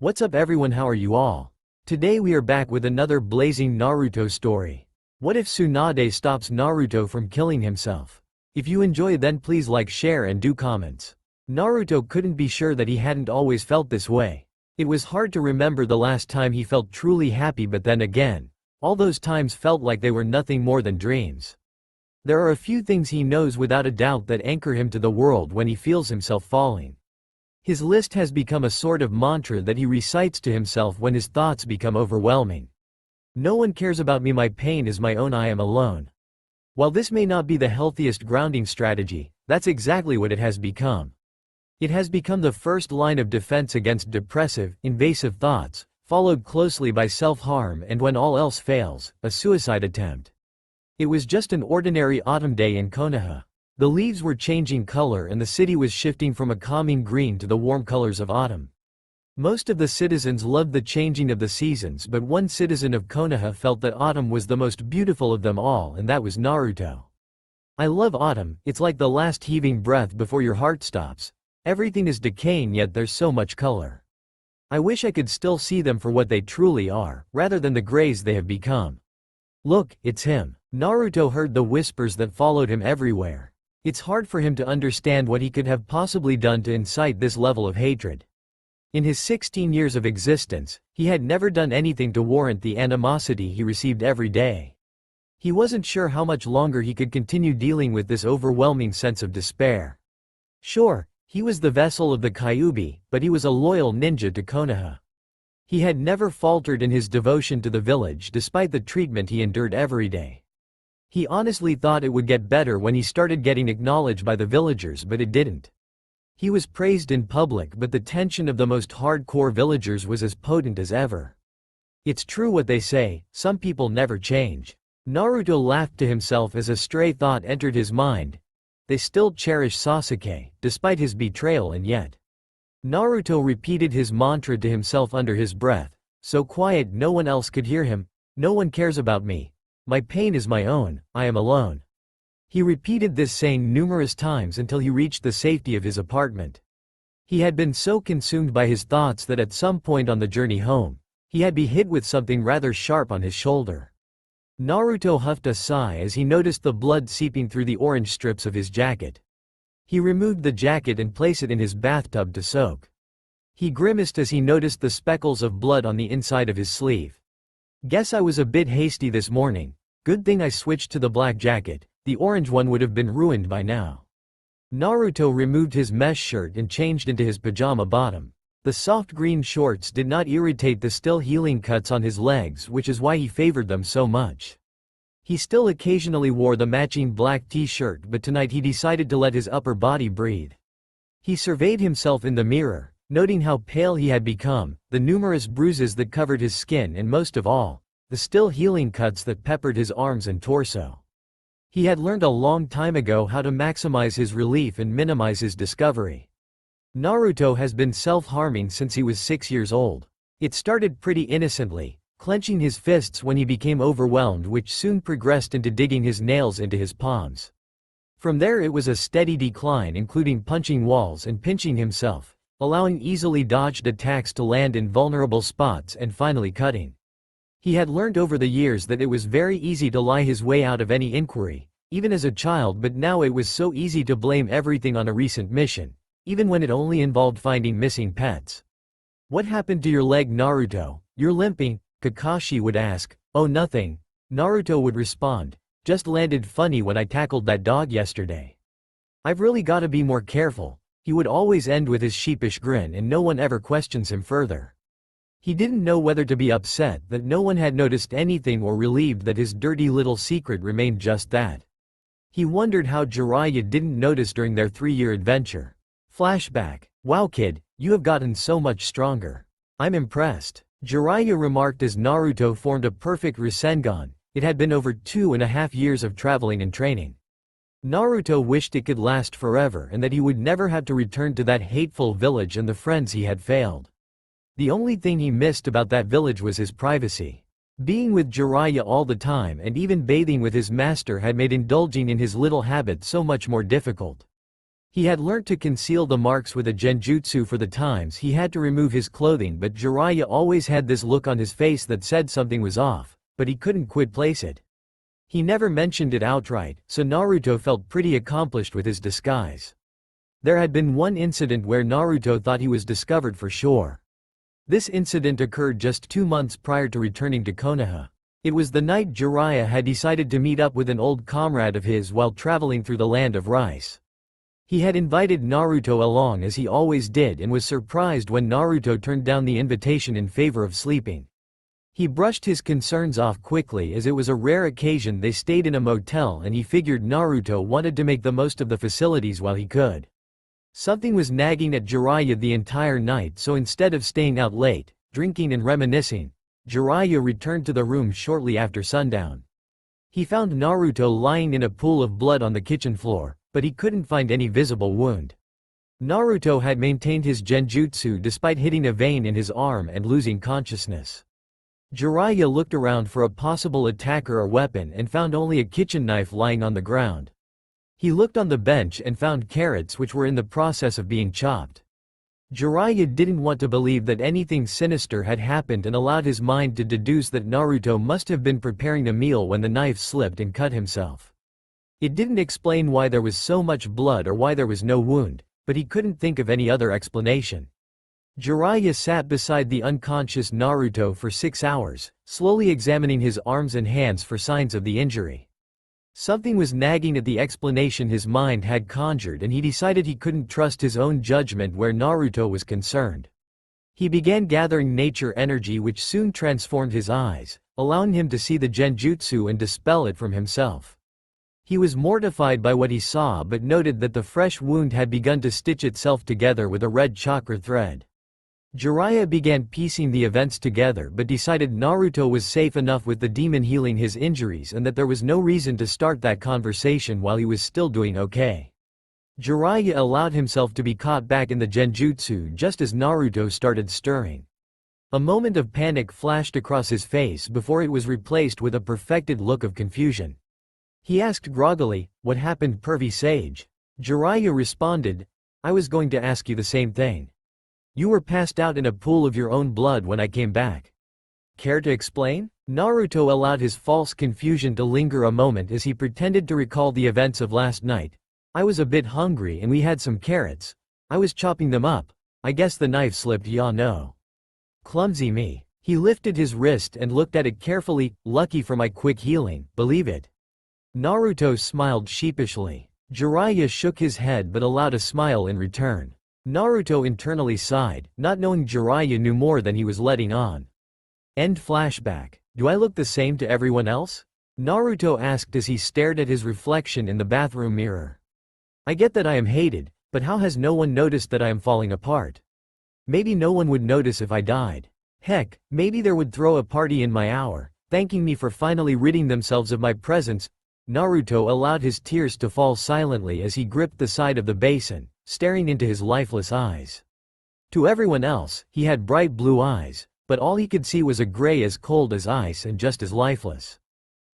What's up everyone, how are you all? Today we are back with another blazing Naruto story. What if Tsunade stops Naruto from killing himself? If you enjoy then please like, share and do comments. Naruto couldn't be sure that he hadn't always felt this way. It was hard to remember the last time he felt truly happy, but then again, all those times felt like they were nothing more than dreams. There are a few things he knows without a doubt that anchor him to the world when he feels himself falling. His list has become a sort of mantra that he recites to himself when his thoughts become overwhelming. No one cares about me, my pain is my own, I am alone. While this may not be the healthiest grounding strategy, that's exactly what it has become. It has become the first line of defense against depressive, invasive thoughts, followed closely by self-harm and, when all else fails, a suicide attempt. It was just an ordinary autumn day in Konoha. The leaves were changing color and the city was shifting from a calming green to the warm colors of autumn. Most of the citizens loved the changing of the seasons, but one citizen of Konoha felt that autumn was the most beautiful of them all, and that was Naruto. I love autumn, it's like the last heaving breath before your heart stops. Everything is decaying yet there's so much color. I wish I could still see them for what they truly are, rather than the grays they have become. Look, it's him. Naruto heard the whispers that followed him everywhere. It's hard for him to understand what he could have possibly done to incite this level of hatred. In his 16 years of existence, he had never done anything to warrant the animosity he received every day. He wasn't sure how much longer he could continue dealing with this overwhelming sense of despair. Sure, he was the vessel of the Kyuubi, but he was a loyal ninja to Konoha. He had never faltered in his devotion to the village despite the treatment he endured every day. He honestly thought it would get better when he started getting acknowledged by the villagers, but it didn't. He was praised in public, but the tension of the most hardcore villagers was as potent as ever. It's true what they say, some people never change. Naruto laughed to himself as a stray thought entered his mind. They still cherish Sasuke, despite his betrayal, and yet. Naruto repeated his mantra to himself under his breath, so quiet no one else could hear him. No one cares about me. My pain is my own, I am alone. He repeated this saying numerous times until he reached the safety of his apartment. He had been so consumed by his thoughts that at some point on the journey home, he had been hit with something rather sharp on his shoulder. Naruto huffed a sigh as he noticed the blood seeping through the orange strips of his jacket. He removed the jacket and placed it in his bathtub to soak. He grimaced as he noticed the speckles of blood on the inside of his sleeve. Guess I was a bit hasty this morning. Good thing I switched to the black jacket, the orange one would have been ruined by now. Naruto removed his mesh shirt and changed into his pajama bottom. The soft green shorts did not irritate the still healing cuts on his legs, which is why he favored them so much. He still occasionally wore the matching black t-shirt, but tonight he decided to let his upper body breathe. He surveyed himself in the mirror, noting how pale he had become, the numerous bruises that covered his skin, and most of all, the still healing cuts that peppered his arms and torso. He had learned a long time ago how to maximize his relief and minimize his discovery. Naruto has been self-harming since he was 6 years old. It started pretty innocently, clenching his fists when he became overwhelmed, which soon progressed into digging his nails into his palms. From there it was a steady decline, including punching walls and pinching himself, allowing easily dodged attacks to land in vulnerable spots, and finally cutting. He had learned over the years that it was very easy to lie his way out of any inquiry, even as a child, but now it was so easy to blame everything on a recent mission, even when it only involved finding missing pets. What happened to your leg, Naruto? You're limping, Kakashi would ask. Oh, nothing. Naruto would respond. Just landed funny when I tackled that dog yesterday. I've really gotta be more careful. He would always end with his sheepish grin, and no one ever questions him further. He didn't know whether to be upset that no one had noticed anything or relieved that his dirty little secret remained just that. He wondered how Jiraiya didn't notice during their 3-year adventure. Flashback. Wow kid, you have gotten so much stronger. I'm impressed. Jiraiya remarked as Naruto formed a perfect Rasengan. It had been over 2.5 years of traveling and training. Naruto wished it could last forever and that he would never have to return to that hateful village and the friends he had failed. The only thing he missed about that village was his privacy. Being with Jiraiya all the time and even bathing with his master had made indulging in his little habit so much more difficult. He had learnt to conceal the marks with a genjutsu for the times he had to remove his clothing, but Jiraiya always had this look on his face that said something was off, but he couldn't quite place it. He never mentioned it outright, so Naruto felt pretty accomplished with his disguise. There had been one incident where Naruto thought he was discovered for sure. This incident occurred just 2 months prior to returning to Konoha. It was the night Jiraiya had decided to meet up with an old comrade of his while traveling through the land of rice. He had invited Naruto along as he always did and was surprised when Naruto turned down the invitation in favor of sleeping. He brushed his concerns off quickly as it was a rare occasion they stayed in a motel and he figured Naruto wanted to make the most of the facilities while he could. Something was nagging at Jiraiya the entire night, so instead of staying out late, drinking and reminiscing, Jiraiya returned to the room shortly after sundown. He found Naruto lying in a pool of blood on the kitchen floor, but he couldn't find any visible wound. Naruto had maintained his genjutsu despite hitting a vein in his arm and losing consciousness. Jiraiya looked around for a possible attacker or weapon and found only a kitchen knife lying on the ground. He looked on the bench and found carrots which were in the process of being chopped. Jiraiya didn't want to believe that anything sinister had happened and allowed his mind to deduce that Naruto must have been preparing a meal when the knife slipped and cut himself. It didn't explain why there was so much blood or why there was no wound, but he couldn't think of any other explanation. Jiraiya sat beside the unconscious Naruto for 6 hours, slowly examining his arms and hands for signs of the injury. Something was nagging at the explanation his mind had conjured and he decided he couldn't trust his own judgment where Naruto was concerned. He began gathering nature energy which soon transformed his eyes, allowing him to see the genjutsu and dispel it from himself. He was mortified by what he saw but noted that the fresh wound had begun to stitch itself together with a red chakra thread. Jiraiya began piecing the events together but decided Naruto was safe enough with the demon healing his injuries and that there was no reason to start that conversation while he was still doing okay. Jiraiya allowed himself to be caught back in the genjutsu just as Naruto started stirring. A moment of panic flashed across his face before it was replaced with a perfected look of confusion. He asked groggily, "What happened, pervy sage?" Jiraiya responded, "I was going to ask you the same thing. You were passed out in a pool of your own blood when I came back. Care to explain?" Naruto allowed his false confusion to linger a moment as he pretended to recall the events of last night. "I was a bit hungry and we had some carrots. I was chopping them up. I guess the knife slipped, ya no. Clumsy me." He lifted his wrist and looked at it carefully. "Lucky for my quick healing, believe it." Naruto smiled sheepishly. Jiraiya shook his head but allowed a smile in return. Naruto internally sighed, not knowing Jiraiya knew more than he was letting on. End flashback. "Do I look the same to everyone else?" Naruto asked as he stared at his reflection in the bathroom mirror. "I get that I am hated, but how has no one noticed that I am falling apart? Maybe no one would notice if I died. Heck, maybe there would throw a party in my hour, thanking me for finally ridding themselves of my presence." Naruto allowed his tears to fall silently as he gripped the side of the basin, staring into his lifeless eyes. To everyone else, he had bright blue eyes, but all he could see was a gray as cold as ice and just as lifeless.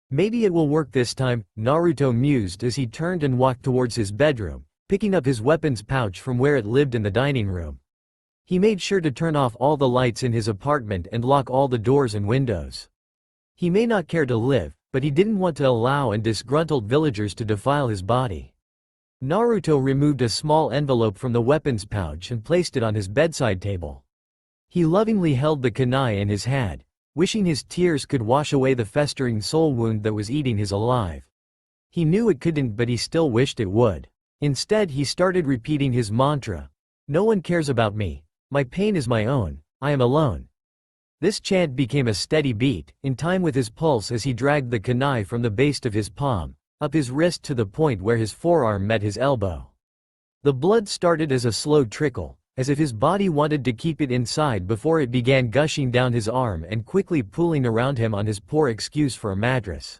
"Maybe it will work this time," Naruto mused as he turned and walked towards his bedroom, picking up his weapons pouch from where it lived in the dining room. He made sure to turn off all the lights in his apartment and lock all the doors and windows. He may not care to live, but he didn't want to allow disgruntled villagers to defile his body. Naruto removed a small envelope from the weapons pouch and placed it on his bedside table. He lovingly held the kunai in his hand, wishing his tears could wash away the festering soul wound that was eating his alive. He knew it couldn't, but he still wished it would. Instead, he started repeating his mantra. "No one cares about me. My pain is my own. I am alone." This chant became a steady beat, in time with his pulse as he dragged the kunai from the base of his palm, up his wrist to the point where his forearm met his elbow. The blood started as a slow trickle, as if his body wanted to keep it inside before it began gushing down his arm and quickly pooling around him on his poor excuse for a mattress.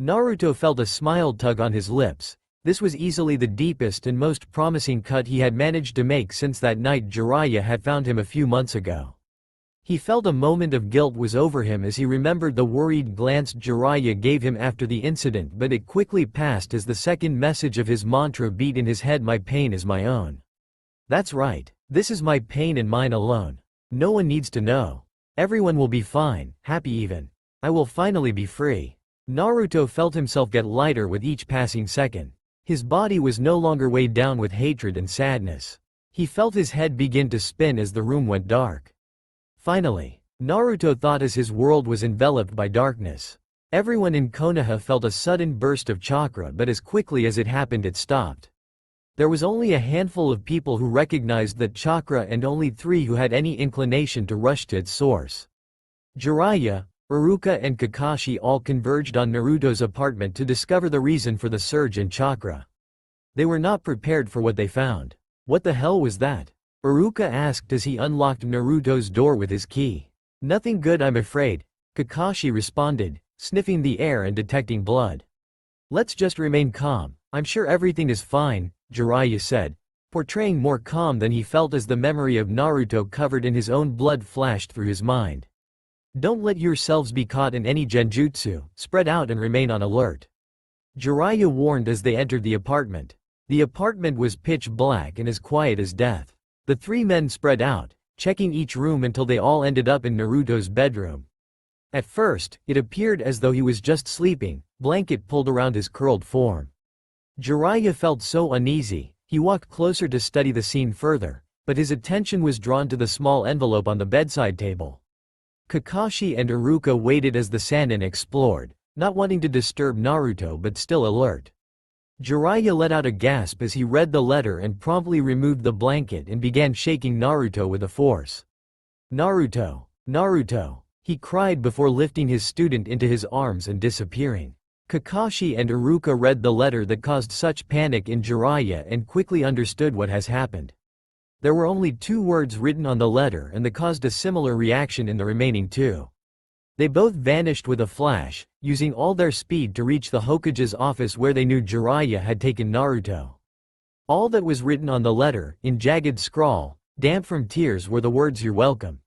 Naruto felt a smile tug on his lips. This was easily the deepest and most promising cut he had managed to make since that night Jiraiya had found him a few months ago. He felt a moment of guilt was over him as he remembered the worried glance Jiraiya gave him after the incident, but it quickly passed as the second message of his mantra beat in his head: my pain is my own. That's right. This is my pain and mine alone. No one needs to know. Everyone will be fine, happy even. I will finally be free. Naruto felt himself get lighter with each passing second. His body was no longer weighed down with hatred and sadness. He felt his head begin to spin as the room went dark. Finally, Naruto thought as his world was enveloped by darkness. Everyone in Konoha felt a sudden burst of chakra, but as quickly as it happened it stopped. There was only a handful of people who recognized that chakra and only 3 who had any inclination to rush to its source. Jiraiya, Iruka and Kakashi all converged on Naruto's apartment to discover the reason for the surge in chakra. They were not prepared for what they found. What the hell was that? Iruka asked as he unlocked Naruto's door with his key. Nothing good, I'm afraid, Kakashi responded, sniffing the air and detecting blood. Let's just remain calm, I'm sure everything is fine, Jiraiya said, portraying more calm than he felt as the memory of Naruto covered in his own blood flashed through his mind. Don't let yourselves be caught in any genjutsu, spread out and remain on alert. Jiraiya warned as they entered the apartment. The apartment was pitch black and as quiet as death. The 3 men spread out, checking each room until they all ended up in Naruto's bedroom. At first, it appeared as though he was just sleeping, blanket pulled around his curled form. Jiraiya felt so uneasy, he walked closer to study the scene further, but his attention was drawn to the small envelope on the bedside table. Kakashi and Iruka waited as the Sannin explored, not wanting to disturb Naruto but still alert. Jiraiya let out a gasp as he read the letter and promptly removed the blanket and began shaking Naruto with a force. Naruto, Naruto, he cried before lifting his student into his arms and disappearing. Kakashi and Iruka read the letter that caused such panic in Jiraiya and quickly understood what has happened. There were only 2 words written on the letter and that caused a similar reaction in the remaining 2. They both vanished with a flash, using all their speed to reach the Hokage's office where they knew Jiraiya had taken Naruto. All that was written on the letter, in jagged scrawl, damp from tears, were the words "You're welcome."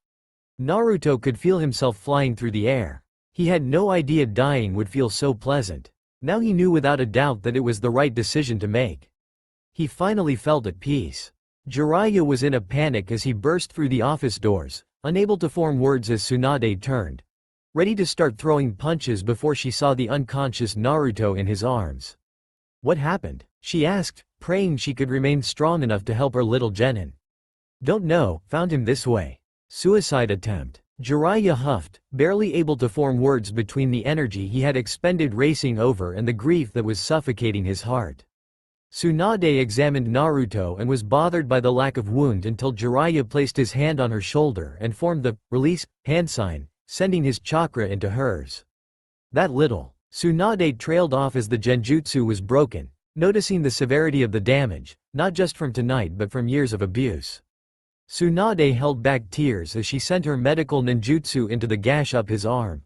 Naruto could feel himself flying through the air. He had no idea dying would feel so pleasant. Now he knew without a doubt that it was the right decision to make. He finally felt at peace. Jiraiya was in a panic as he burst through the office doors, unable to form words as Tsunade turned, ready to start throwing punches before she saw the unconscious Naruto in his arms. What happened? She asked, praying she could remain strong enough to help her little genin. Don't know, found him this way. Suicide attempt. Jiraiya huffed, barely able to form words between the energy he had expended racing over and the grief that was suffocating his heart. Tsunade examined Naruto and was bothered by the lack of wound until Jiraiya placed his hand on her shoulder and formed the release hand sign, sending his chakra into hers. That little. Tsunade trailed off as the genjutsu was broken, noticing the severity of the damage, not just from tonight but from years of abuse. Tsunade held back tears as she sent her medical ninjutsu into the gash up his arm.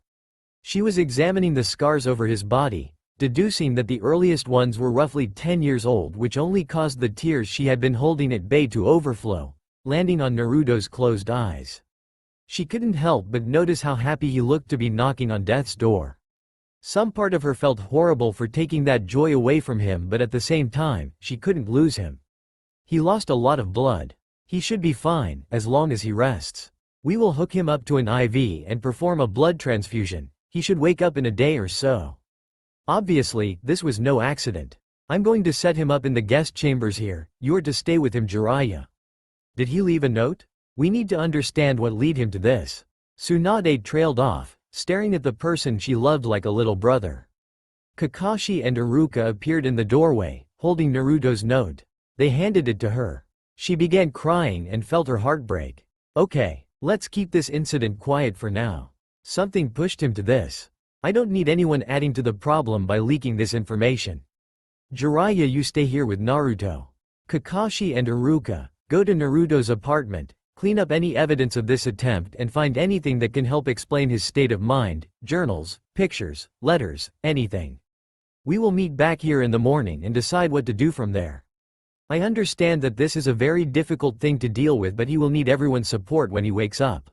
She was examining the scars over his body, deducing that the earliest ones were roughly 10 years old, which only caused the tears she had been holding at bay to overflow, landing on Naruto's closed eyes. She couldn't help but notice how happy he looked to be knocking on death's door. Some part of her felt horrible for taking that joy away from him, but at the same time, she couldn't lose him. He lost a lot of blood. He should be fine, as long as he rests. We will hook him up to an IV and perform a blood transfusion. He should wake up in a day or so. Obviously, this was no accident. I'm going to set him up in the guest chambers here. You are to stay with him, Jiraiya. Did he leave a note? We need to understand what led him to this. Tsunade trailed off, staring at the person she loved like a little brother. Kakashi and Iruka appeared in the doorway, holding Naruto's note. They handed it to her. She began crying and felt her heart break. Okay, let's keep this incident quiet for now. Something pushed him to this. I don't need anyone adding to the problem by leaking this information. Jiraiya, you stay here with Naruto. Kakashi and Iruka, go to Naruto's apartment, clean up any evidence of this attempt and find anything that can help explain his state of mind, journals, pictures, letters, anything. We will meet back here in the morning and decide what to do from there. I understand that this is a very difficult thing to deal with, but he will need everyone's support when he wakes up.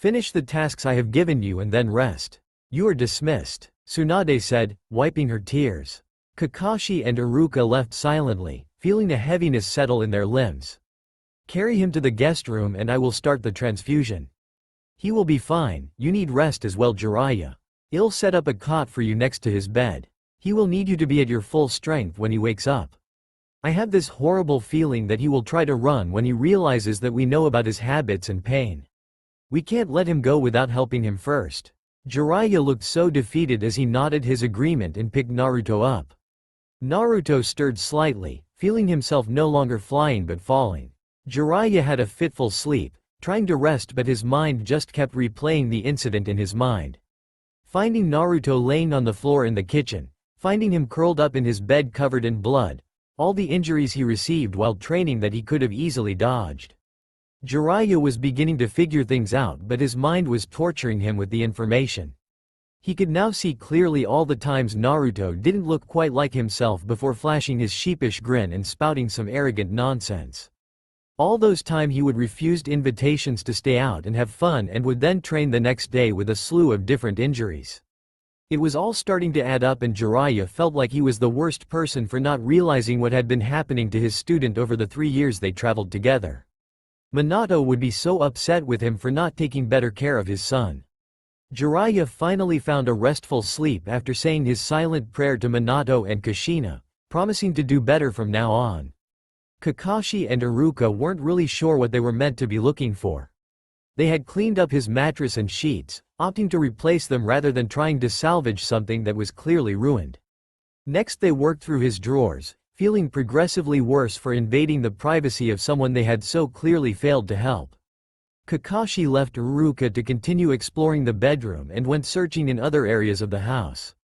Finish the tasks I have given you and then rest. You are dismissed, Tsunade said, wiping her tears. Kakashi and Iruka left silently, feeling a heaviness settle in their limbs. Carry him to the guest room and I will start the transfusion. He will be fine, you need rest as well Jiraiya. I'll set up a cot for you next to his bed. He will need you to be at your full strength when he wakes up. I have this horrible feeling that he will try to run when he realizes that we know about his habits and pain. We can't let him go without helping him first. Jiraiya looked so defeated as he nodded his agreement and picked Naruto up. Naruto stirred slightly, feeling himself no longer flying but falling. Jiraiya had a fitful sleep, trying to rest but his mind just kept replaying the incident in his mind. Finding Naruto laying on the floor in the kitchen, finding him curled up in his bed covered in blood, all the injuries he received while training that he could have easily dodged. Jiraiya was beginning to figure things out but his mind was torturing him with the information. He could now see clearly all the times Naruto didn't look quite like himself before flashing his sheepish grin and spouting some arrogant nonsense. All those times he would refuse invitations to stay out and have fun and would then train the next day with a slew of different injuries. It was all starting to add up and Jiraiya felt like he was the worst person for not realizing what had been happening to his student over the 3 years they traveled together. Minato would be so upset with him for not taking better care of his son. Jiraiya finally found a restful sleep after saying his silent prayer to Minato and Kushina, promising to do better from now on. Kakashi and Iruka weren't really sure what they were meant to be looking for. They had cleaned up his mattress and sheets, opting to replace them rather than trying to salvage something that was clearly ruined. Next they worked through his drawers, feeling progressively worse for invading the privacy of someone they had so clearly failed to help. Kakashi left Iruka to continue exploring the bedroom and went searching in other areas of the house.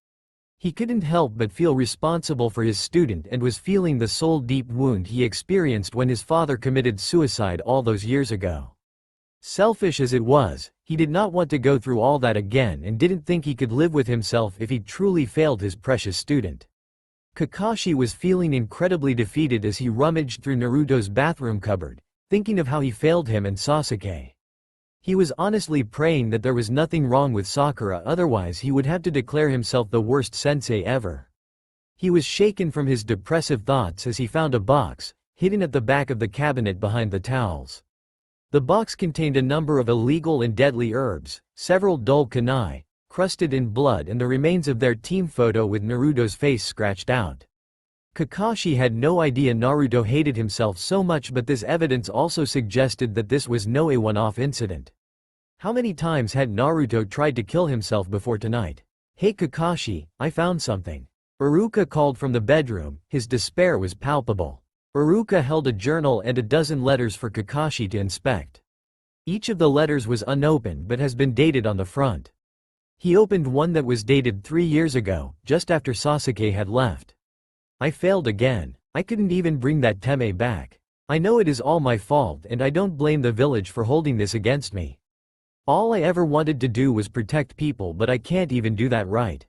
He couldn't help but feel responsible for his student and was feeling the soul-deep wound he experienced when his father committed suicide all those years ago. Selfish as it was, he did not want to go through all that again and didn't think he could live with himself if he truly failed his precious student. Kakashi was feeling incredibly defeated as he rummaged through Naruto's bathroom cupboard, thinking of how he failed him and Sasuke. He was honestly praying that there was nothing wrong with Sakura, otherwise he would have to declare himself the worst sensei ever. He was shaken from his depressive thoughts as he found a box, hidden at the back of the cabinet behind the towels. The box contained a number of illegal and deadly herbs, several dull kunai, crusted in blood and the remains of their team photo with Naruto's face scratched out. Kakashi had no idea Naruto hated himself so much, but this evidence also suggested that this was no one-off incident. How many times had Naruto tried to kill himself before tonight? Hey Kakashi, I found something. Iruka called from the bedroom, his despair was palpable. Iruka held a journal and a dozen letters for Kakashi to inspect. Each of the letters was unopened but has been dated on the front. He opened one that was dated 3 years ago, just after Sasuke had left. I failed again. I couldn't even bring that Teme back. I know it is all my fault and I don't blame the village for holding this against me. All I ever wanted to do was protect people, but I can't even do that right.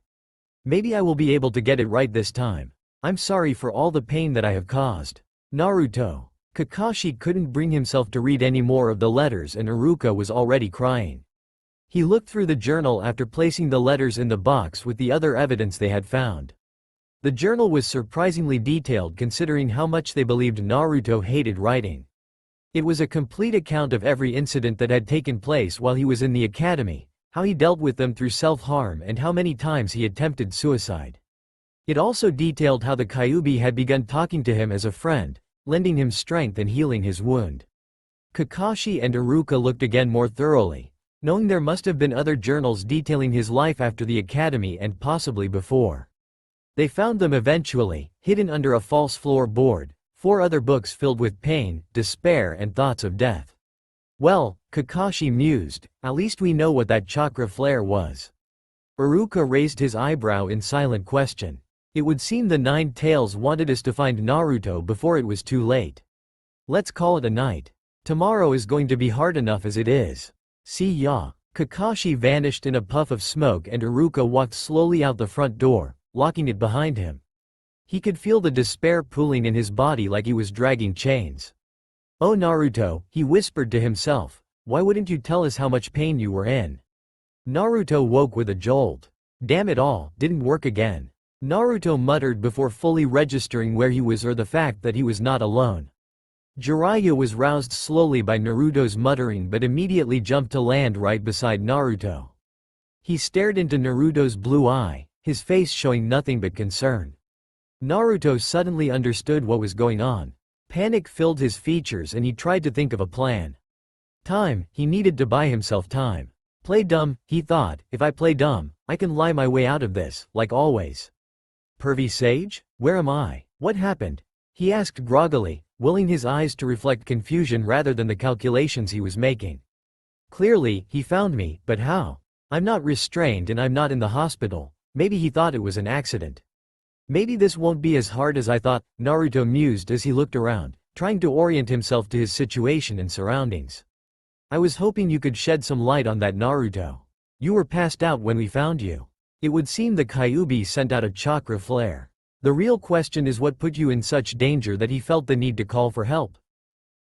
Maybe I will be able to get it right this time. I'm sorry for all the pain that I have caused. Naruto. Kakashi couldn't bring himself to read any more of the letters and Iruka was already crying. He looked through the journal after placing the letters in the box with the other evidence they had found. The journal was surprisingly detailed considering how much they believed Naruto hated writing. It was a complete account of every incident that had taken place while he was in the academy, how he dealt with them through self-harm and how many times he attempted suicide. It also detailed how the Kyuubi had begun talking to him as a friend, lending him strength and healing his wound. Kakashi and Iruka looked again more thoroughly, knowing there must have been other journals detailing his life after the academy and possibly before. They found them eventually, hidden under a false floor board, 4 other books filled with pain, despair and thoughts of death. Well, Kakashi mused, at least we know what that chakra flare was. Iruka raised his eyebrow in silent question. It would seem the 9 Tails wanted us to find Naruto before it was too late. Let's call it a night. Tomorrow is going to be hard enough as it is. See ya. Kakashi vanished in a puff of smoke and Iruka walked slowly out the front door, locking it behind him. He could feel the despair pooling in his body like he was dragging chains. Oh Naruto, he whispered to himself, Why wouldn't you tell us how much pain you were in? Naruto woke with a jolt. Damn it all, didn't work again. Naruto muttered before fully registering where he was or the fact that he was not alone. Jiraiya was roused slowly by Naruto's muttering but immediately jumped to land right beside Naruto. He stared into Naruto's blue eye, his face showing nothing but concern. Naruto suddenly understood what was going on. Panic filled his features and he tried to think of a plan. Time, he needed to buy himself time. Play dumb, he thought, if I play dumb, I can lie my way out of this, like always. Pervy Sage? Where am I? What happened? He asked groggily, willing his eyes to reflect confusion rather than the calculations he was making. Clearly, he found me, but how? I'm not restrained and I'm not in the hospital. Maybe he thought it was an accident. Maybe this won't be as hard as I thought, Naruto mused as he looked around, trying to orient himself to his situation and surroundings. I was hoping you could shed some light on that, Naruto. You were passed out when we found you. It would seem the Kyuubi sent out a chakra flare. The real question is what put you in such danger that he felt the need to call for help?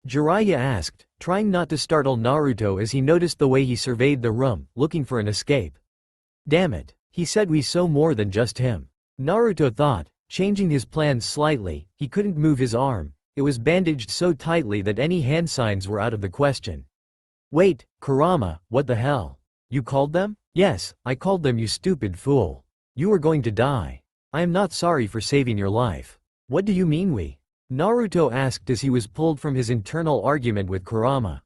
Jiraiya asked, trying not to startle Naruto as he noticed the way he surveyed the room, looking for an escape. Damn it, he said we saw more than just him. Naruto thought, changing his plans slightly, he couldn't move his arm, it was bandaged so tightly that any hand signs were out of the question. Wait, Kurama, what the hell? You called them? Yes, I called them, you stupid fool. You were going to die. I am not sorry for saving your life. What do you mean we? Naruto asked as he was pulled from his internal argument with Kurama.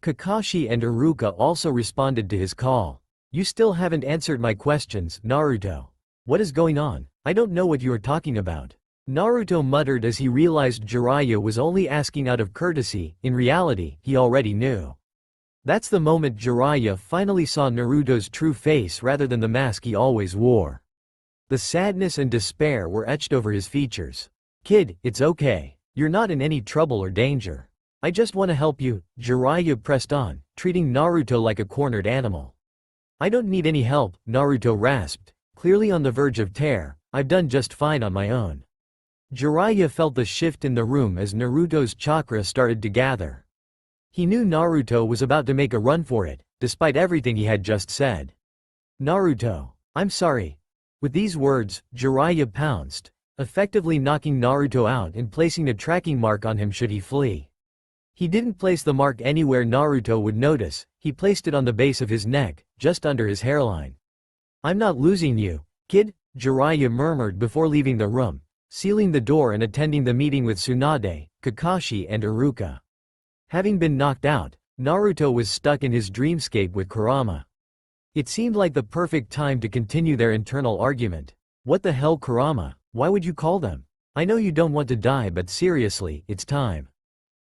Kakashi and Iruka also responded to his call. You still haven't answered my questions, Naruto. What is going on? I don't know what you are talking about. Naruto muttered as he realized Jiraiya was only asking out of courtesy, in reality, he already knew. That's the moment Jiraiya finally saw Naruto's true face rather than the mask he always wore. The sadness and despair were etched over his features. Kid, it's okay. You're not in any trouble or danger. I just want to help you, Jiraiya pressed on, treating Naruto like a cornered animal. I don't need any help, Naruto rasped, clearly on the verge of tear. I've done just fine on my own. Jiraiya felt the shift in the room as Naruto's chakra started to gather. He knew Naruto was about to make a run for it, despite everything he had just said. Naruto, I'm sorry. With these words, Jiraiya pounced, effectively knocking Naruto out and placing a tracking mark on him should he flee. He didn't place the mark anywhere Naruto would notice, he placed it on the base of his neck, just under his hairline. I'm not losing you, kid, Jiraiya murmured before leaving the room, sealing the door and attending the meeting with Tsunade, Kakashi and Iruka. Having been knocked out, Naruto was stuck in his dreamscape with Kurama. It seemed like the perfect time to continue their internal argument. What the hell, Kurama? Why would you call them? I know you don't want to die, but seriously, it's time.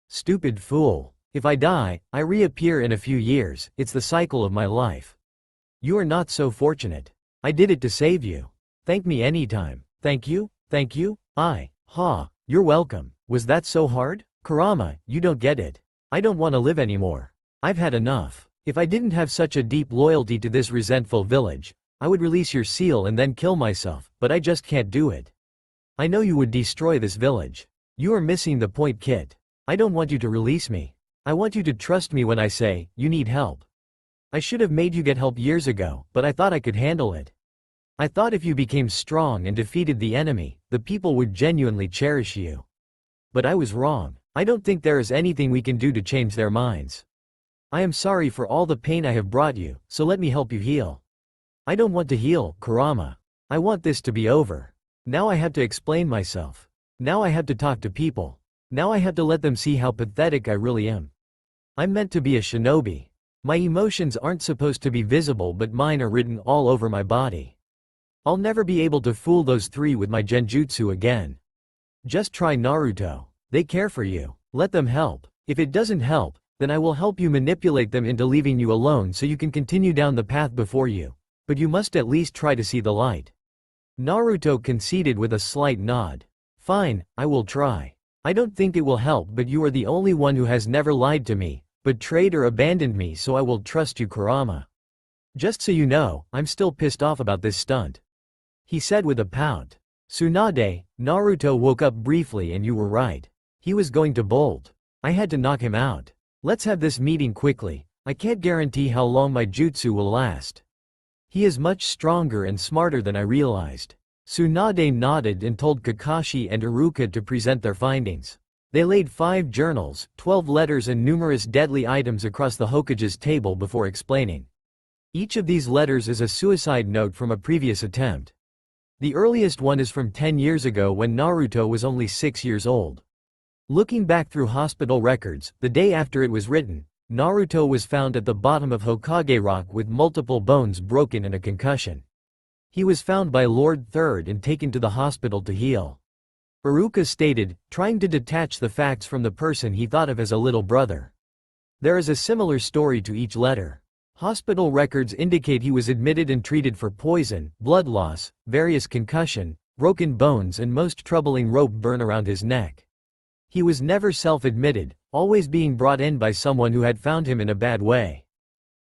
Stupid fool. If I die, I reappear in a few years, it's the cycle of my life. You are not so fortunate. I did it to save you. Thank me anytime. Thank you? Thank you? You're welcome. Was that so hard? Kurama, you don't get it. I don't want to live anymore. I've had enough. If I didn't have such a deep loyalty to this resentful village, I would release your seal and then kill myself, but I just can't do it. I know you would destroy this village. You are missing the point, kid. I don't want you to release me. I want you to trust me when I say, you need help. I should have made you get help years ago, but I thought I could handle it. I thought if you became strong and defeated the enemy, the people would genuinely cherish you. But I was wrong. I don't think there is anything we can do to change their minds. I am sorry for all the pain I have brought you, so let me help you heal. I don't want to heal, Kurama. I want this to be over. Now I have to explain myself. Now I have to talk to people. Now I have to let them see how pathetic I really am. I'm meant to be a shinobi. My emotions aren't supposed to be visible, but mine are written all over my body. I'll never be able to fool those three with my genjutsu again. Just try, Naruto. They care for you. Let them help. If it doesn't help, then I will help you manipulate them into leaving you alone so you can continue down the path before you. But you must at least try to see the light. Naruto conceded with a slight nod. Fine, I will try. I don't think it will help, but you are the only one who has never lied to me, betrayed or abandoned me, so I will trust you, Kurama. Just so you know, I'm still pissed off about this stunt. He said with a pout. Tsunade, Naruto woke up briefly, and you were right. He was going to bolt. I had to knock him out. Let's have this meeting quickly. I can't guarantee how long my jutsu will last. He is much stronger and smarter than I realized. Tsunade nodded and told Kakashi and Iruka to present their findings. They laid 5 journals, 12 letters and numerous deadly items across the Hokage's table before explaining. Each of these letters is a suicide note from a previous attempt. The earliest one is from 10 years ago when Naruto was only 6 years old. Looking back through hospital records, the day after it was written, Naruto was found at the bottom of Hokage Rock with multiple bones broken and a concussion. He was found by Lord Third and taken to the hospital to heal. Iruka stated, trying to detach the facts from the person he thought of as a little brother. There is a similar story to each letter. Hospital records indicate he was admitted and treated for poison, blood loss, various concussion, broken bones and most troubling rope burn around his neck. He was never self-admitted, always being brought in by someone who had found him in a bad way.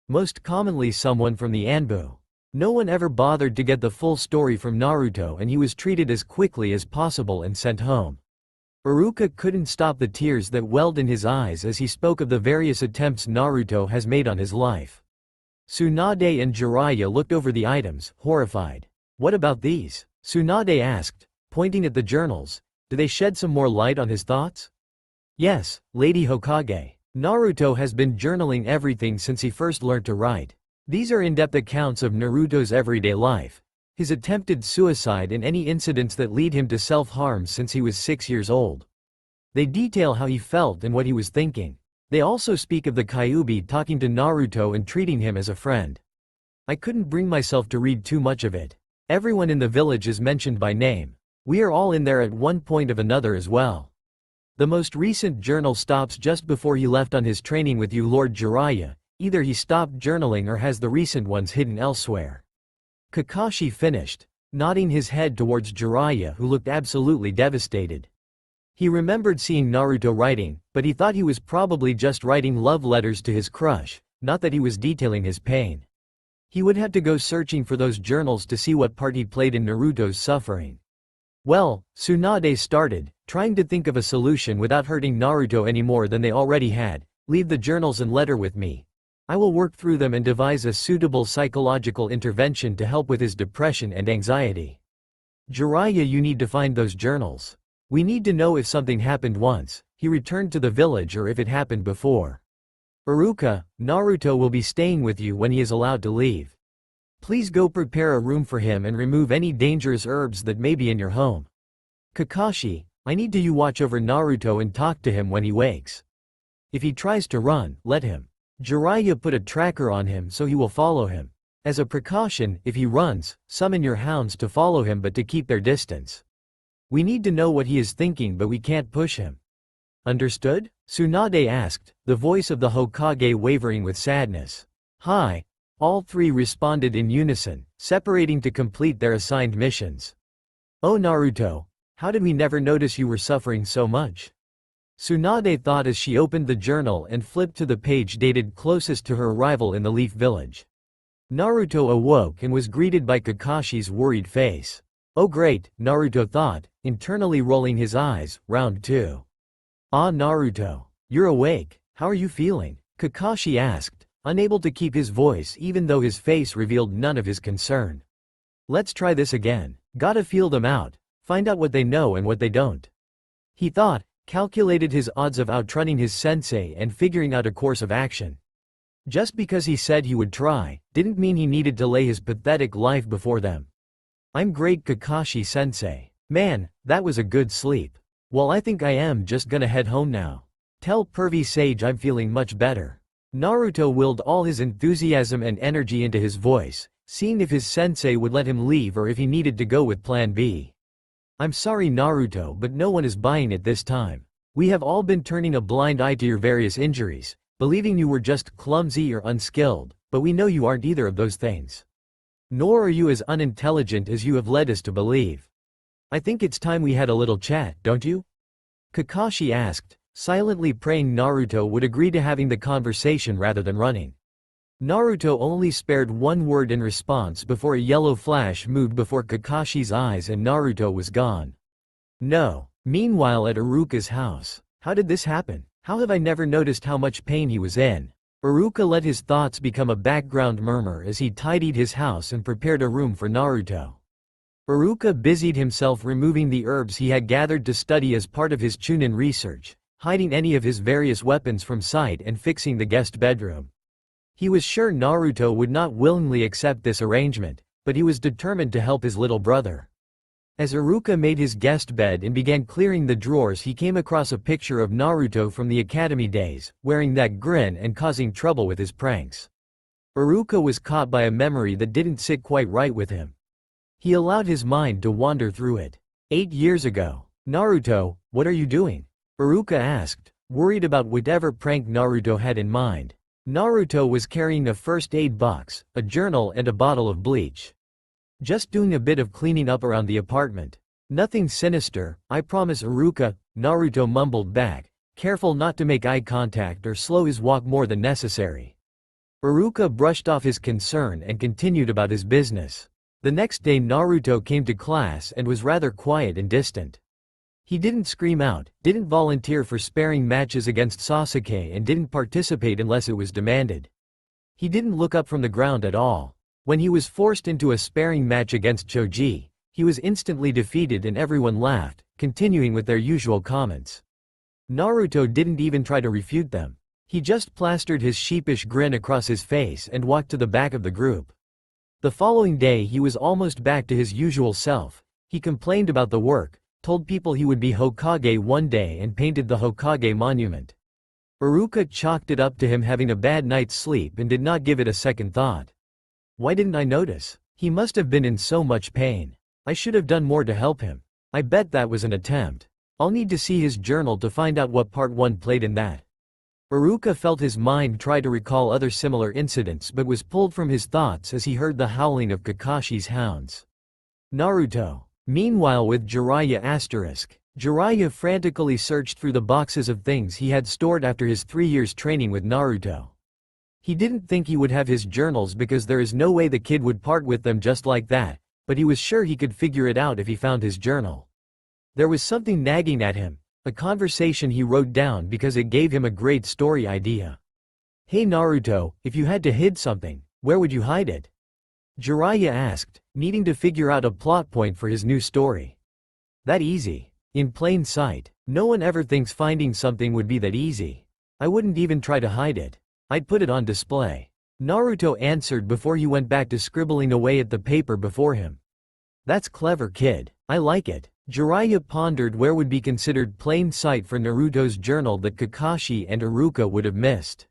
Most commonly someone from the Anbu. No one ever bothered to get the full story from Naruto and he was treated as quickly as possible and sent home. Iruka couldn't stop the tears that welled in his eyes as he spoke of the various attempts Naruto has made on his life. Tsunade and Jiraiya looked over the items, horrified. What about these? Tsunade asked, pointing at the journals. Do they shed some more light on his thoughts? Yes, Lady Hokage. Naruto has been journaling everything since he first learned to write. These are in-depth accounts of Naruto's everyday life, his attempted suicide and any incidents that lead him to self-harm since he was 6 years old. They detail how he felt and what he was thinking. They also speak of the Kyuubi talking to Naruto and treating him as a friend. I couldn't bring myself to read too much of it. Everyone in the village is mentioned by name. We are all in there at one point or another as well. The most recent journal stops just before he left on his training with you, Lord Jiraiya. Either he stopped journaling or has the recent ones hidden elsewhere. Kakashi finished, nodding his head towards Jiraiya, who looked absolutely devastated. He remembered seeing Naruto writing, but he thought he was probably just writing love letters to his crush, not that he was detailing his pain. He would have to go searching for those journals to see what part he played in Naruto's suffering. Well, Tsunade started, trying to think of a solution without hurting Naruto any more than they already had. Leave the journals and letter with me. I will work through them and devise a suitable psychological intervention to help with his depression and anxiety. Jiraiya, you need to find those journals. We need to know if something happened once he returned to the village or if it happened before. Iruka, Naruto will be staying with you when he is allowed to leave. Please go prepare a room for him and remove any dangerous herbs that may be in your home. Kakashi, I need you watch over Naruto and talk to him when he wakes. If he tries to run, let him. Jiraiya put a tracker on him so he will follow him. As a precaution, if he runs, summon your hounds to follow him but to keep their distance. We need to know what he is thinking but we can't push him. Understood? Tsunade asked, the voice of the Hokage wavering with sadness. Hi. All 3 responded in unison, separating to complete their assigned missions. Oh Naruto, how did we never notice you were suffering so much? Tsunade thought as she opened the journal and flipped to the page dated closest to her arrival in the Leaf Village. Naruto awoke and was greeted by Kakashi's worried face. Oh great, Naruto thought, internally rolling his eyes. Round 2. Ah Naruto, you're awake, how are you feeling? Kakashi asked, unable to keep his voice even though his face revealed none of his concern. Let's try this again. Gotta feel them out, find out what they know and what they don't. He thought, calculated his odds of outrunning his sensei and figuring out a course of action. Just because he said he would try, didn't mean he needed to lay his pathetic life before them. I'm great Kakashi sensei. Man, that was a good sleep. Well I think I am just gonna head home now. Tell Pervy Sage I'm feeling much better. Naruto willed all his enthusiasm and energy into his voice, seeing if his sensei would let him leave or if he needed to go with plan B. I'm sorry Naruto, but no one is buying it this time. We have all been turning a blind eye to your various injuries, believing you were just clumsy or unskilled, but we know you aren't either of those things. Nor are you as unintelligent as you have led us to believe. I think it's time we had a little chat, don't you? Kakashi asked, silently praying Naruto would agree to having the conversation rather than running. Naruto only spared one word in response before a yellow flash moved before Kakashi's eyes and Naruto was gone. No. Meanwhile at Iruka's house. How did this happen? How have I never noticed how much pain he was in? Iruka let his thoughts become a background murmur as he tidied his house and prepared a room for Naruto. Iruka busied himself removing the herbs he had gathered to study as part of his Chunin research, hiding any of his various weapons from sight and fixing the guest bedroom. He was sure Naruto would not willingly accept this arrangement, but he was determined to help his little brother. As Iruka made his guest bed and began clearing the drawers, he came across a picture of Naruto from the academy days, wearing that grin and causing trouble with his pranks. Iruka was caught by a memory that didn't sit quite right with him. He allowed his mind to wander through it. 8 years ago. Naruto, what are you doing? Iruka asked, worried about whatever prank Naruto had in mind. Naruto was carrying a first aid box, a journal and a bottle of bleach. Just doing a bit of cleaning up around the apartment. Nothing sinister, I promise Iruka, Naruto mumbled back, careful not to make eye contact or slow his walk more than necessary. Iruka brushed off his concern and continued about his business. The next day Naruto came to class and was rather quiet and distant. He didn't scream out, didn't volunteer for sparring matches against Sasuke and didn't participate unless it was demanded. He didn't look up from the ground at all. When he was forced into a sparring match against Choji, he was instantly defeated and everyone laughed, continuing with their usual comments. Naruto didn't even try to refute them. He just plastered his sheepish grin across his face and walked to the back of the group. The following day he was almost back to his usual self. He complained about the work, told people he would be Hokage one day and painted the Hokage monument. Iruka chalked it up to him having a bad night's sleep and did not give it a second thought. Why didn't I notice? He must have been in so much pain. I should have done more to help him. I bet that was an attempt. I'll need to see his journal to find out what part 1 played in that. Iruka felt his mind try to recall other similar incidents but was pulled from his thoughts as he heard the howling of Kakashi's hounds. Naruto. Meanwhile with Jiraiya*. Jiraiya frantically searched through the boxes of things he had stored after his 3 years training with Naruto. He didn't think he would have his journals because there is no way the kid would part with them just like that, but he was sure he could figure it out if he found his journal. There was something nagging at him, a conversation he wrote down because it gave him a great story idea. Hey Naruto, if you had to hide something, where would you hide it? Jiraiya asked, needing to figure out a plot point for his new story. That easy. In plain sight. No one ever thinks finding something would be that easy. I wouldn't even try to hide it. I'd put it on display. Naruto answered before he went back to scribbling away at the paper before him. That's clever kid. I like it. Jiraiya pondered where would be considered plain sight for Naruto's journal that Kakashi and Iruka would have missed.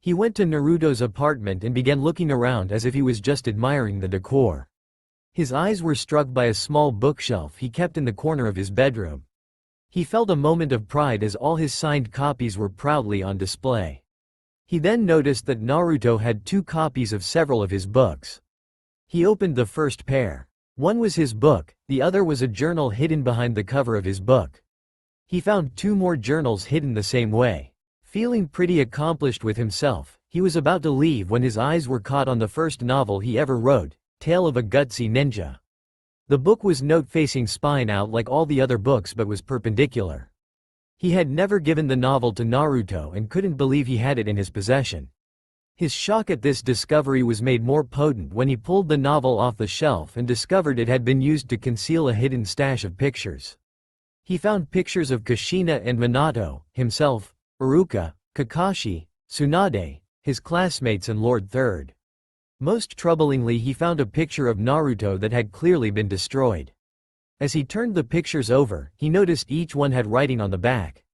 He went to Naruto's apartment and began looking around as if he was just admiring the decor. His eyes were struck by a small bookshelf he kept in the corner of his bedroom. He felt a moment of pride as all his signed copies were proudly on display. He then noticed that Naruto had 2 copies of several of his books. He opened the first pair. One was his book, the other was a journal hidden behind the cover of his book. He found 2 more journals hidden the same way. Feeling pretty accomplished with himself, he was about to leave when his eyes were caught on the first novel he ever wrote, Tale of a Gutsy Ninja. The book was note-facing spine out like all the other books but was perpendicular. He had never given the novel to Naruto and couldn't believe he had it in his possession. His shock at this discovery was made more potent when he pulled the novel off the shelf and discovered it had been used to conceal a hidden stash of pictures. He found pictures of Kushina and Minato, himself, Iruka, Kakashi, Tsunade, his classmates and Lord Third. Most troublingly he found a picture of Naruto that had clearly been destroyed. As he turned the pictures over, he noticed each one had writing on the back.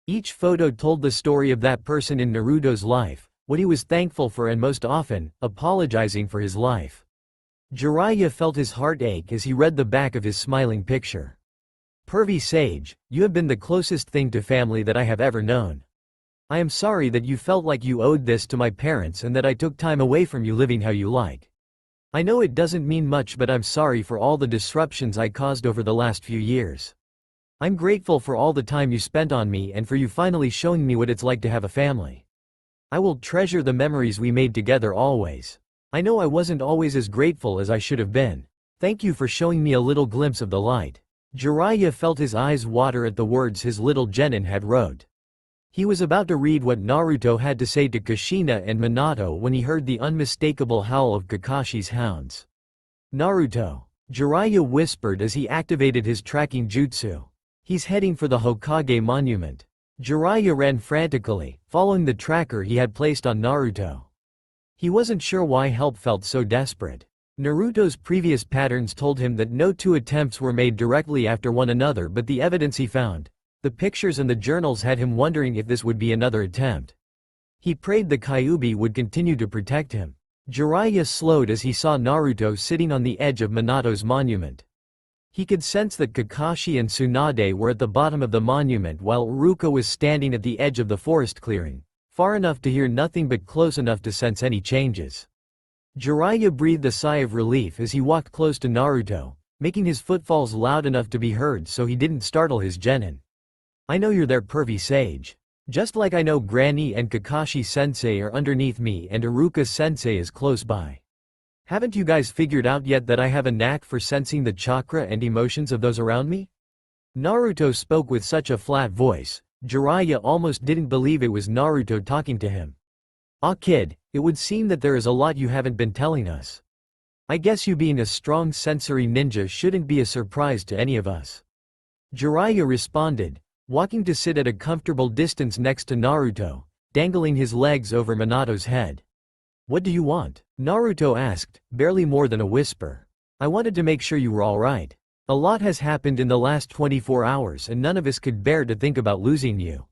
Each photo told the story of that person in Naruto's life, what he was thankful for and most often, apologizing for his life. Jiraiya felt his heart ache as he read the back of his smiling picture. Pervy Sage, you have been the closest thing to family that I have ever known. I am sorry that you felt like you owed this to my parents and that I took time away from you living how you like. I know it doesn't mean much but I'm sorry for all the disruptions I caused over the last few years. I'm grateful for all the time you spent on me and for you finally showing me what it's like to have a family. I will treasure the memories we made together always. I know I wasn't always as grateful as I should have been. Thank you for showing me a little glimpse of the light. Jiraiya felt his eyes water at the words his little genin had wrote. He was about to read what Naruto had to say to Kushina and Minato when he heard the unmistakable howl of Kakashi's hounds. "Naruto," Jiraiya whispered as he activated his tracking jutsu. "He's heading for the Hokage monument." Jiraiya ran frantically, following the tracker he had placed on Naruto. He wasn't sure why help felt so desperate. Naruto's previous patterns told him that no two attempts were made directly after one another, but the evidence he found, the pictures and the journals, had him wondering if this would be another attempt. He prayed the Kyuubi would continue to protect him. Jiraiya slowed as he saw Naruto sitting on the edge of Minato's monument. He could sense that Kakashi and Tsunade were at the bottom of the monument while Iruka was standing at the edge of the forest clearing, far enough to hear nothing but close enough to sense any changes. Jiraiya breathed a sigh of relief as he walked close to Naruto, making his footfalls loud enough to be heard so he didn't startle his genin. "I know you're there, pervy sage. Just like I know Granny and Kakashi-sensei are underneath me and Iruka-sensei is close by. Haven't you guys figured out yet that I have a knack for sensing the chakra and emotions of those around me?" Naruto spoke with such a flat voice, Jiraiya almost didn't believe it was Naruto talking to him. "Ah kid, it would seem that there is a lot you haven't been telling us. I guess you being a strong sensory ninja shouldn't be a surprise to any of us." Jiraiya responded, walking to sit at a comfortable distance next to Naruto, dangling his legs over Minato's head. "What do you want?" Naruto asked, barely more than a whisper. "I wanted to make sure you were alright. A lot has happened in the last 24 hours and none of us could bear to think about losing you."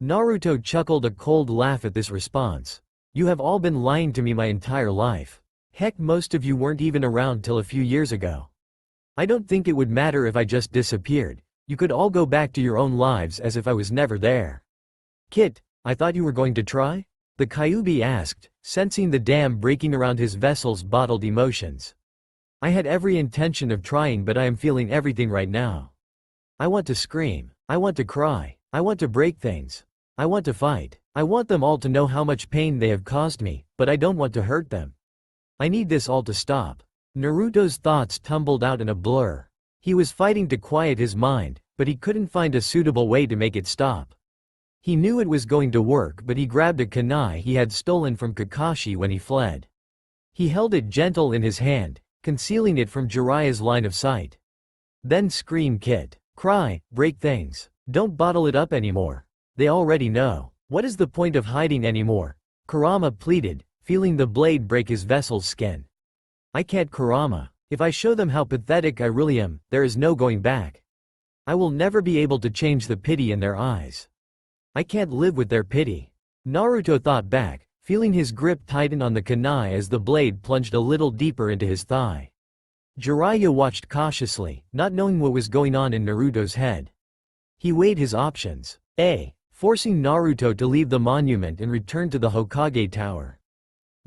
Naruto chuckled a cold laugh at this response. "You have all been lying to me my entire life. Heck, most of you weren't even around till a few years ago. I don't think it would matter if I just disappeared. You could all go back to your own lives as if I was never there." "Kit, I thought you were going to try?" the Kyuubi asked, sensing the dam breaking around his vessel's bottled emotions. "I had every intention of trying, but I am feeling everything right now. I want to scream. I want to cry. I want to break things. I want to fight. I want them all to know how much pain they have caused me, but I don't want to hurt them. I need this all to stop." Naruto's thoughts tumbled out in a blur. He was fighting to quiet his mind, but he couldn't find a suitable way to make it stop. He knew it was going to work, but he grabbed a kunai he had stolen from Kakashi when he fled. He held it gentle in his hand, concealing it from Jiraiya's line of sight. "Then scream, kid. Cry, break things. Don't bottle it up anymore. They already know. What is the point of hiding anymore?" Kurama pleaded, feeling the blade break his vessel's skin. "I can't, Kurama. If I show them how pathetic I really am, there is no going back. I will never be able to change the pity in their eyes. I can't live with their pity." Naruto thought back, feeling his grip tighten on the kunai as the blade plunged a little deeper into his thigh. Jiraiya watched cautiously, not knowing what was going on in Naruto's head. He weighed his options. A. Forcing Naruto to leave the monument and return to the Hokage Tower.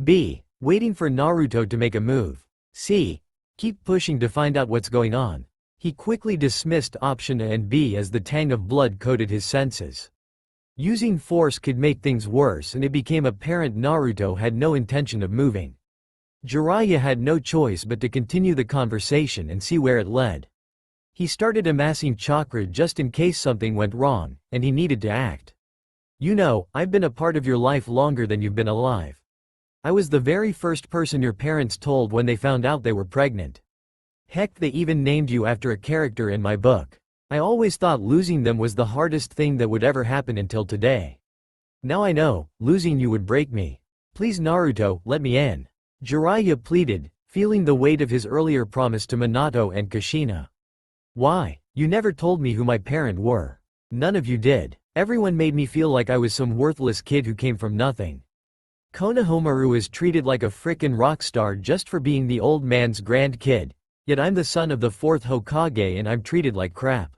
B. Waiting for Naruto to make a move. C. Keep pushing to find out what's going on. He quickly dismissed option A and B as the tang of blood coated his senses. Using force could make things worse, and it became apparent Naruto had no intention of moving. Jiraiya had no choice but to continue the conversation and see where it led. He started amassing chakra just in case something went wrong, and he needed to act. "You know, I've been a part of your life longer than you've been alive. I was the very first person your parents told when they found out they were pregnant. Heck, they even named you after a character in my book. I always thought losing them was the hardest thing that would ever happen until today. Now I know, losing you would break me. Please Naruto, let me in." Jiraiya pleaded, feeling the weight of his earlier promise to Minato and Kushina. "Why? You never told me who my parents were. None of you did. Everyone made me feel like I was some worthless kid who came from nothing. Konohamaru is treated like a frickin' rock star just for being the old man's grand kid, yet I'm the son of the 4th Hokage and I'm treated like crap.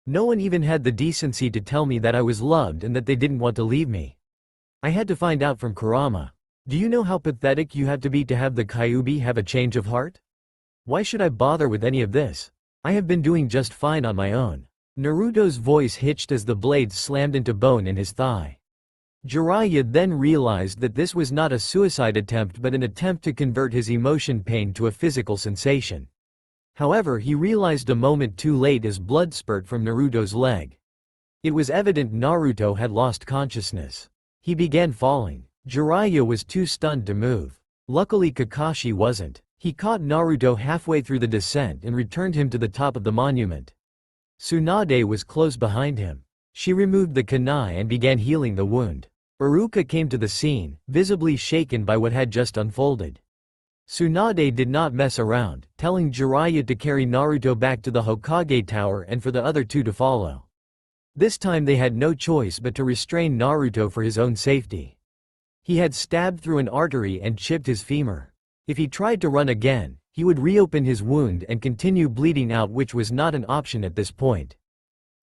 No one even had the decency to tell me that I was loved and that they didn't want to leave me. I had to find out from Kurama. Do you know how pathetic you have to have the Kyuubi have a change of heart? Why should I bother with any of this? I have been doing just fine on my own." Naruto's voice hitched as the blade slammed into bone in his thigh. Jiraiya then realized that this was not a suicide attempt but an attempt to convert his emotion pain to a physical sensation. However, he realized a moment too late as blood spurt from Naruto's leg. It was evident Naruto had lost consciousness. He began falling. Jiraiya was too stunned to move. Luckily Kakashi wasn't. He caught Naruto halfway through the descent and returned him to the top of the monument. Tsunade was close behind him. She removed the kunai and began healing the wound. Iruka came to the scene, visibly shaken by what had just unfolded. Tsunade did not mess around, telling Jiraiya to carry Naruto back to the Hokage Tower and for the other two to follow. This time they had no choice but to restrain Naruto for his own safety. He had stabbed through an artery and chipped his femur. If he tried to run again, he would reopen his wound and continue bleeding out, which was not an option at this point.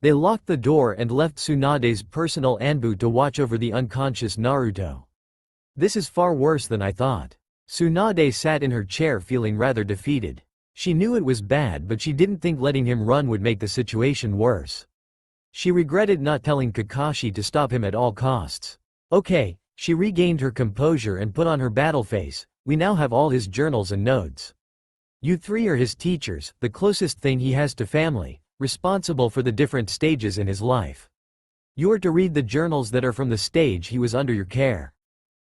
They locked the door and left Tsunade's personal Anbu to watch over the unconscious Naruto. This is far worse than I thought. Tsunade sat in her chair feeling rather defeated. She knew it was bad, but she didn't think letting him run would make the situation worse. She regretted not telling Kakashi to stop him at all costs. Okay, she regained her composure and put on her battle face. We now have all his journals and notes. You three are his teachers, the closest thing he has to family, responsible for the different stages in his life. You are to read the journals that are from the stage he was under your care.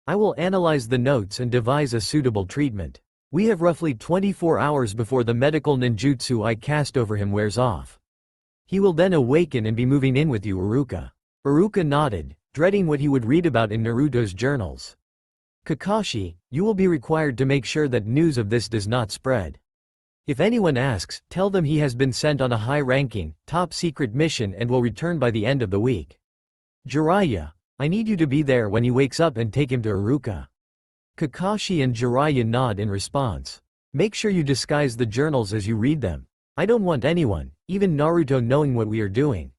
I will analyze the notes and devise a suitable treatment. We have roughly 24 hours before the medical ninjutsu I cast over him wears off. He will then awaken and be moving in with you, Iruka. Iruka nodded, dreading what he would read about in Naruto's journals. Kakashi, you will be required to make sure that news of this does not spread. If anyone asks, tell them he has been sent on a high-ranking, top-secret mission and will return by the end of the week. Jiraiya, I need you to be there when he wakes up and take him to Iruka. Kakashi and Jiraiya nod in response. Make sure you disguise the journals as you read them. I don't want anyone, even Naruto, knowing what we are doing.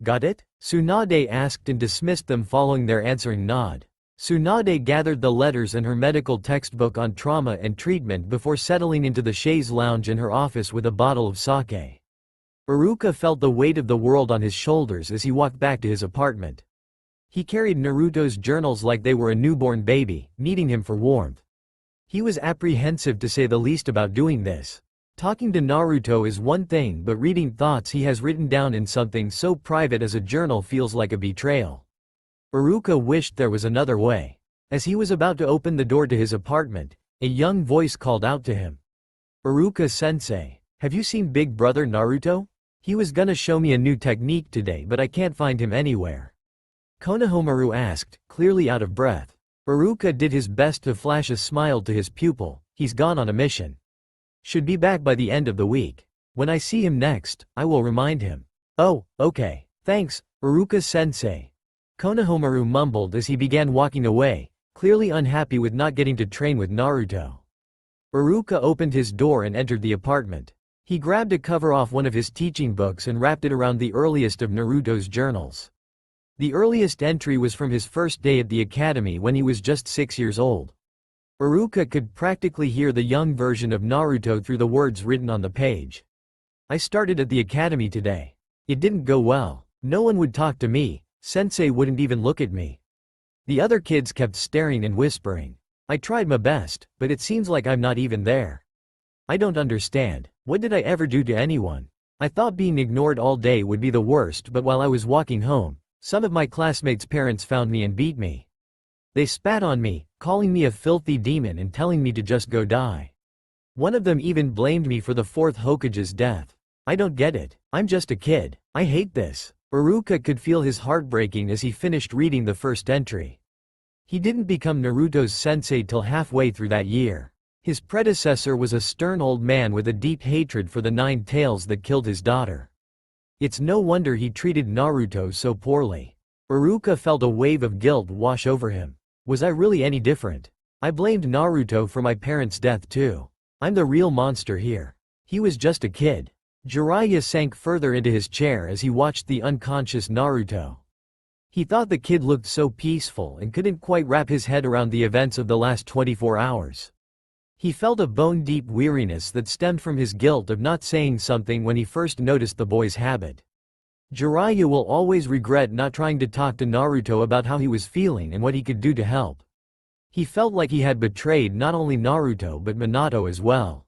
Got it? Tsunade asked and dismissed them following their answering nod. Tsunade gathered the letters and her medical textbook on trauma and treatment before settling into the chaise lounge in her office with a bottle of sake. Iruka felt the weight of the world on his shoulders as he walked back to his apartment. He carried Naruto's journals like they were a newborn baby, needing him for warmth. He was apprehensive to say the least about doing this. Talking to Naruto is one thing, but reading thoughts he has written down in something so private as a journal feels like a betrayal. Iruka wished there was another way. As he was about to open the door to his apartment, a young voice called out to him. Iruka-sensei, have you seen Big Brother Naruto? He was gonna show me a new technique today, but I can't find him anywhere. Konohamaru asked, clearly out of breath. Iruka did his best to flash a smile to his pupil. He's gone on a mission. Should be back by the end of the week. When I see him next, I will remind him. Oh, okay. Thanks, Iruka-sensei. Konohamaru mumbled as he began walking away, clearly unhappy with not getting to train with Naruto. Iruka opened his door and entered the apartment. He grabbed a cover off one of his teaching books and wrapped it around the earliest of Naruto's journals. The earliest entry was from his first day at the academy when he was just 6 years old. Iruka could practically hear the young version of Naruto through the words written on the page. I started at the academy today. It didn't go well. No one would talk to me. Sensei wouldn't even look at me. The other kids kept staring and whispering. I tried my best, but it seems like I'm not even there. I don't understand. What did I ever do to anyone? I thought being ignored all day would be the worst, but while I was walking home, some of my classmates' parents found me and beat me. They spat on me, calling me a filthy demon and telling me to just go die. One of them even blamed me for the fourth Hokage's death. I don't get it. I'm just a kid. I hate this. Iruka could feel his heart breaking as he finished reading the first entry. He didn't become Naruto's sensei till halfway through that year. His predecessor was a stern old man with a deep hatred for the 9 tails that killed his daughter. It's no wonder he treated Naruto so poorly. Iruka felt a wave of guilt wash over him. Was I really any different? I blamed Naruto for my parents' death too. I'm the real monster here. He was just a kid. Jiraiya sank further into his chair as he watched the unconscious Naruto. He thought the kid looked so peaceful and couldn't quite wrap his head around the events of the last 24 hours. He felt a bone-deep weariness that stemmed from his guilt of not saying something when he first noticed the boy's habit. Jiraiya will always regret not trying to talk to Naruto about how he was feeling and what he could do to help. He felt like he had betrayed not only Naruto but Minato as well.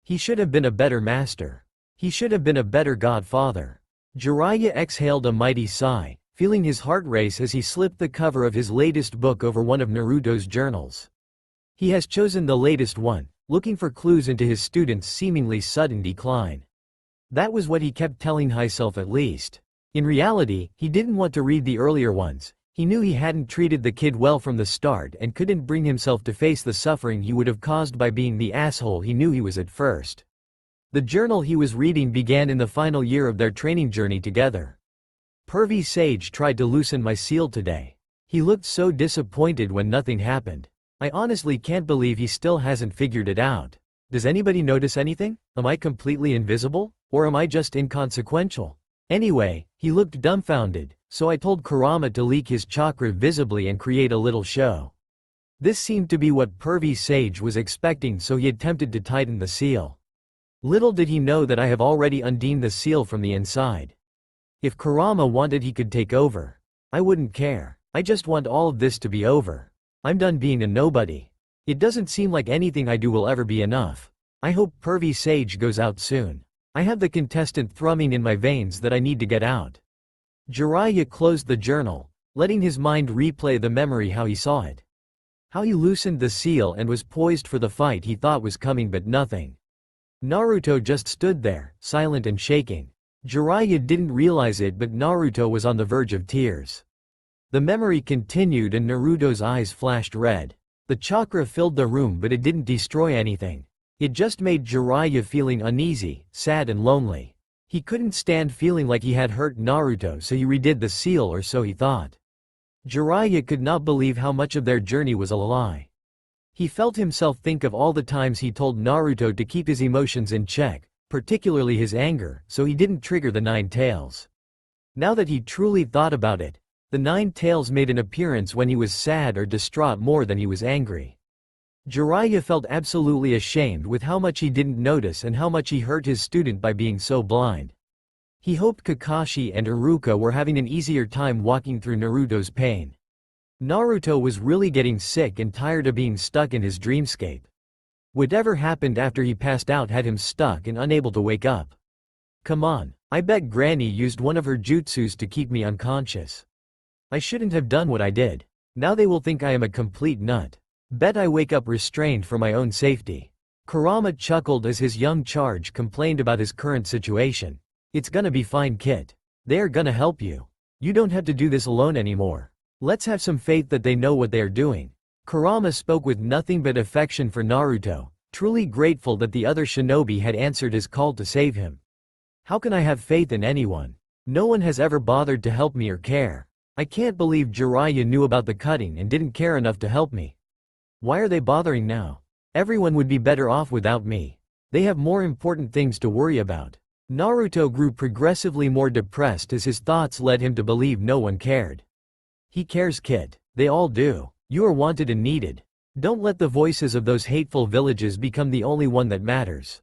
He should have been a better master. He should have been a better godfather. Jiraiya exhaled a mighty sigh, feeling his heart race as he slipped the cover of his latest book over one of Naruto's journals. He has chosen the latest one, looking for clues into his student's seemingly sudden decline. That was what he kept telling himself at least. In reality, he didn't want to read the earlier ones. He knew he hadn't treated the kid well from the start and couldn't bring himself to face the suffering he would have caused by being the asshole he knew he was at first. The journal he was reading began in the final year of their training journey together. Pervy Sage tried to loosen my seal today. He looked so disappointed when nothing happened. I honestly can't believe he still hasn't figured it out. Does anybody notice anything? Am I completely invisible? Or am I just inconsequential? Anyway, he looked dumbfounded, so I told Kurama to leak his chakra visibly and create a little show. This seemed to be what Pervy Sage was expecting, so he attempted to tighten the seal. Little did he know that I have already undone the seal from the inside. If Kurama wanted, he could take over. I wouldn't care. I just want all of this to be over. I'm done being a nobody. It doesn't seem like anything I do will ever be enough. I hope Pervy Sage goes out soon. I have the contestant thrumming in my veins that I need to get out. Jiraiya closed the journal, letting his mind replay the memory how he saw it. How he loosened the seal and was poised for the fight he thought was coming, but nothing. Naruto just stood there, silent and shaking. Jiraiya didn't realize it, but Naruto was on the verge of tears. The memory continued and Naruto's eyes flashed red. The chakra filled the room, but it didn't destroy anything. It just made Jiraiya feeling uneasy, sad and lonely. He couldn't stand feeling like he had hurt Naruto, so he redid the seal, or so he thought. Jiraiya could not believe how much of their journey was a lie. He felt himself think of all the times he told Naruto to keep his emotions in check, particularly his anger, so he didn't trigger the Nine Tails. Now that he truly thought about it, the Nine Tails made an appearance when he was sad or distraught more than he was angry. Jiraiya felt absolutely ashamed with how much he didn't notice and how much he hurt his student by being so blind. He hoped Kakashi and Iruka were having an easier time walking through Naruto's pain. Naruto was really getting sick and tired of being stuck in his dreamscape. Whatever happened after he passed out had him stuck and unable to wake up. Come on, I bet Granny used one of her jutsus to keep me unconscious. I shouldn't have done what I did. Now they will think I am a complete nut. Bet I wake up restrained for my own safety. Kurama chuckled as his young charge complained about his current situation. It's gonna be fine, kid. They are gonna help you. You don't have to do this alone anymore. Let's have some faith that they know what they are doing. Kurama spoke with nothing but affection for Naruto, truly grateful that the other shinobi had answered his call to save him. How can I have faith in anyone? No one has ever bothered to help me or care. I can't believe Jiraiya knew about the cutting and didn't care enough to help me. Why are they bothering now? Everyone would be better off without me. They have more important things to worry about. Naruto grew progressively more depressed as his thoughts led him to believe no one cared. He cares, kid. They all do. You are wanted and needed. Don't let the voices of those hateful villages become the only one that matters.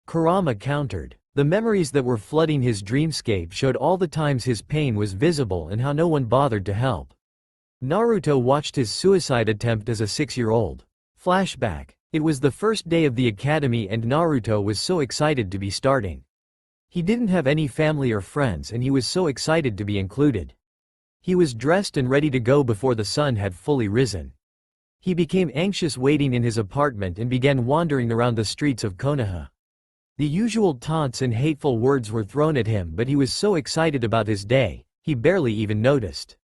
Kurama countered. The memories that were flooding his dreamscape showed all the times his pain was visible and how no one bothered to help. Naruto watched his suicide attempt as a 6-year-old. Flashback. It was the first day of the academy and Naruto was so excited to be starting. He didn't have any family or friends and he was so excited to be included. He was dressed and ready to go before the sun had fully risen. He became anxious waiting in his apartment and began wandering around the streets of Konoha. The usual taunts and hateful words were thrown at him, but he was so excited about his day, he barely even noticed.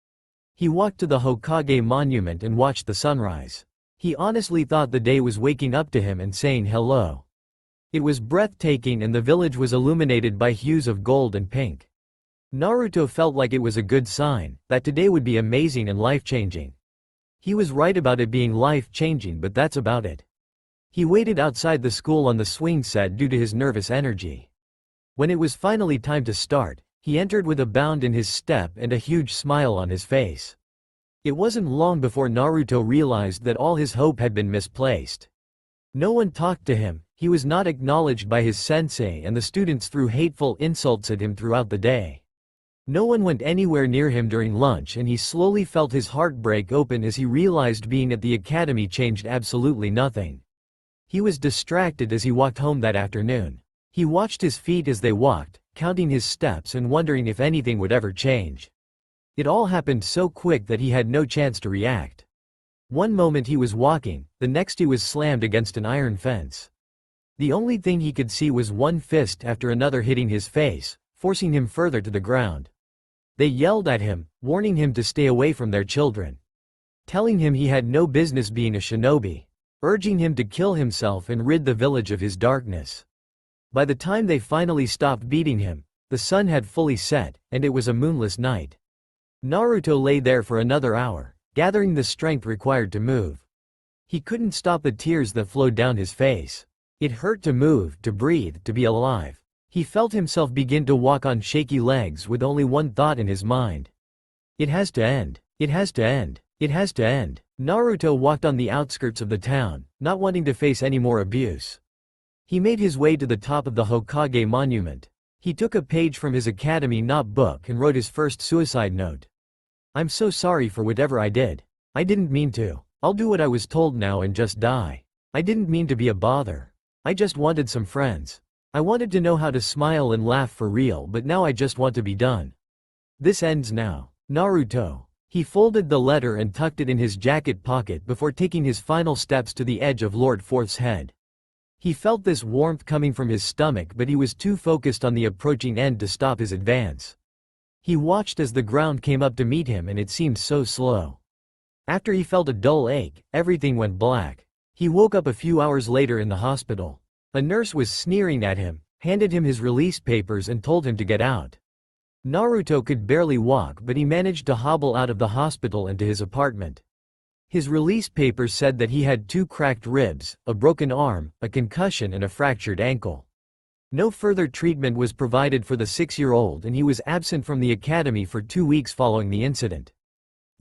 He walked to the Hokage monument and watched the sunrise. He honestly thought the day was waking up to him and saying hello. It was breathtaking and the village was illuminated by hues of gold and pink. Naruto felt like it was a good sign, that today would be amazing and life-changing. He was right about it being life-changing, but that's about it. He waited outside the school on the swing set due to his nervous energy. When it was finally time to start, he entered with a bound in his step and a huge smile on his face. It wasn't long before Naruto realized that all his hope had been misplaced. No one talked to him, he was not acknowledged by his sensei, and the students threw hateful insults at him throughout the day. No one went anywhere near him during lunch and he slowly felt his heart break open as he realized being at the academy changed absolutely nothing. He was distracted as he walked home that afternoon. He watched his feet as they walked, counting his steps and wondering if anything would ever change. It all happened so quick that he had no chance to react. One moment he was walking, the next he was slammed against an iron fence. The only thing he could see was one fist after another hitting his face, forcing him further to the ground. They yelled at him, warning him to stay away from their children. Telling him he had no business being a shinobi. Urging him to kill himself and rid the village of his darkness. By the time they finally stopped beating him, the sun had fully set, and it was a moonless night. Naruto lay there for another hour, gathering the strength required to move. He couldn't stop the tears that flowed down his face. It hurt to move, to breathe, to be alive. He felt himself begin to walk on shaky legs with only one thought in his mind. It has to end. It has to end. It has to end. Naruto walked on the outskirts of the town, not wanting to face any more abuse. He made his way to the top of the Hokage monument. He took a page from his academy notebook and wrote his first suicide note. I'm so sorry for whatever I did. I didn't mean to. I'll do what I was told now and just die. I didn't mean to be a bother. I just wanted some friends. I wanted to know how to smile and laugh for real, but now I just want to be done. This ends now. Naruto. He folded the letter and tucked it in his jacket pocket before taking his final steps to the edge of Lord Fourth's head. He felt this warmth coming from his stomach, but he was too focused on the approaching end to stop his advance. He watched as the ground came up to meet him, and it seemed so slow. After he felt a dull ache, everything went black. He woke up a few hours later in the hospital. A nurse was sneering at him, handed him his release papers and told him to get out. Naruto could barely walk, but he managed to hobble out of the hospital and to his apartment. His release papers said that he had 2 cracked ribs, a broken arm, a concussion and a fractured ankle. No further treatment was provided for the 6-year-old, and he was absent from the academy for 2 weeks following the incident.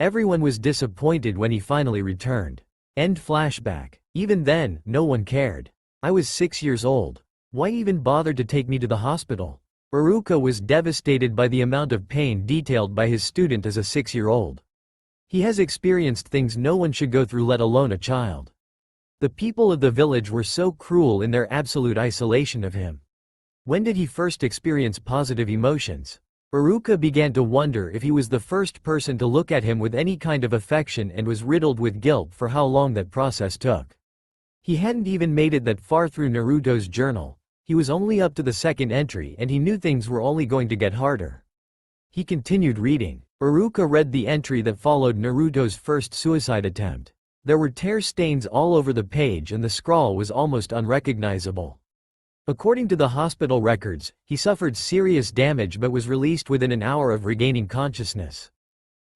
Everyone was disappointed when he finally returned. End flashback. Even then, no one cared. I was 6 years old. Why even bother to take me to the hospital? Iruka was devastated by the amount of pain detailed by his student as a 6-year-old. He has experienced things no one should go through, let alone a child. The people of the village were so cruel in their absolute isolation of him. When did he first experience positive emotions? Iruka began to wonder if he was the first person to look at him with any kind of affection, and was riddled with guilt for how long that process took. He hadn't even made it that far through Naruto's journal. He was only up to the 2nd entry, and he knew things were only going to get harder. He continued reading. Iruka read the entry that followed Naruto's first suicide attempt. There were tear stains all over the page, and the scrawl was almost unrecognizable. According to the hospital records, he suffered serious damage but was released within an hour of regaining consciousness.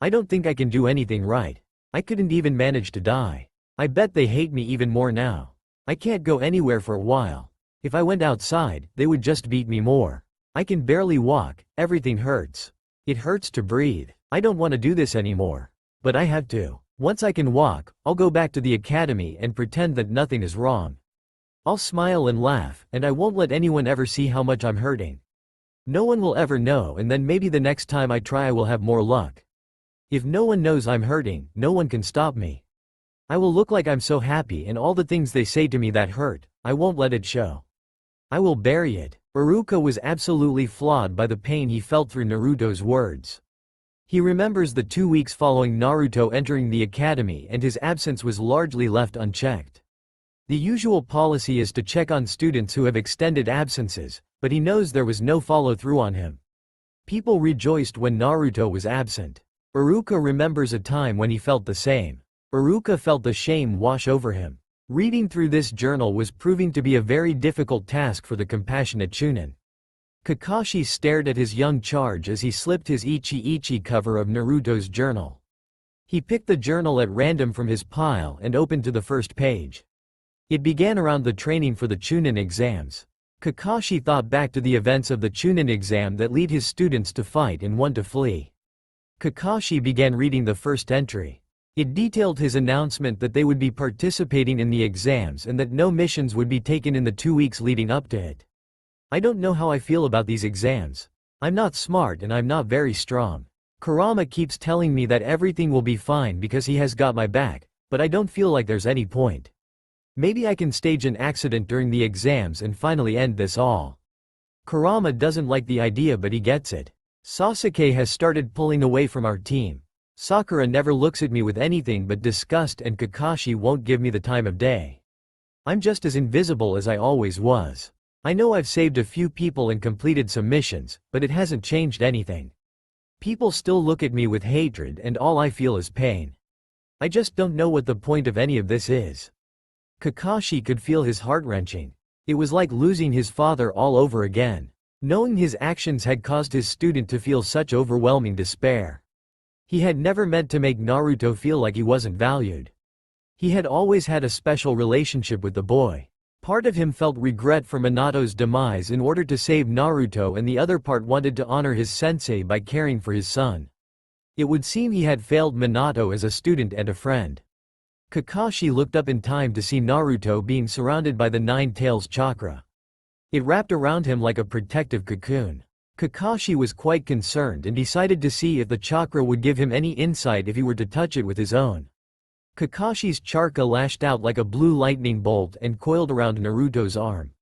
I don't think I can do anything right. I couldn't even manage to die. I bet they hate me even more now. I can't go anywhere for a while. If I went outside, they would just beat me more. I can barely walk, everything hurts. It hurts to breathe. I don't want to do this anymore. But I have to. Once I can walk, I'll go back to the academy and pretend that nothing is wrong. I'll smile and laugh, and I won't let anyone ever see how much I'm hurting. No one will ever know, and then maybe the next time I try I will have more luck. If no one knows I'm hurting, no one can stop me. I will look like I'm so happy, and all the things they say to me that hurt, I won't let it show. I will bury it. Iruka was absolutely flawed by the pain he felt through Naruto's words. He remembers the 2 weeks following Naruto entering the academy, and his absence was largely left unchecked. The usual policy is to check on students who have extended absences, but he knows there was no follow-through on him. People rejoiced when Naruto was absent. Iruka remembers a time when he felt the same. Iruka felt the shame wash over him. Reading through this journal was proving to be a very difficult task for the compassionate Chunin. Kakashi stared at his young charge as he slipped his Ichi cover of Naruto's journal. He picked the journal at random from his pile and opened to the first page. It began around the training for the Chunin exams. Kakashi thought back to the events of the Chunin exam that lead his students to fight and one to flee. Kakashi began reading the first entry. It detailed his announcement that they would be participating in the exams and that no missions would be taken in the 2 weeks leading up to it. I don't know how I feel about these exams. I'm not smart and I'm not very strong. Kurama keeps telling me that everything will be fine because he has got my back, but I don't feel like there's any point. Maybe I can stage an accident during the exams and finally end this all. Kurama doesn't like the idea but he gets it. Sasuke has started pulling away from our team. Sakura never looks at me with anything but disgust and Kakashi won't give me the time of day. I'm just as invisible as I always was. I know I've saved a few people and completed some missions, but it hasn't changed anything. People still look at me with hatred and all I feel is pain. I just don't know what the point of any of this is. Kakashi could feel his heart wrenching. It was like losing his father all over again. Knowing his actions had caused his student to feel such overwhelming despair. He had never meant to make Naruto feel like he wasn't valued. He had always had a special relationship with the boy. Part of him felt regret for Minato's demise in order to save Naruto and the other part wanted to honor his sensei by caring for his son. It would seem he had failed Minato as a student and a friend. Kakashi looked up in time to see Naruto being surrounded by the Nine Tails chakra. It wrapped around him like a protective cocoon. Kakashi was quite concerned and decided to see if the chakra would give him any insight if he were to touch it with his own. Kakashi's chakra lashed out like a blue lightning bolt and coiled around Naruto's arm.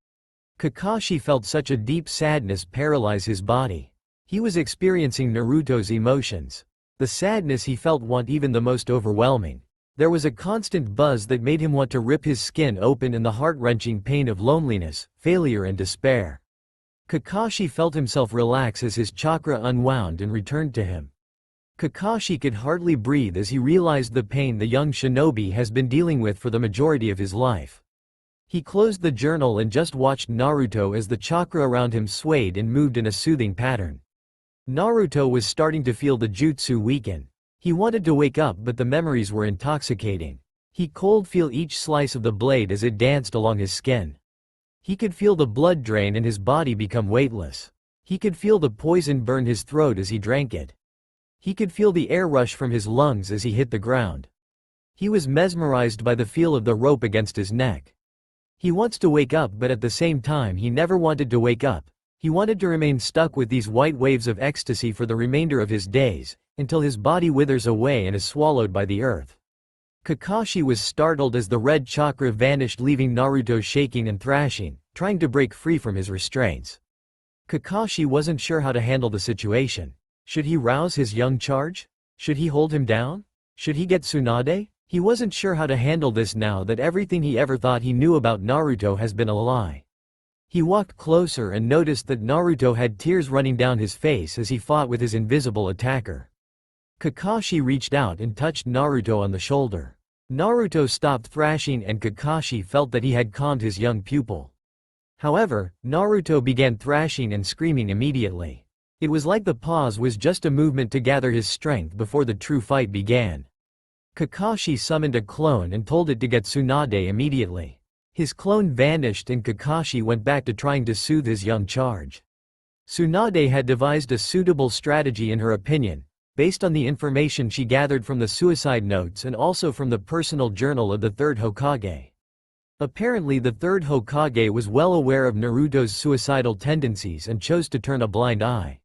Kakashi felt such a deep sadness paralyze his body. He was experiencing Naruto's emotions. The sadness he felt wasn't even the most overwhelming. There was a constant buzz that made him want to rip his skin open in the heart-wrenching pain of loneliness, failure and despair. Kakashi felt himself relax as his chakra unwound and returned to him. Kakashi could hardly breathe as he realized the pain the young shinobi has been dealing with for the majority of his life. He closed the journal and just watched Naruto as the chakra around him swayed and moved in a soothing pattern. Naruto was starting to feel the jutsu weaken. He wanted to wake up but the memories were intoxicating. He could feel each slice of the blade as it danced along his skin. He could feel the blood drain and his body become weightless. He could feel the poison burn his throat as he drank it. He could feel the air rush from his lungs as he hit the ground. He was mesmerized by the feel of the rope against his neck. He wants to wake up but at the same time he never wanted to wake up. He wanted to remain stuck with these white waves of ecstasy for the remainder of his days, until his body withers away and is swallowed by the earth. Kakashi was startled as the red chakra vanished leaving Naruto shaking and thrashing, trying to break free from his restraints. Kakashi wasn't sure how to handle the situation. Should he rouse his young charge? Should he hold him down? Should he get Tsunade? He wasn't sure how to handle this now that everything he ever thought he knew about Naruto has been a lie. He walked closer and noticed that Naruto had tears running down his face as he fought with his invisible attacker. Kakashi reached out and touched Naruto on the shoulder. Naruto stopped thrashing and Kakashi felt that he had calmed his young pupil. However, Naruto began thrashing and screaming immediately. It was like the pause was just a movement to gather his strength before the true fight began. Kakashi summoned a clone and told it to get Tsunade immediately. His clone vanished and Kakashi went back to trying to soothe his young charge. Tsunade had devised a suitable strategy in her opinion, based on the information she gathered from the suicide notes and also from the personal journal of the third Hokage. Apparently the third Hokage was well aware of Naruto's suicidal tendencies and chose to turn a blind eye.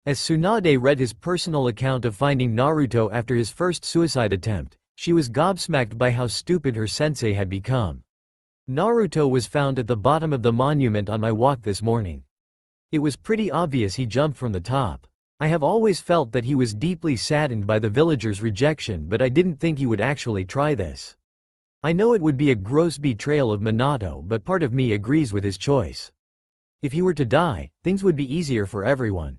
As Tsunade read his personal account of finding Naruto after his first suicide attempt, she was gobsmacked by how stupid her sensei had become. Naruto was found at the bottom of the monument on my walk this morning. It was pretty obvious he jumped from the top. I have always felt that he was deeply saddened by the villagers' rejection but I didn't think he would actually try this. I know it would be a gross betrayal of Minato but part of me agrees with his choice. If he were to die, things would be easier for everyone.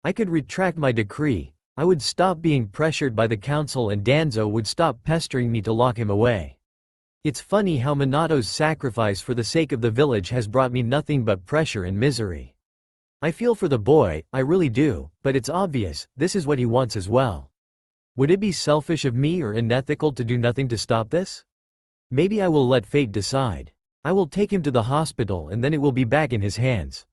I could retract my decree, I would stop being pressured by the council and Danzo would stop pestering me to lock him away. It's funny how Minato's sacrifice for the sake of the village has brought me nothing but pressure and misery. I feel for the boy, I really do, but it's obvious, this is what he wants as well. Would it be selfish of me or unethical to do nothing to stop this? Maybe I will let fate decide. I will take him to the hospital and then it will be back in his hands.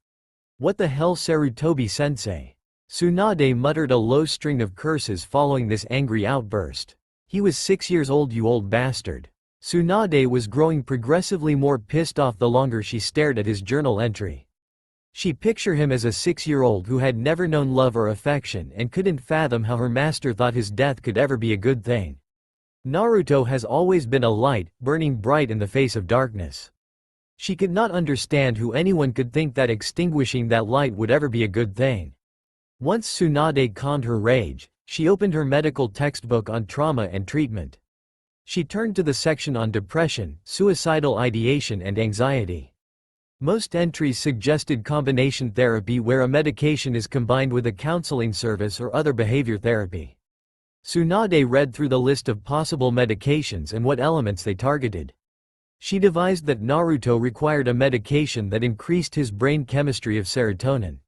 What the hell, Sarutobi-sensei? Tsunade muttered a low string of curses following this angry outburst. He was 6 years old, you old bastard. Tsunade was growing progressively more pissed off the longer she stared at his journal entry. She pictured him as a 6-year-old who had never known love or affection and couldn't fathom how her master thought his death could ever be a good thing. Naruto has always been a light, burning bright in the face of darkness. She could not understand how anyone could think that extinguishing that light would ever be a good thing. Once Tsunade calmed her rage, she opened her medical textbook on trauma and treatment. She turned to the section on depression, suicidal ideation and anxiety. Most entries suggested combination therapy where a medication is combined with a counseling service or other behavior therapy. Tsunade read through the list of possible medications and what elements they targeted. She devised that Naruto required a medication that increased his brain chemistry of serotonin.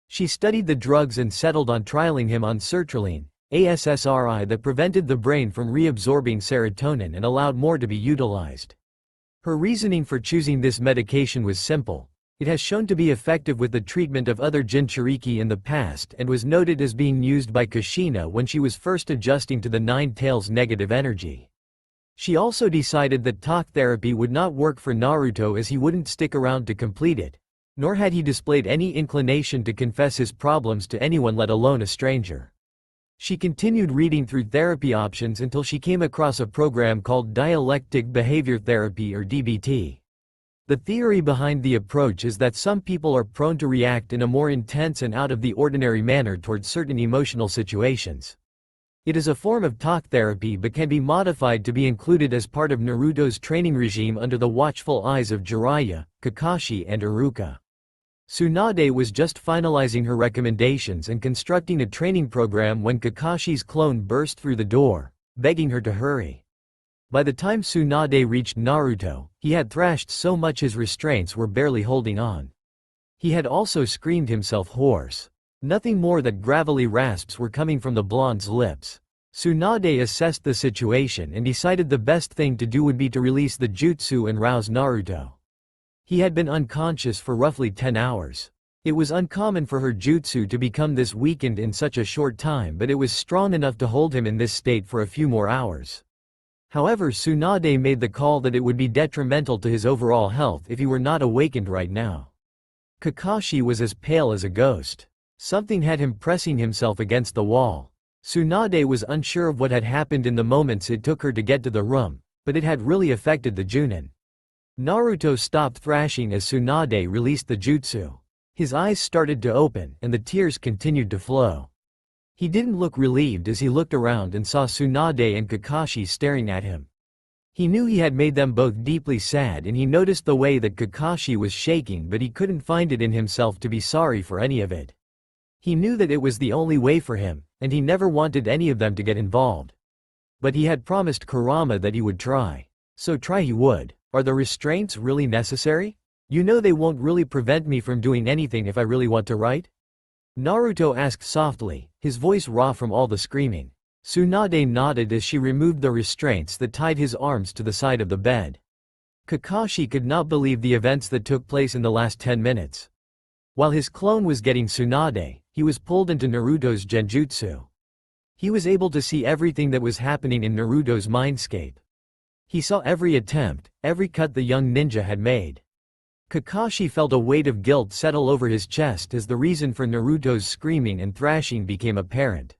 She studied the drugs and settled on trialing him on sertraline, a SSRI that prevented the brain from reabsorbing serotonin and allowed more to be utilized. Her reasoning for choosing this medication was simple. It has shown to be effective with the treatment of other Jinchuriki in the past and was noted as being used by Kushina when she was first adjusting to the Nine Tails' negative energy. She also decided that talk therapy would not work for Naruto as he wouldn't stick around to complete it, nor had he displayed any inclination to confess his problems to anyone, let alone a stranger. She continued reading through therapy options until she came across a program called Dialectic Behavior Therapy or DBT. The theory behind the approach is that some people are prone to react in a more intense and out-of-the-ordinary manner towards certain emotional situations. It is a form of talk therapy but can be modified to be included as part of Naruto's training regime under the watchful eyes of Jiraiya, Kakashi and Iruka. Tsunade was just finalizing her recommendations and constructing a training program when Kakashi's clone burst through the door, begging her to hurry. By the time Tsunade reached Naruto, he had thrashed so much his restraints were barely holding on. He had also screamed himself hoarse. Nothing more than gravelly rasps were coming from the blonde's lips. Tsunade assessed the situation and decided the best thing to do would be to release the jutsu and rouse Naruto. He had been unconscious for roughly 10 hours. It was uncommon for her jutsu to become this weakened in such a short time, but it was strong enough to hold him in this state for a few more hours. However, Tsunade made the call that it would be detrimental to his overall health if he were not awakened right now. Kakashi was as pale as a ghost. Something had him pressing himself against the wall. Tsunade was unsure of what had happened in the moments it took her to get to the room, but it had really affected the Junin. Naruto stopped thrashing as Tsunade released the jutsu. His eyes started to open and the tears continued to flow. He didn't look relieved as he looked around and saw Tsunade and Kakashi staring at him. He knew he had made them both deeply sad and he noticed the way that Kakashi was shaking, but he couldn't find it in himself to be sorry for any of it. He knew that it was the only way for him, and he never wanted any of them to get involved. But he had promised Kurama that he would try. So try he would. Are the restraints really necessary? You know they won't really prevent me from doing anything if I really want to, right? Naruto asked softly, his voice raw from all the screaming. Tsunade nodded as she removed the restraints that tied his arms to the side of the bed. Kakashi could not believe the events that took place in the last 10 minutes. While his clone was getting Tsunade, he was pulled into Naruto's genjutsu. He was able to see everything that was happening in Naruto's mindscape. He saw every attempt, every cut the young ninja had made. Kakashi felt a weight of guilt settle over his chest as the reason for Naruto's screaming and thrashing became apparent.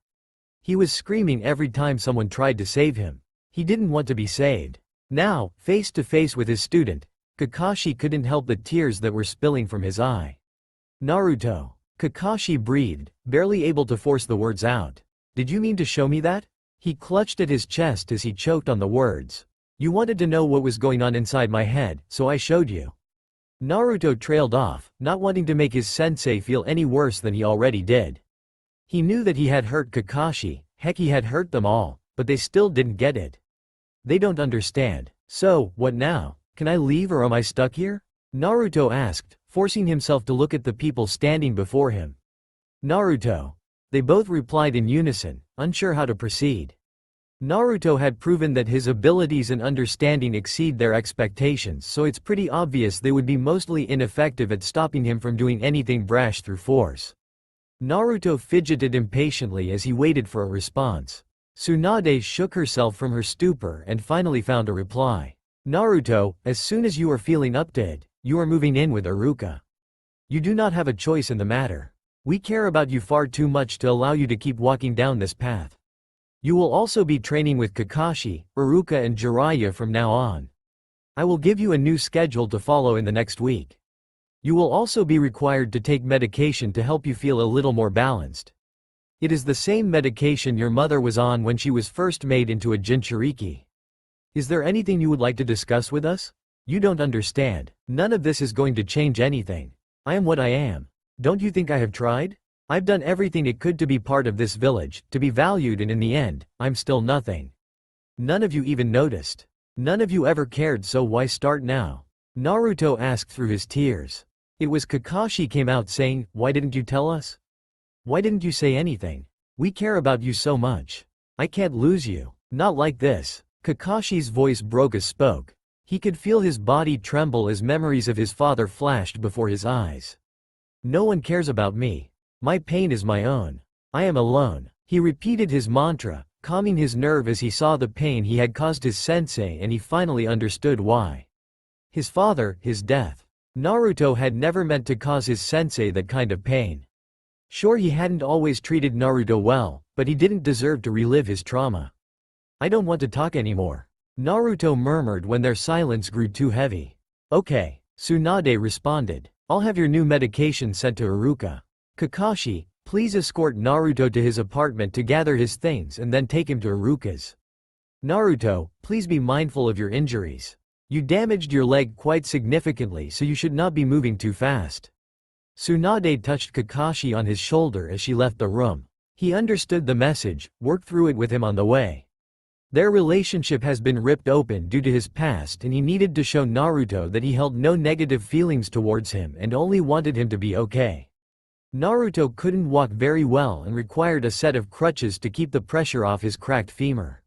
He was screaming every time someone tried to save him. He didn't want to be saved. Now, face to face with his student, Kakashi couldn't help the tears that were spilling from his eye. Naruto. Kakashi breathed, barely able to force the words out. Did you mean to show me that? He clutched at his chest as he choked on the words. You wanted to know what was going on inside my head, so I showed you. Naruto trailed off, not wanting to make his sensei feel any worse than he already did. He knew that he had hurt Kakashi, heck he had hurt them all, but they still didn't get it. They don't understand. So, what now? Can I leave or am I stuck here? Naruto asked, forcing himself to look at the people standing before him. Naruto. They both replied in unison, unsure how to proceed. Naruto had proven that his abilities and understanding exceed their expectations, so it's pretty obvious they would be mostly ineffective at stopping him from doing anything brash through force. Naruto fidgeted impatiently as he waited for a response. Tsunade shook herself from her stupor and finally found a reply. Naruto, as soon as you are feeling up to it, you are moving in with Iruka. You do not have a choice in the matter. We care about you far too much to allow you to keep walking down this path. You will also be training with Kakashi, Iruka and Jiraiya from now on. I will give you a new schedule to follow in the next week. You will also be required to take medication to help you feel a little more balanced. It is the same medication your mother was on when she was first made into a Jinchuriki. Is there anything you would like to discuss with us? You don't understand. None of this is going to change anything. I am what I am. Don't you think I have tried? I've done everything it could to be part of this village, to be valued, and in the end, I'm still nothing. None of you even noticed. None of you ever cared, so why start now? Naruto asked through his tears. It was Kakashi came out saying, why didn't you tell us? Why didn't you say anything? We care about you so much. I can't lose you. Not like this. Kakashi's voice broke as spoke. He could feel his body tremble as memories of his father flashed before his eyes. No one cares about me. My pain is my own. I am alone. He repeated his mantra, calming his nerve as he saw the pain he had caused his sensei, and he finally understood why. His father, his death. Naruto had never meant to cause his sensei that kind of pain. Sure, he hadn't always treated Naruto well, but he didn't deserve to relive his trauma. I don't want to talk anymore. Naruto murmured when their silence grew too heavy. Okay, Tsunade responded. I'll have your new medication sent to Iruka. Kakashi, please escort Naruto to his apartment to gather his things and then take him to Iruka's. Naruto, please be mindful of your injuries. You damaged your leg quite significantly, so you should not be moving too fast. Tsunade touched Kakashi on his shoulder as she left the room. He understood the message, worked through it with him on the way. Their relationship has been ripped open due to his past, and he needed to show Naruto that he held no negative feelings towards him and only wanted him to be okay. Naruto couldn't walk very well and required a set of crutches to keep the pressure off his cracked femur.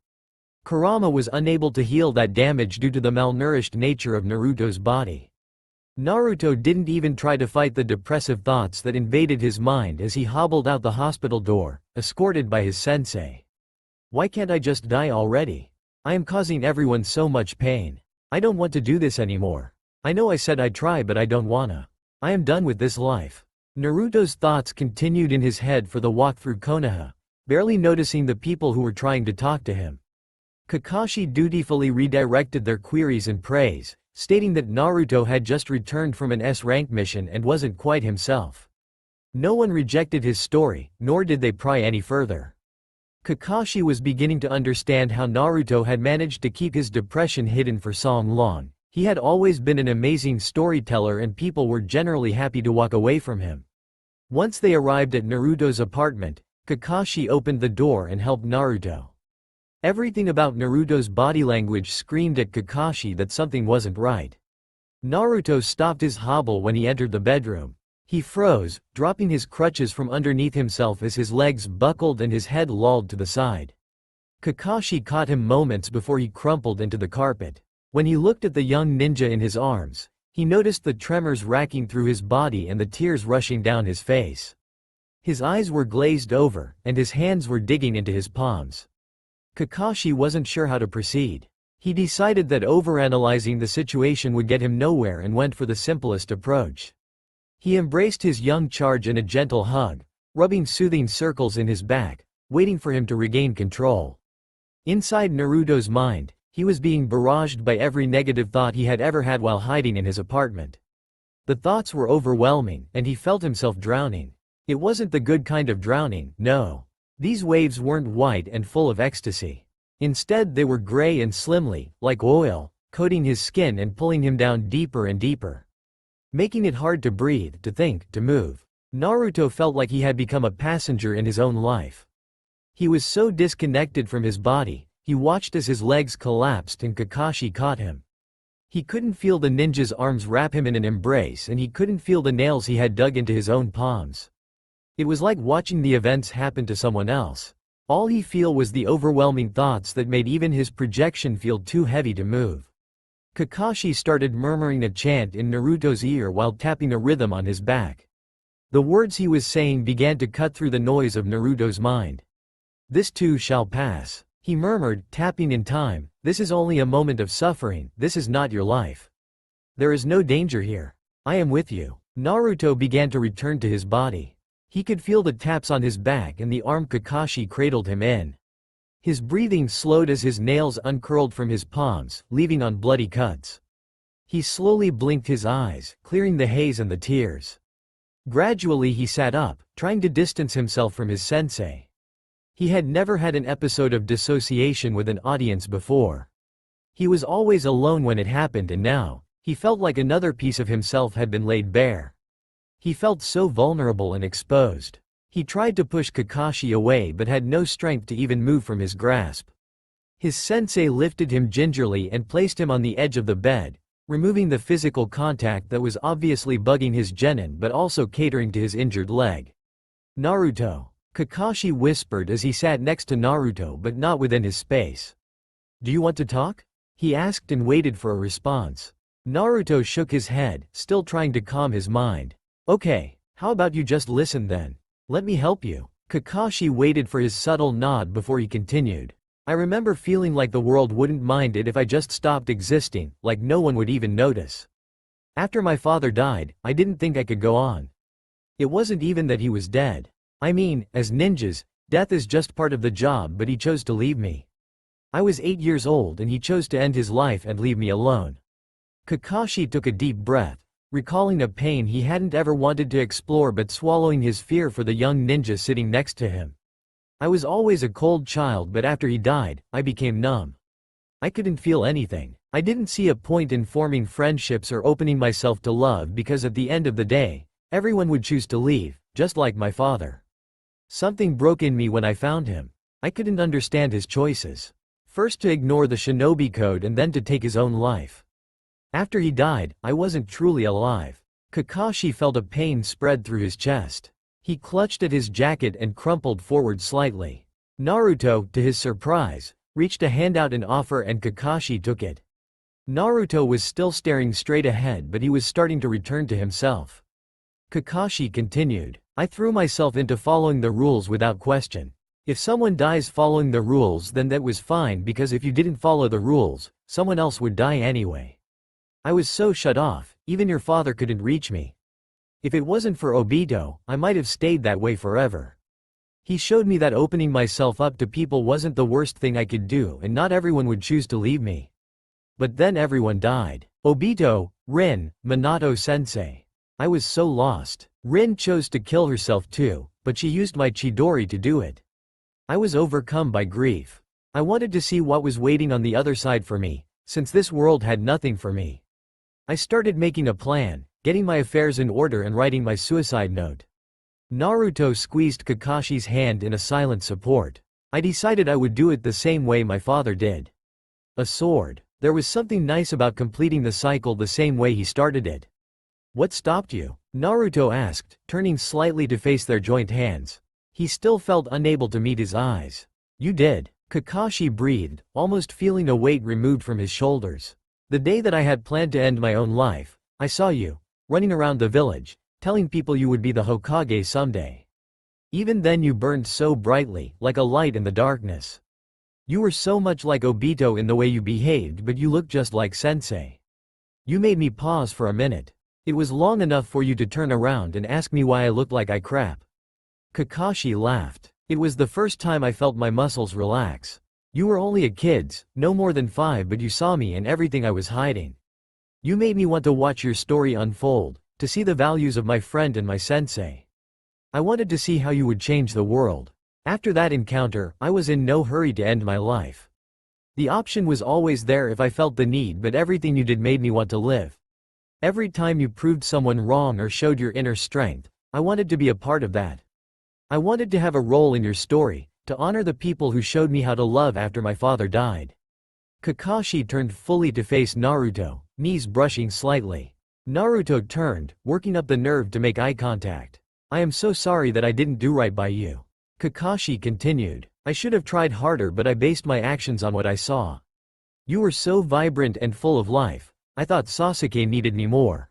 Kurama was unable to heal that damage due to the malnourished nature of Naruto's body. Naruto didn't even try to fight the depressive thoughts that invaded his mind as he hobbled out the hospital door, escorted by his sensei. Why can't I just die already? I am causing everyone so much pain. I don't want to do this anymore. I know I said I'd try, but I don't wanna. I am done with this life. Naruto's thoughts continued in his head for the walk through Konoha, barely noticing the people who were trying to talk to him. Kakashi dutifully redirected their queries and praise, stating that Naruto had just returned from an S-rank mission and wasn't quite himself. No one rejected his story, nor did they pry any further. Kakashi was beginning to understand how Naruto had managed to keep his depression hidden for so long. He had always been an amazing storyteller, and people were generally happy to walk away from him. Once they arrived at Naruto's apartment, Kakashi opened the door and helped Naruto. Everything about Naruto's body language screamed at Kakashi that something wasn't right. Naruto stopped his hobble when he entered the bedroom. He froze, dropping his crutches from underneath himself as his legs buckled and his head lolled to the side. Kakashi caught him moments before he crumpled into the carpet. When he looked at the young ninja in his arms, he noticed the tremors racking through his body and the tears rushing down his face. His eyes were glazed over, and his hands were digging into his palms. Kakashi wasn't sure how to proceed. He decided that overanalyzing the situation would get him nowhere and went for the simplest approach. He embraced his young charge in a gentle hug, rubbing soothing circles in his back, waiting for him to regain control. Inside Naruto's mind, he was being barraged by every negative thought he had ever had while hiding in his apartment. The thoughts were overwhelming, and he felt himself drowning. It wasn't the good kind of drowning, no. These waves weren't white and full of ecstasy. Instead, they were gray and slimly, like oil, coating his skin and pulling him down deeper and deeper, making it hard to breathe, to think, to move. Naruto felt like he had become a passenger in his own life. He was so disconnected from his body. He watched as his legs collapsed and Kakashi caught him. He couldn't feel the ninja's arms wrap him in an embrace, and he couldn't feel the nails he had dug into his own palms. It was like watching the events happen to someone else. All he felt was the overwhelming thoughts that made even his projection feel too heavy to move. Kakashi started murmuring a chant in Naruto's ear while tapping a rhythm on his back. The words he was saying began to cut through the noise of Naruto's mind. This too shall pass, he murmured, tapping in time. This is only a moment of suffering, this is not your life. There is no danger here. I am with you. Naruto began to return to his body. He could feel the taps on his back and the arm Kakashi cradled him in. His breathing slowed as his nails uncurled from his palms, leaving on bloody cuts. He slowly blinked his eyes, clearing the haze and the tears. Gradually he sat up, trying to distance himself from his sensei. He had never had an episode of dissociation with an audience before. He was always alone when it happened, and now, he felt like another piece of himself had been laid bare. He felt so vulnerable and exposed. He tried to push Kakashi away but had no strength to even move from his grasp. His sensei lifted him gingerly and placed him on the edge of the bed, removing the physical contact that was obviously bugging his genin but also catering to his injured leg. "Naruto," Kakashi whispered as he sat next to Naruto but not within his space. "Do you want to talk?" he asked and waited for a response. Naruto shook his head, still trying to calm his mind. "Okay, how about you just listen then? Let me help you." Kakashi waited for his subtle nod before he continued. "I remember feeling like the world wouldn't mind it if I just stopped existing, like no one would even notice. After my father died, I didn't think I could go on. It wasn't even that he was dead. I mean, as ninjas, death is just part of the job, but he chose to leave me. I was 8 years old and he chose to end his life and leave me alone." Kakashi took a deep breath, recalling a pain he hadn't ever wanted to explore but swallowing his fear for the young ninja sitting next to him. "I was always a cold child, but after he died, I became numb. I couldn't feel anything. I didn't see a point in forming friendships or opening myself to love because at the end of the day, everyone would choose to leave, just like my father. Something broke in me when I found him. I couldn't understand his choices. First to ignore the shinobi code and then to take his own life. After he died, I wasn't truly alive." Kakashi felt a pain spread through his chest. He clutched at his jacket and crumpled forward slightly. Naruto, to his surprise, reached a hand out in offer and Kakashi took it. Naruto was still staring straight ahead, but he was starting to return to himself. Kakashi continued, "I threw myself into following the rules without question. If someone dies following the rules, then that was fine, because if you didn't follow the rules, someone else would die anyway. I was so shut off, even your father couldn't reach me. If it wasn't for Obito, I might have stayed that way forever. He showed me that opening myself up to people wasn't the worst thing I could do, and not everyone would choose to leave me. But then everyone died. Obito, Rin, Minato-sensei. I was so lost. Rin chose to kill herself too, but she used my Chidori to do it. I was overcome by grief. I wanted to see what was waiting on the other side for me, since this world had nothing for me. I started making a plan, getting my affairs in order and writing my suicide note." Naruto squeezed Kakashi's hand in a silent support. "I decided I would do it the same way my father did. A sword. There was something nice about completing the cycle the same way he started it." "What stopped you?" Naruto asked, turning slightly to face their joint hands. He still felt unable to meet his eyes. "You did." Kakashi breathed, almost feeling a weight removed from his shoulders. "The day that I had planned to end my own life, I saw you, running around the village, telling people you would be the Hokage someday. Even then you burned so brightly, like a light in the darkness. You were so much like Obito in the way you behaved, but you looked just like Sensei. You made me pause for a minute. It was long enough for you to turn around and ask me why I looked like I crap." Kakashi laughed. "It was the first time I felt my muscles relax. You were only a kid, no more than 5, but you saw me and everything I was hiding. You made me want to watch your story unfold, to see the values of my friend and my sensei. I wanted to see how you would change the world. After that encounter, I was in no hurry to end my life. The option was always there if I felt the need, but everything you did made me want to live. Every time you proved someone wrong or showed your inner strength, I wanted to be a part of that. I wanted to have a role in your story, to honor the people who showed me how to love after my father died." Kakashi turned fully to face Naruto, knees brushing slightly. Naruto turned, working up the nerve to make eye contact. "I am so sorry that I didn't do right by you." Kakashi continued, "I should have tried harder, but I based my actions on what I saw. You were so vibrant and full of life, I thought Sasuke needed me more.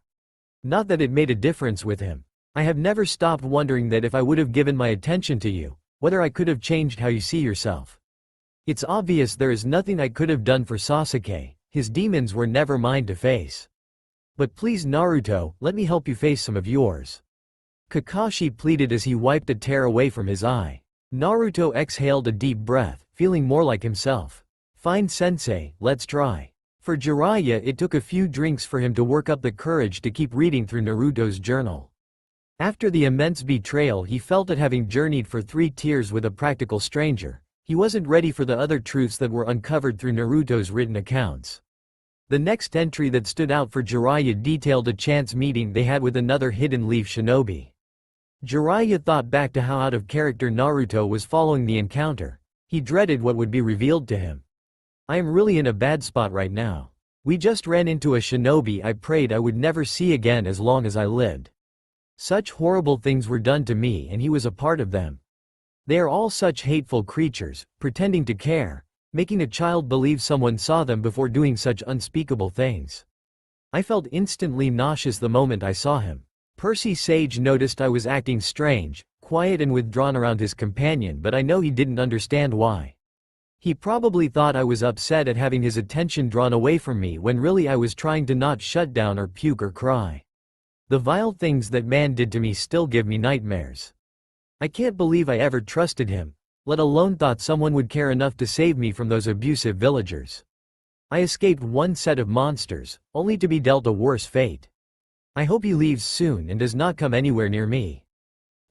Not that it made a difference with him. I have never stopped wondering that if I would have given my attention to you, whether I could have changed how you see yourself. It's obvious there is nothing I could have done for Sasuke, his demons were never mine to face. But please Naruto, let me help you face some of yours." Kakashi pleaded as he wiped a tear away from his eye. Naruto exhaled a deep breath, feeling more like himself. "Fine sensei, let's try." For Jiraiya, it took a few drinks for him to work up the courage to keep reading through Naruto's journal. After the immense betrayal he felt at having journeyed for 3 tiers with a practical stranger, he wasn't ready for the other truths that were uncovered through Naruto's written accounts. The next entry that stood out for Jiraiya detailed a chance meeting they had with another Hidden Leaf shinobi. Jiraiya thought back to how out of character Naruto was following the encounter. He dreaded what would be revealed to him. "I am really in a bad spot right now. We just ran into a shinobi I prayed I would never see again as long as I lived. Such horrible things were done to me and he was a part of them. They are all such hateful creatures, pretending to care, making a child believe someone saw them before doing such unspeakable things. I felt instantly nauseous the moment I saw him." Percy Sage noticed I was acting strange, quiet and withdrawn around his companion, but I know he didn't understand why. He probably thought I was upset at having his attention drawn away from me when really I was trying to not shut down or puke or cry. The vile things that man did to me still give me nightmares. I can't believe I ever trusted him, let alone thought someone would care enough to save me from those abusive villagers. I escaped one set of monsters, only to be dealt a worse fate. I hope he leaves soon and does not come anywhere near me.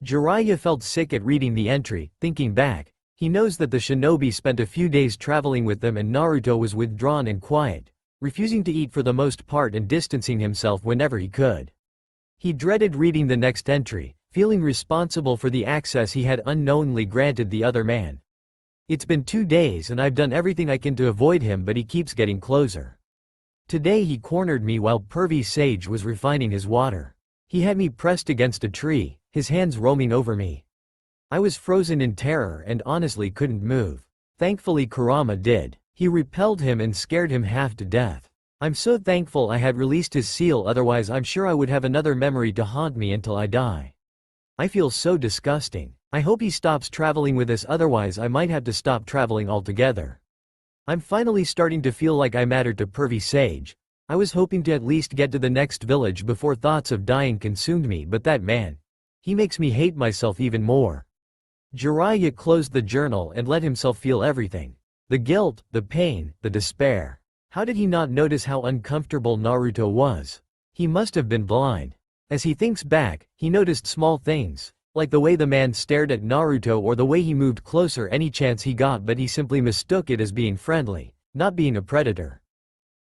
Jiraiya felt sick at reading the entry. Thinking back, he knows that the shinobi spent a few days traveling with them and Naruto was withdrawn and quiet, refusing to eat for the most part and distancing himself whenever he could. He dreaded reading the next entry, feeling responsible for the access he had unknowingly granted the other man. "It's been 2 days and I've done everything I can to avoid him, but he keeps getting closer. Today he cornered me while Pervy Sage was refining his water. He had me pressed against a tree, his hands roaming over me. I was frozen in terror and honestly couldn't move. Thankfully Kurama did. He repelled him and scared him half to death. I'm so thankful I had released his seal, otherwise I'm sure I would have another memory to haunt me until I die. I feel so disgusting. I hope he stops traveling with us, otherwise I might have to stop traveling altogether. I'm finally starting to feel like I matter to Pervy Sage. I was hoping to at least get to the next village before thoughts of dying consumed me, but that man, he makes me hate myself even more." Jiraiya closed the journal and let himself feel everything. The guilt, the pain, the despair. How did he not notice how uncomfortable Naruto was? He must have been blind. As he thinks back, he noticed small things, like the way the man stared at Naruto or the way he moved closer any chance he got, but he simply mistook it as being friendly, not being a predator.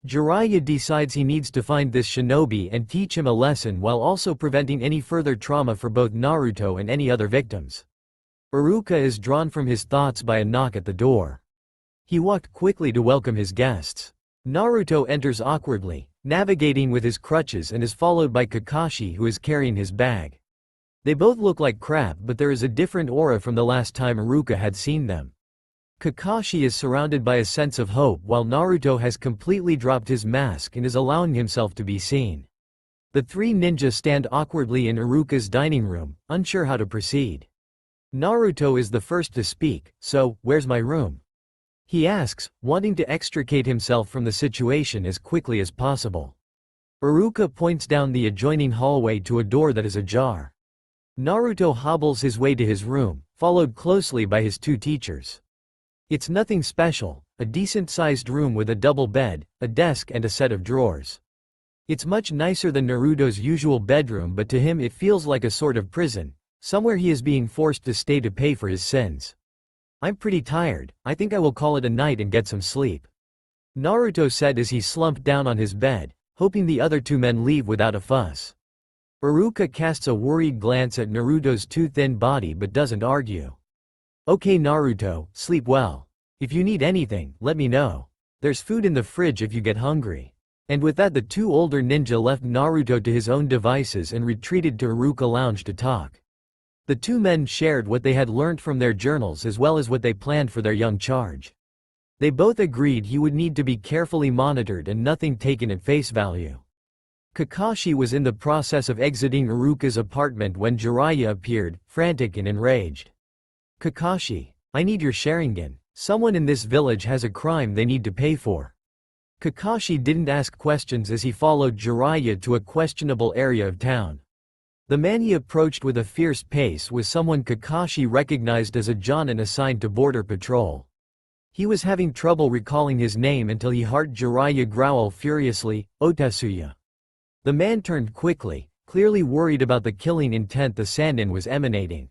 Jiraiya decides he needs to find this shinobi and teach him a lesson while also preventing any further trauma for both Naruto and any other victims. Iruka is drawn from his thoughts by a knock at the door. He walked quickly to welcome his guests. Naruto enters awkwardly, navigating with his crutches, and is followed by Kakashi, who is carrying his bag. They both look like crap, but there is a different aura from the last time Iruka had seen them. Kakashi is surrounded by a sense of hope while Naruto has completely dropped his mask and is allowing himself to be seen. The 3 ninjas stand awkwardly in Iruka's dining room, unsure how to proceed. Naruto is the first to speak. "So, where's my room?" he asks, wanting to extricate himself from the situation as quickly as possible. Iruka points down the adjoining hallway to a door that is ajar. Naruto hobbles his way to his room, followed closely by his 2 teachers. It's nothing special, a decent-sized room with a double bed, a desk and a set of drawers. It's much nicer than Naruto's usual bedroom, but to him it feels like a sort of prison, somewhere he is being forced to stay to pay for his sins. "I'm pretty tired, I think I will call it a night and get some sleep," Naruto said as he slumped down on his bed, hoping the other 2 men leave without a fuss. Iruka casts a worried glance at Naruto's too thin body but doesn't argue. "Okay Naruto, sleep well. If you need anything, let me know. There's food in the fridge if you get hungry." And with that, the 2 older ninja left Naruto to his own devices and retreated to Iruka Lounge to talk. The 2 men shared what they had learned from their journals as well as what they planned for their young charge. They both agreed he would need to be carefully monitored and nothing taken at face value. Kakashi was in the process of exiting Iruka's apartment when Jiraiya appeared, frantic and enraged. "Kakashi, I need your Sharingan. Someone in this village has a crime they need to pay for." Kakashi didn't ask questions as he followed Jiraiya to a questionable area of town. The man he approached with a fierce pace was someone Kakashi recognized as a Jonin assigned to border patrol. He was having trouble recalling his name until he heard Jiraiya growl furiously, "Otetsuya." The man turned quickly, clearly worried about the killing intent the Sannin was emanating.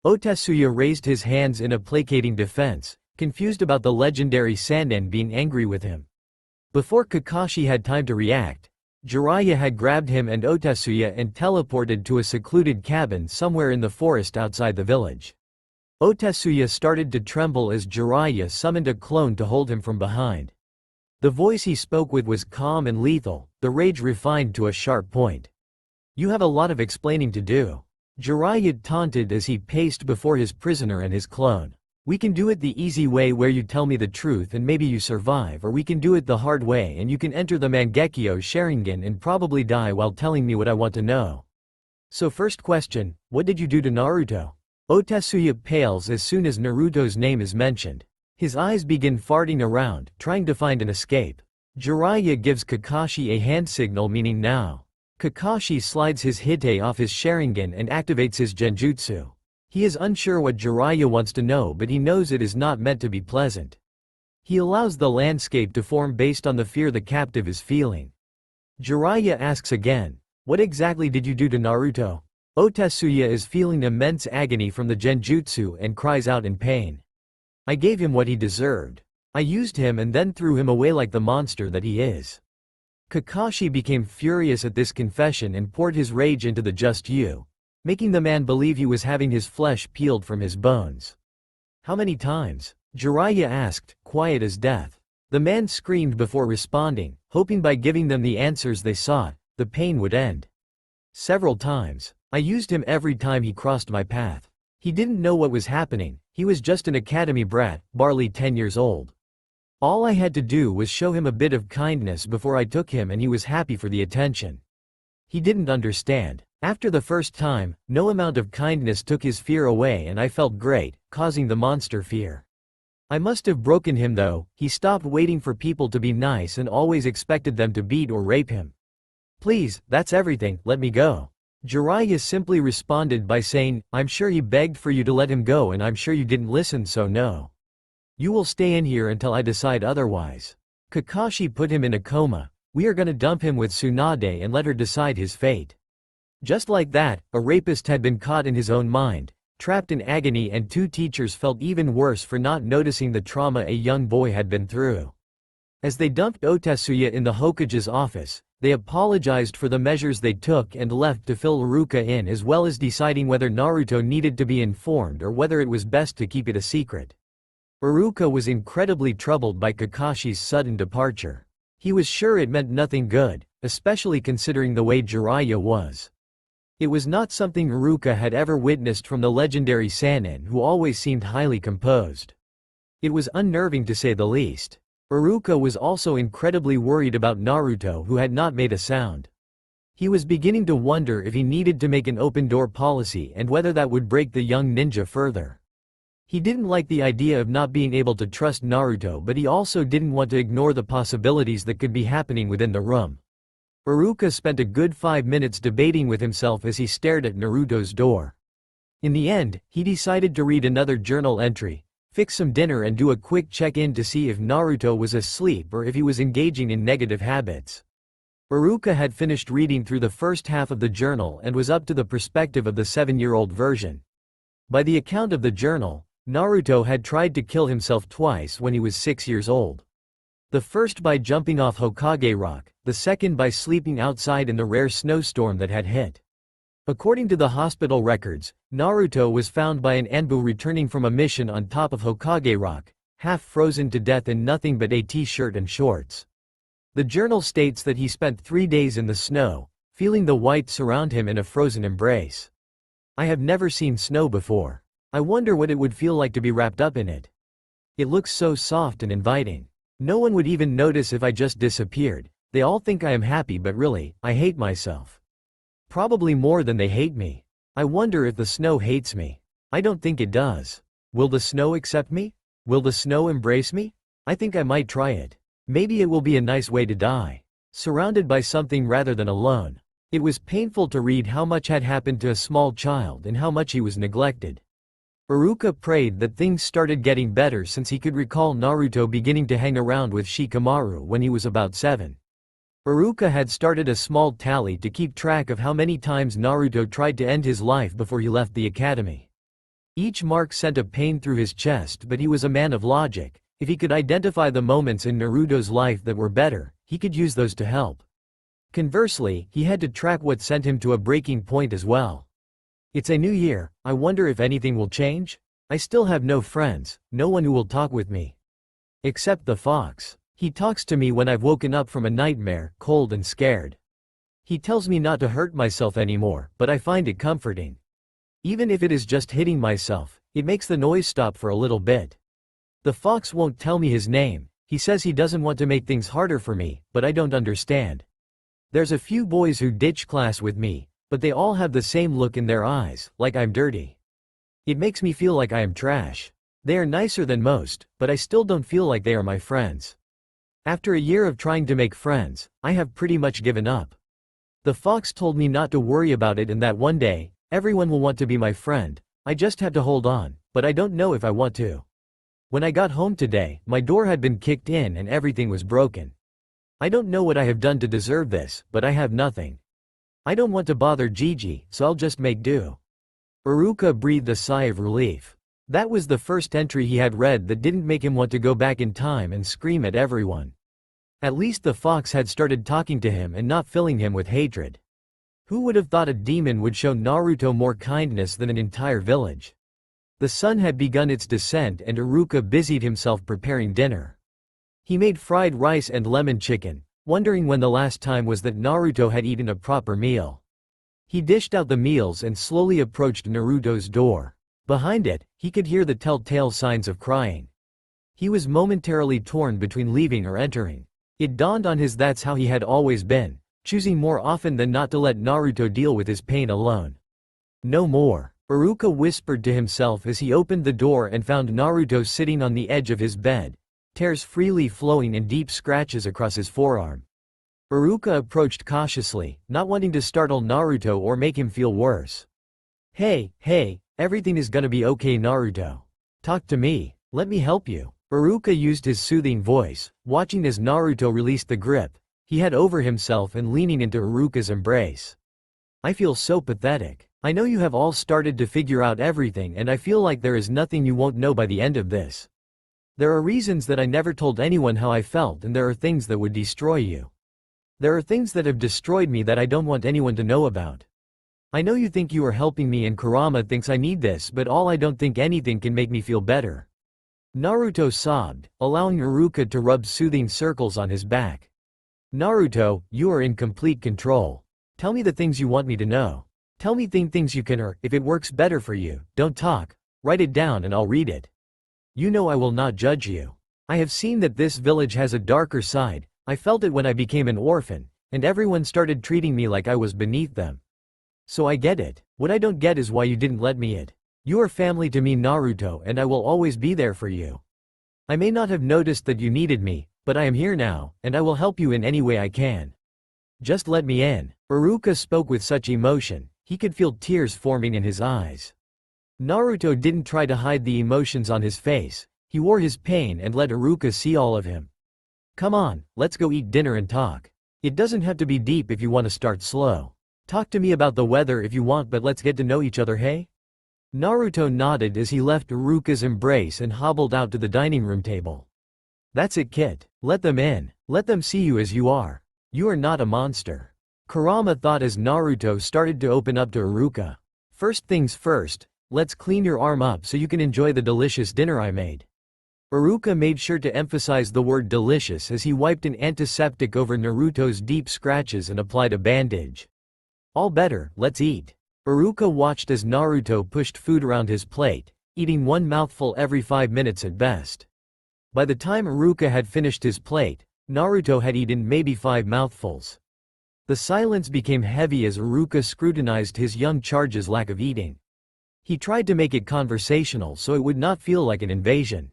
Otetsuya raised his hands in a placating defense, confused about the legendary Sannin being angry with him. Before Kakashi had time to react, Jiraiya had grabbed him and Otetsuya and teleported to a secluded cabin somewhere in the forest outside the village. Otetsuya started to tremble as Jiraiya summoned a clone to hold him from behind. The voice he spoke with was calm and lethal, the rage refined to a sharp point. "You have a lot of explaining to do," Jiraiya taunted as he paced before his prisoner and his clone. "We can do it the easy way where you tell me the truth and maybe you survive, or we can do it the hard way and you can enter the Mangekyo Sharingan and probably die while telling me what I want to know. So first question, what did you do to Naruto?" Otetsuya pales as soon as Naruto's name is mentioned. His eyes begin farting around, trying to find an escape. Jiraiya gives Kakashi a hand signal meaning now. Kakashi slides his Hite off his Sharingan and activates his Genjutsu. He is unsure what Jiraiya wants to know, but he knows it is not meant to be pleasant. He allows the landscape to form based on the fear the captive is feeling. Jiraiya asks again, "What exactly did you do to Naruto?" Otetsuya is feeling immense agony from the Genjutsu and cries out in pain. "I gave him what he deserved. I used him and then threw him away like the monster that he is." Kakashi became furious at this confession and poured his rage into the Just You, making the man believe he was having his flesh peeled from his bones. "How many times?" Jiraiya asked, quiet as death. The man screamed before responding, hoping by giving them the answers they sought, the pain would end. "Several times. I used him every time he crossed my path. He didn't know what was happening, he was just an academy brat, barely 10 years old. All I had to do was show him a bit of kindness before I took him and he was happy for the attention. He didn't understand. After the first time, no amount of kindness took his fear away and I felt great, causing the monster fear. I must have broken him though, he stopped waiting for people to be nice and always expected them to beat or rape him. Please, that's everything, let me go." Jiraiya simply responded by saying, "I'm sure he begged for you to let him go and I'm sure you didn't listen, so no. You will stay in here until I decide otherwise." Kakashi put him in a coma. "We are gonna dump him with Tsunade and let her decide his fate." Just like that, a rapist had been caught in his own mind, trapped in agony, and two teachers felt even worse for not noticing the trauma a young boy had been through. As they dumped Otetsuya in the Hokage's office, they apologized for the measures they took and left to fill Iruka in, as well as deciding whether Naruto needed to be informed or whether it was best to keep it a secret. Iruka was incredibly troubled by Kakashi's sudden departure. He was sure it meant nothing good, especially considering the way Jiraiya was. It was not something Iruka had ever witnessed from the legendary Sannin, who always seemed highly composed. It was unnerving to say the least. Iruka was also incredibly worried about Naruto, who had not made a sound. He was beginning to wonder if he needed to make an open-door policy and whether that would break the young ninja further. He didn't like the idea of not being able to trust Naruto, but he also didn't want to ignore the possibilities that could be happening within the room. Iruka spent a good 5 minutes debating with himself as he stared at Naruto's door. In the end, he decided to read another journal entry, fix some dinner and do a quick check-in to see if Naruto was asleep or if he was engaging in negative habits. Iruka had finished reading through the first half of the journal and was up to the perspective of the 7-year-old version. By the account of the journal, Naruto had tried to kill himself twice when he was 6 years old. The first by jumping off Hokage Rock, the second by sleeping outside in the rare snowstorm that had hit. According to the hospital records, Naruto was found by an Anbu returning from a mission on top of Hokage Rock, half frozen to death in nothing but a t-shirt and shorts. The journal states that he spent 3 days in the snow, feeling the white surround him in a frozen embrace. "I have never seen snow before. I wonder what it would feel like to be wrapped up in it. It looks so soft and inviting. No one would even notice if I just disappeared. They all think I am happy, but really, I hate myself. Probably more than they hate me. I wonder if the snow hates me. I don't think it does. Will the snow accept me? Will the snow embrace me? I think I might try it. Maybe it will be a nice way to die. Surrounded by something rather than alone." It was painful to read how much had happened to a small child and how much he was neglected. Iruka prayed that things started getting better since he could recall Naruto beginning to hang around with Shikamaru when he was about 7. Iruka had started a small tally to keep track of how many times Naruto tried to end his life before he left the academy. Each mark sent a pain through his chest, but he was a man of logic. If he could identify the moments in Naruto's life that were better, he could use those to help. Conversely, he had to track what sent him to a breaking point as well. It's a new year, I wonder if anything will change? I still have no friends, no one who will talk with me. Except the fox. He talks to me when I've woken up from a nightmare, cold and scared. He tells me not to hurt myself anymore, but I find it comforting. Even if it is just hitting myself, it makes the noise stop for a little bit. The fox won't tell me his name. He says he doesn't want to make things harder for me, but I don't understand. There's a few boys who ditch class with me, but they all have the same look in their eyes, like I'm dirty. It makes me feel like I am trash. They are nicer than most, but I still don't feel like they are my friends. After a year of trying to make friends, I have pretty much given up. The fox told me not to worry about it and that one day, everyone will want to be my friend. I just have to hold on, but I don't know if I want to. When I got home today, my door had been kicked in and everything was broken. I don't know what I have done to deserve this, but I have nothing. I don't want to bother Gigi, so I'll just make do. Iruka breathed a sigh of relief. That was the first entry he had read that didn't make him want to go back in time and scream at everyone. At least the fox had started talking to him and not filling him with hatred. Who would have thought a demon would show Naruto more kindness than an entire village? The sun had begun its descent and Iruka busied himself preparing dinner. He made fried rice and lemon chicken, wondering when the last time was that Naruto had eaten a proper meal. He dished out the meals and slowly approached Naruto's door. Behind it, he could hear the telltale signs of crying. He was momentarily torn between leaving or entering. It dawned on him that's how he had always been, choosing more often than not to let Naruto deal with his pain alone. No more, Iruka whispered to himself as he opened the door and found Naruto sitting on the edge of his bed, tears freely flowing and deep scratches across his forearm. Iruka approached cautiously, not wanting to startle Naruto or make him feel worse. Hey, everything is gonna be okay, Naruto. Talk to me, let me help you. Iruka used his soothing voice, watching as Naruto released the grip he had over himself and leaning into Iruka's embrace. I feel so pathetic. I know you have all started to figure out everything and I feel like there is nothing you won't know by the end of this. There are reasons that I never told anyone how I felt and there are things that would destroy you. There are things that have destroyed me that I don't want anyone to know about. I know you think you are helping me and Kurama thinks I need this, but I don't think anything can make me feel better. Naruto sobbed, allowing Iruka to rub soothing circles on his back. Naruto, you are in complete control. Tell me the things you want me to know. Tell me things you can, or if it works better for you, don't talk. Write it down and I'll read it. You know I will not judge you. I have seen that this village has a darker side. I felt it when I became an orphan, and everyone started treating me like I was beneath them. So I get it. What I don't get is why you didn't let me in. You are family to me, Naruto, and I will always be there for you. I may not have noticed that you needed me, but I am here now, and I will help you in any way I can. Just let me in. Iruka spoke with such emotion, he could feel tears forming in his eyes. Naruto didn't try to hide the emotions on his face, he wore his pain and let Iruka see all of him. Come on, let's go eat dinner and talk. It doesn't have to be deep if you want to start slow. Talk to me about the weather if you want, but let's get to know each other, hey? Naruto nodded as he left Iruka's embrace and hobbled out to the dining room table. That's it, kid. Let them in. Let them see you as you are. You are not a monster. Kurama thought as Naruto started to open up to Iruka. First things first, let's clean your arm up so you can enjoy the delicious dinner I made. Iruka made sure to emphasize the word delicious as he wiped an antiseptic over Naruto's deep scratches and applied a bandage. All better, let's eat. Iruka watched as Naruto pushed food around his plate, eating one mouthful every 5 minutes at best. By the time Iruka had finished his plate, Naruto had eaten maybe 5 mouthfuls. The silence became heavy as Iruka scrutinized his young charge's lack of eating. He tried to make it conversational so it would not feel like an invasion.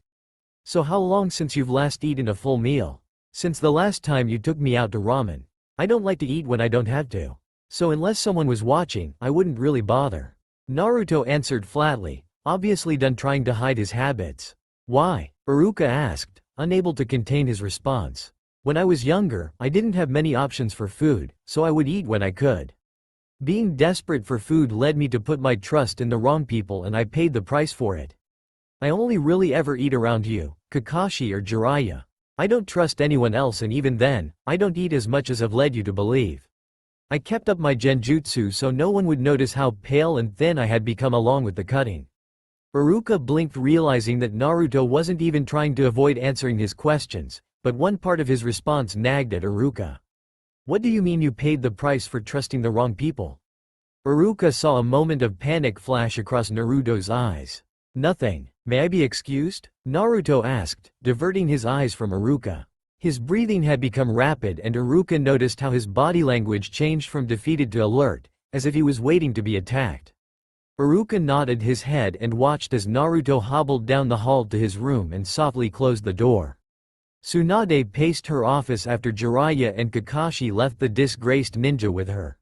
So how long since you've last eaten a full meal? Since the last time you took me out to ramen. I don't like to eat when I don't have to. So unless someone was watching, I wouldn't really bother. Naruto answered flatly, obviously done trying to hide his habits. Why? Iruka asked, unable to contain his response. When I was younger, I didn't have many options for food, so I would eat when I could. Being desperate for food led me to put my trust in the wrong people and I paid the price for it. I only really ever eat around you, Kakashi or Jiraiya. I don't trust anyone else and even then, I don't eat as much as I've led you to believe. I kept up my genjutsu so no one would notice how pale and thin I had become along with the cutting. Iruka blinked, realizing that Naruto wasn't even trying to avoid answering his questions, but one part of his response nagged at Iruka. What do you mean you paid the price for trusting the wrong people? Iruka saw a moment of panic flash across Naruto's eyes. Nothing. May I be excused? Naruto asked, diverting his eyes from Iruka. His breathing had become rapid and Iruka noticed how his body language changed from defeated to alert, as if he was waiting to be attacked. Iruka nodded his head and watched as Naruto hobbled down the hall to his room and softly closed the door. Tsunade paced her office after Jiraiya and Kakashi left the disgraced ninja with her.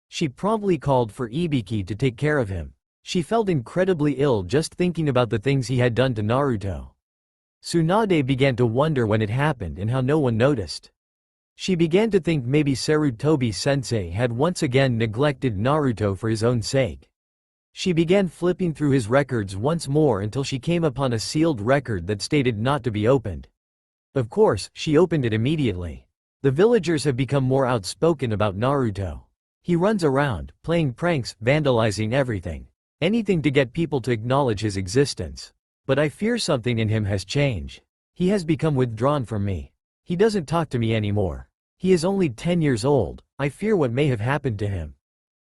She promptly called for Ibiki to take care of him. She felt incredibly ill just thinking about the things he had done to Naruto. Tsunade began to wonder when it happened and how no one noticed. She began to think maybe Sarutobi-sensei had once again neglected Naruto for his own sake. She began flipping through his records once more until she came upon a sealed record that stated not to be opened. Of course, she opened it immediately. The villagers have become more outspoken about Naruto. He runs around, playing pranks, vandalizing everything. Anything to get people to acknowledge his existence. But I fear something in him has changed. He has become withdrawn from me. He doesn't talk to me anymore. He is only 10 years old. I fear what may have happened to him.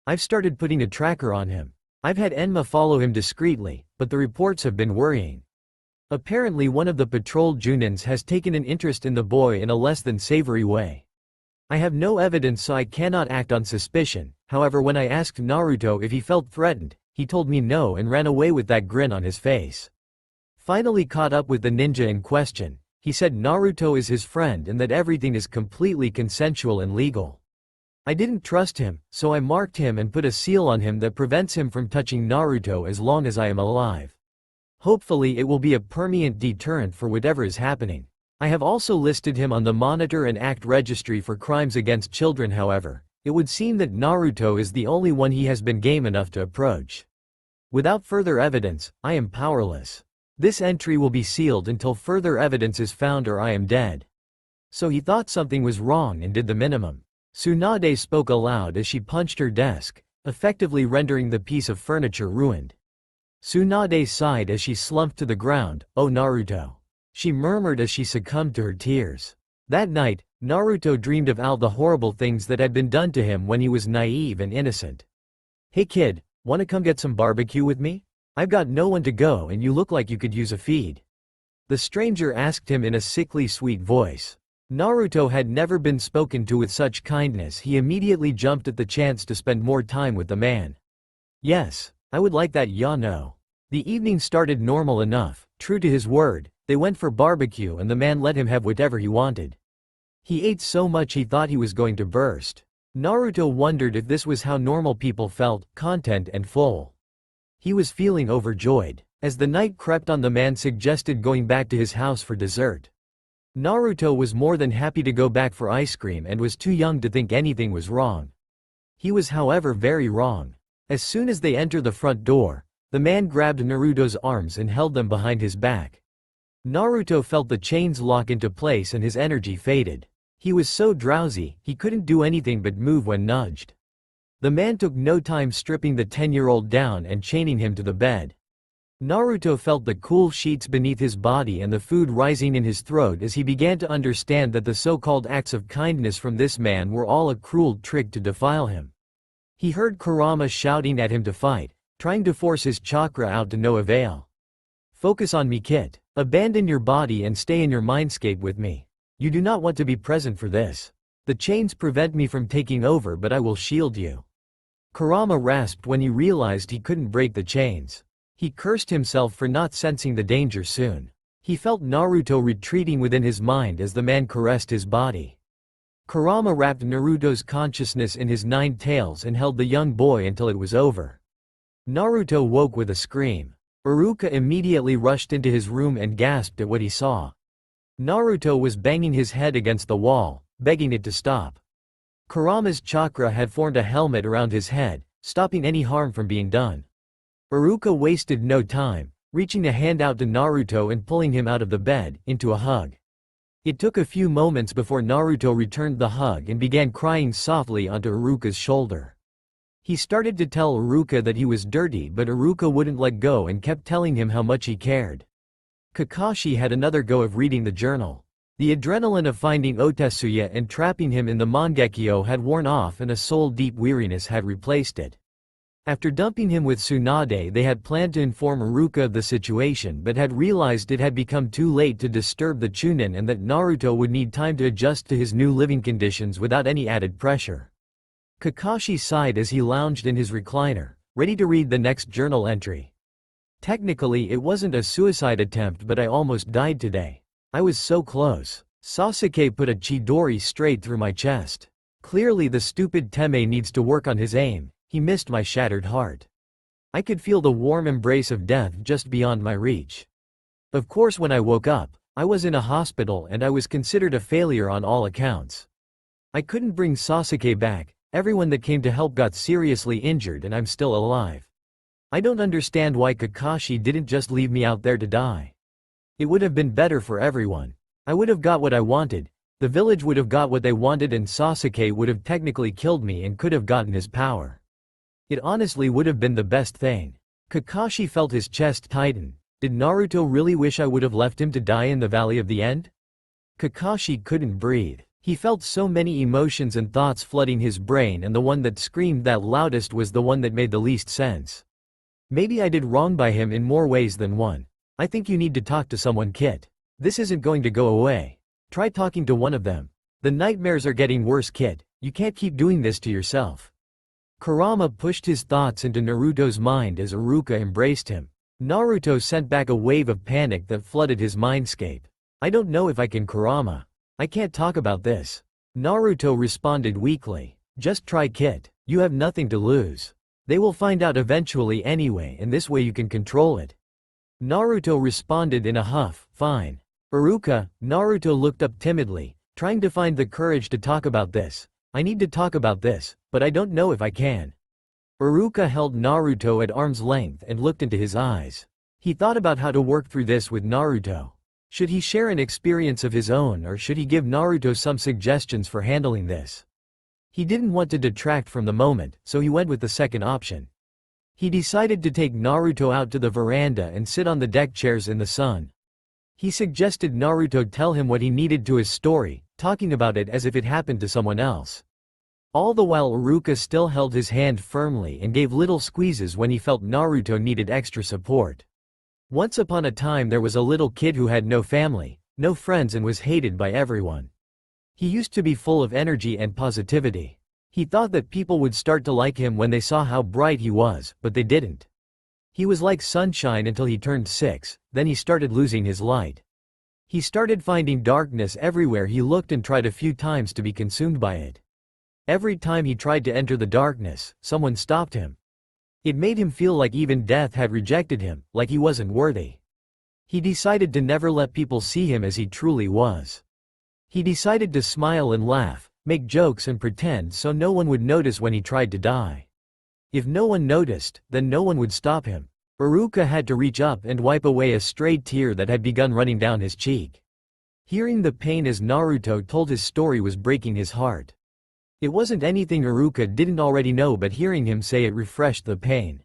I've started putting a tracker on him. I've had Enma follow him discreetly, but the reports have been worrying. Apparently one of the patrol Junins has taken an interest in the boy in a less than savory way. I have no evidence so I cannot act on suspicion, however when I asked Naruto if he felt threatened, he told me no and ran away with that grin on his face. Finally caught up with the ninja in question, he said Naruto is his friend and that everything is completely consensual and legal. I didn't trust him, so I marked him and put a seal on him that prevents him from touching Naruto as long as I am alive. Hopefully it will be a permanent deterrent for whatever is happening. I have also listed him on the Monitor and Act Registry for crimes against children. However, it would seem that Naruto is the only one he has been game enough to approach. Without further evidence, I am powerless. This entry will be sealed until further evidence is found or I am dead. So he thought something was wrong and did the minimum. Tsunade spoke aloud as she punched her desk, effectively rendering the piece of furniture ruined. Tsunade sighed as she slumped to the ground. Oh Naruto. She murmured as she succumbed to her tears. That night, Naruto dreamed of all the horrible things that had been done to him when he was naive and innocent. Hey kid, wanna come get some barbecue with me? I've got no one to go and you look like you could use a feed. The stranger asked him in a sickly sweet voice. Naruto had never been spoken to with such kindness. He immediately jumped at the chance to spend more time with the man. Yes, I would like that, ya know. The evening started normal enough. True to his word, they went for barbecue and the man let him have whatever he wanted. He ate so much he thought he was going to burst. Naruto wondered if this was how normal people felt, content and full. He was feeling overjoyed. As the night crept on, the man suggested going back to his house for dessert. Naruto was more than happy to go back for ice cream and was too young to think anything was wrong. He was however very wrong. As soon as they entered the front door, the man grabbed Naruto's arms and held them behind his back. Naruto felt the chains lock into place and his energy faded. He was so drowsy, he couldn't do anything but move when nudged. The man took no time stripping the 10-year-old down and chaining him to the bed. Naruto felt the cool sheets beneath his body and the food rising in his throat as he began to understand that the so-called acts of kindness from this man were all a cruel trick to defile him. He heard Kurama shouting at him to fight, trying to force his chakra out to no avail. Focus on me, kid. Abandon your body and stay in your mindscape with me. You do not want to be present for this. The chains prevent me from taking over, but I will shield you. Kurama rasped when he realized he couldn't break the chains. He cursed himself for not sensing the danger soon. He felt Naruto retreating within his mind as the man caressed his body. Kurama wrapped Naruto's consciousness in his 9 tails and held the young boy until it was over. Naruto woke with a scream. Iruka immediately rushed into his room and gasped at what he saw. Naruto was banging his head against the wall, begging it to stop. Kurama's chakra had formed a helmet around his head, stopping any harm from being done. Iruka wasted no time, reaching a hand out to Naruto and pulling him out of the bed, into a hug. It took a few moments before Naruto returned the hug and began crying softly onto Iruka's shoulder. He started to tell Iruka that he was dirty, but Iruka wouldn't let go and kept telling him how much he cared. Kakashi had another go of reading the journal. The adrenaline of finding Otetsuya and trapping him in the Mangekyo had worn off and a soul-deep weariness had replaced it. After dumping him with Tsunade, they had planned to inform Iruka of the situation but had realized it had become too late to disturb the Chunin and that Naruto would need time to adjust to his new living conditions without any added pressure. Kakashi sighed as he lounged in his recliner, ready to read the next journal entry. Technically it wasn't a suicide attempt, but I almost died today. I was so close. Sasuke put a Chidori straight through my chest. Clearly the stupid Teme needs to work on his aim. He missed my shattered heart. I could feel the warm embrace of death just beyond my reach. Of course, when I woke up, I was in a hospital and I was considered a failure on all accounts. I couldn't bring Sasuke back, everyone that came to help got seriously injured and I'm still alive. I don't understand why Kakashi didn't just leave me out there to die. It would have been better for everyone. I would have got what I wanted, the village would have got what they wanted, and Sasuke would have technically killed me and could have gotten his power. It honestly would have been the best thing. Kakashi felt his chest tighten. Did Naruto really wish I would have left him to die in the Valley of the End? Kakashi couldn't breathe. He felt so many emotions and thoughts flooding his brain, and the one that screamed that loudest was the one that made the least sense. Maybe I did wrong by him in more ways than one. I think you need to talk to someone, Kit. This isn't going to go away. Try talking to one of them. The nightmares are getting worse, Kit. You can't keep doing this to yourself. Kurama pushed his thoughts into Naruto's mind as Iruka embraced him. Naruto sent back a wave of panic that flooded his mindscape. I don't know if I can, Kurama. I can't talk about this. Naruto responded weakly. Just try, Kit. You have nothing to lose. They will find out eventually anyway, and this way you can control it. Naruto responded in a huff. Fine. Iruka, Naruto looked up timidly, trying to find the courage to talk about this. I need to talk about this, but I don't know if I can. Iruka held Naruto at arm's length and looked into his eyes. He thought about how to work through this with Naruto. Should he share an experience of his own, or should he give Naruto some suggestions for handling this? He didn't want to detract from the moment, so he went with the second option. He decided to take Naruto out to the veranda and sit on the deck chairs in the sun. He suggested Naruto tell him what he needed to his story, talking about it as if it happened to someone else. All the while Iruka still held his hand firmly and gave little squeezes when he felt Naruto needed extra support. Once upon a time there was a little kid who had no family, no friends, and was hated by everyone. He used to be full of energy and positivity. He thought that people would start to like him when they saw how bright he was, but they didn't. He was like sunshine until he turned 6, then he started losing his light. He started finding darkness everywhere he looked and tried a few times to be consumed by it. Every time he tried to enter the darkness, someone stopped him. It made him feel like even death had rejected him, like he wasn't worthy. He decided to never let people see him as he truly was. He decided to smile and laugh, make jokes and pretend so no one would notice when he tried to die. If no one noticed, then no one would stop him. Iruka had to reach up and wipe away a stray tear that had begun running down his cheek. Hearing the pain as Naruto told his story was breaking his heart. It wasn't anything Iruka didn't already know, but hearing him say it refreshed the pain.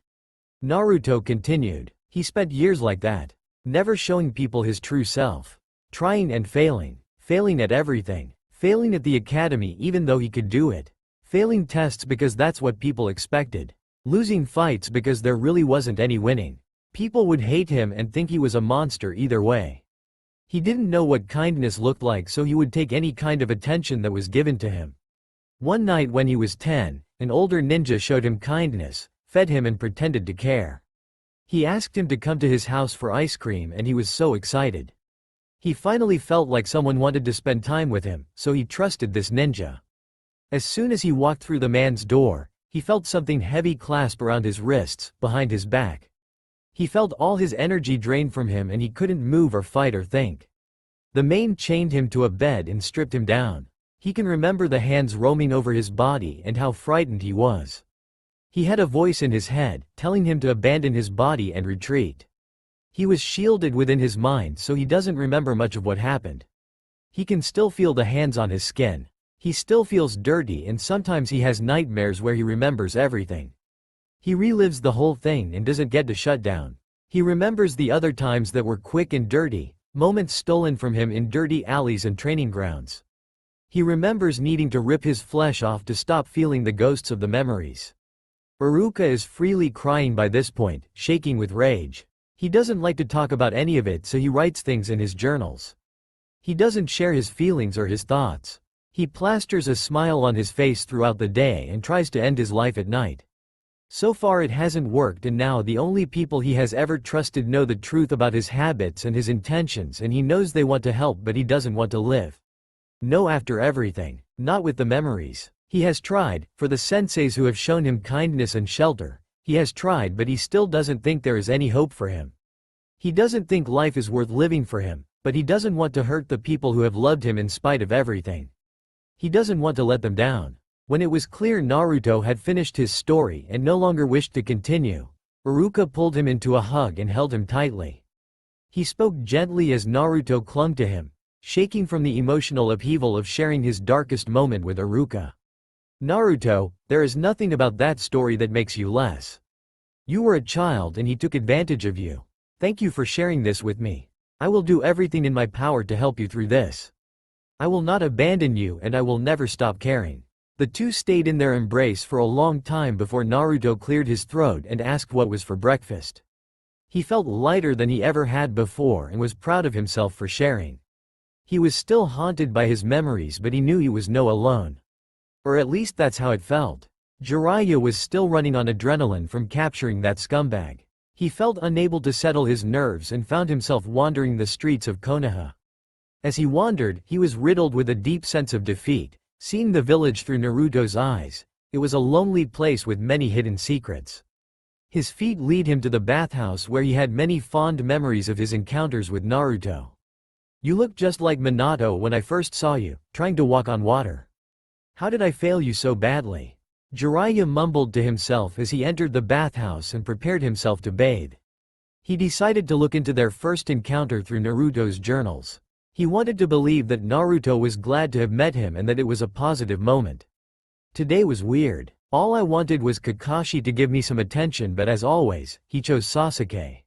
Naruto continued. He spent years like that, never showing people his true self. Trying and failing. Failing at everything. Failing at the academy even though he could do it. Failing tests because that's what people expected. Losing fights because there really wasn't any winning. People would hate him and think he was a monster either way. He didn't know what kindness looked like, so he would take any kind of attention that was given to him. One night when he was 10, an older ninja showed him kindness, fed him and pretended to care. He asked him to come to his house for ice cream and he was so excited. He finally felt like someone wanted to spend time with him, so he trusted this ninja. As soon as he walked through the man's door, he felt something heavy clasp around his wrists, behind his back. He felt all his energy drained from him and he couldn't move or fight or think. The mane chained him to a bed and stripped him down. He can remember the hands roaming over his body and how frightened he was. He had a voice in his head, telling him to abandon his body and retreat. He was shielded within his mind, so he doesn't remember much of what happened. He can still feel the hands on his skin. He still feels dirty and sometimes he has nightmares where he remembers everything. He relives the whole thing and doesn't get to shut down. He remembers the other times that were quick and dirty, moments stolen from him in dirty alleys and training grounds. He remembers needing to rip his flesh off to stop feeling the ghosts of the memories. Iruka is freely crying by this point, shaking with rage. He doesn't like to talk about any of it, so he writes things in his journals. He doesn't share his feelings or his thoughts. He plasters a smile on his face throughout the day and tries to end his life at night. So far it hasn't worked, and now the only people he has ever trusted know the truth about his habits and his intentions, and he knows they want to help but he doesn't want to live. No, after everything. Not with the memories. He has tried, for the senseis who have shown him kindness and shelter. He has tried, but he still doesn't think there is any hope for him. He doesn't think life is worth living for him, but he doesn't want to hurt the people who have loved him in spite of everything. He doesn't want to let them down. When it was clear Naruto had finished his story and no longer wished to continue, Iruka pulled him into a hug and held him tightly. He spoke gently as Naruto clung to him, shaking from the emotional upheaval of sharing his darkest moment with Iruka. Naruto, there is nothing about that story that makes you less. You were a child and he took advantage of you. Thank you for sharing this with me. I will do everything in my power to help you through this. I will not abandon you and I will never stop caring. The two stayed in their embrace for a long time before Naruto cleared his throat and asked what was for breakfast. He felt lighter than he ever had before and was proud of himself for sharing. He was still haunted by his memories, but he knew he was no alone. Or at least that's how it felt. Jiraiya was still running on adrenaline from capturing that scumbag. He felt unable to settle his nerves and found himself wandering the streets of Konoha. As he wandered, he was riddled with a deep sense of defeat. Seeing the village through Naruto's eyes, it was a lonely place with many hidden secrets. His feet lead him to the bathhouse where he had many fond memories of his encounters with Naruto. You look just like Minato when I first saw you, trying to walk on water. How did I fail you so badly? Jiraiya mumbled to himself as he entered the bathhouse and prepared himself to bathe. He decided to look into their first encounter through Naruto's journals. He wanted to believe that Naruto was glad to have met him and that it was a positive moment. Today was weird. All I wanted was Kakashi to give me some attention, but as always, he chose Sasuke.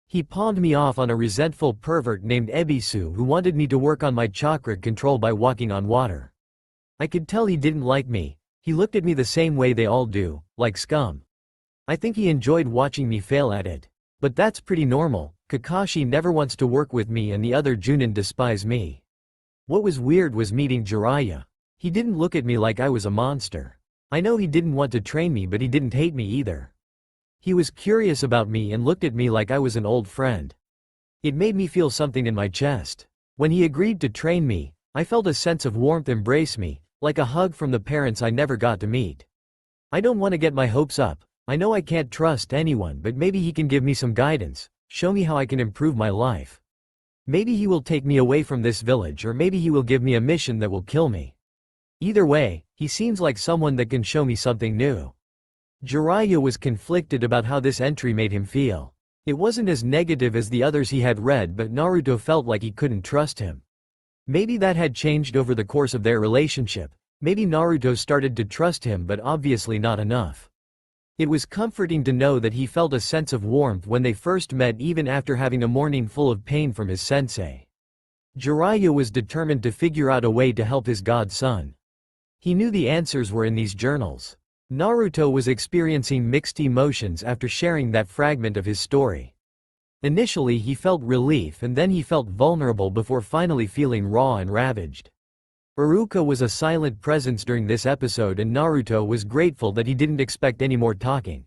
He pawned me off on a resentful pervert named Ebisu who wanted me to work on my chakra control by walking on water. I could tell he didn't like me. He looked at me the same way they all do, like scum. I think he enjoyed watching me fail at it. But that's pretty normal. Kakashi never wants to work with me and the other Junin despise me. What was weird was meeting Jiraiya. He didn't look at me like I was a monster. I know he didn't want to train me, but he didn't hate me either. He was curious about me and looked at me like I was an old friend. It made me feel something in my chest. When he agreed to train me, I felt a sense of warmth embrace me, like a hug from the parents I never got to meet. I don't want to get my hopes up. I know I can't trust anyone, but maybe he can give me some guidance, show me how I can improve my life. Maybe he will take me away from this village, or maybe he will give me a mission that will kill me. Either way, he seems like someone that can show me something new. Jiraiya was conflicted about how this entry made him feel. It wasn't as negative as the others he had read, but Naruto felt like he couldn't trust him. Maybe that had changed over the course of their relationship. Maybe Naruto started to trust him, but obviously not enough. It was comforting to know that he felt a sense of warmth when they first met, even after having a morning full of pain from his sensei. Jiraiya was determined to figure out a way to help his godson. He knew the answers were in these journals. Naruto was experiencing mixed emotions after sharing that fragment of his story. Initially he felt relief and then he felt vulnerable before finally feeling raw and ravaged. Iruka was a silent presence during this episode, and Naruto was grateful that he didn't expect any more talking.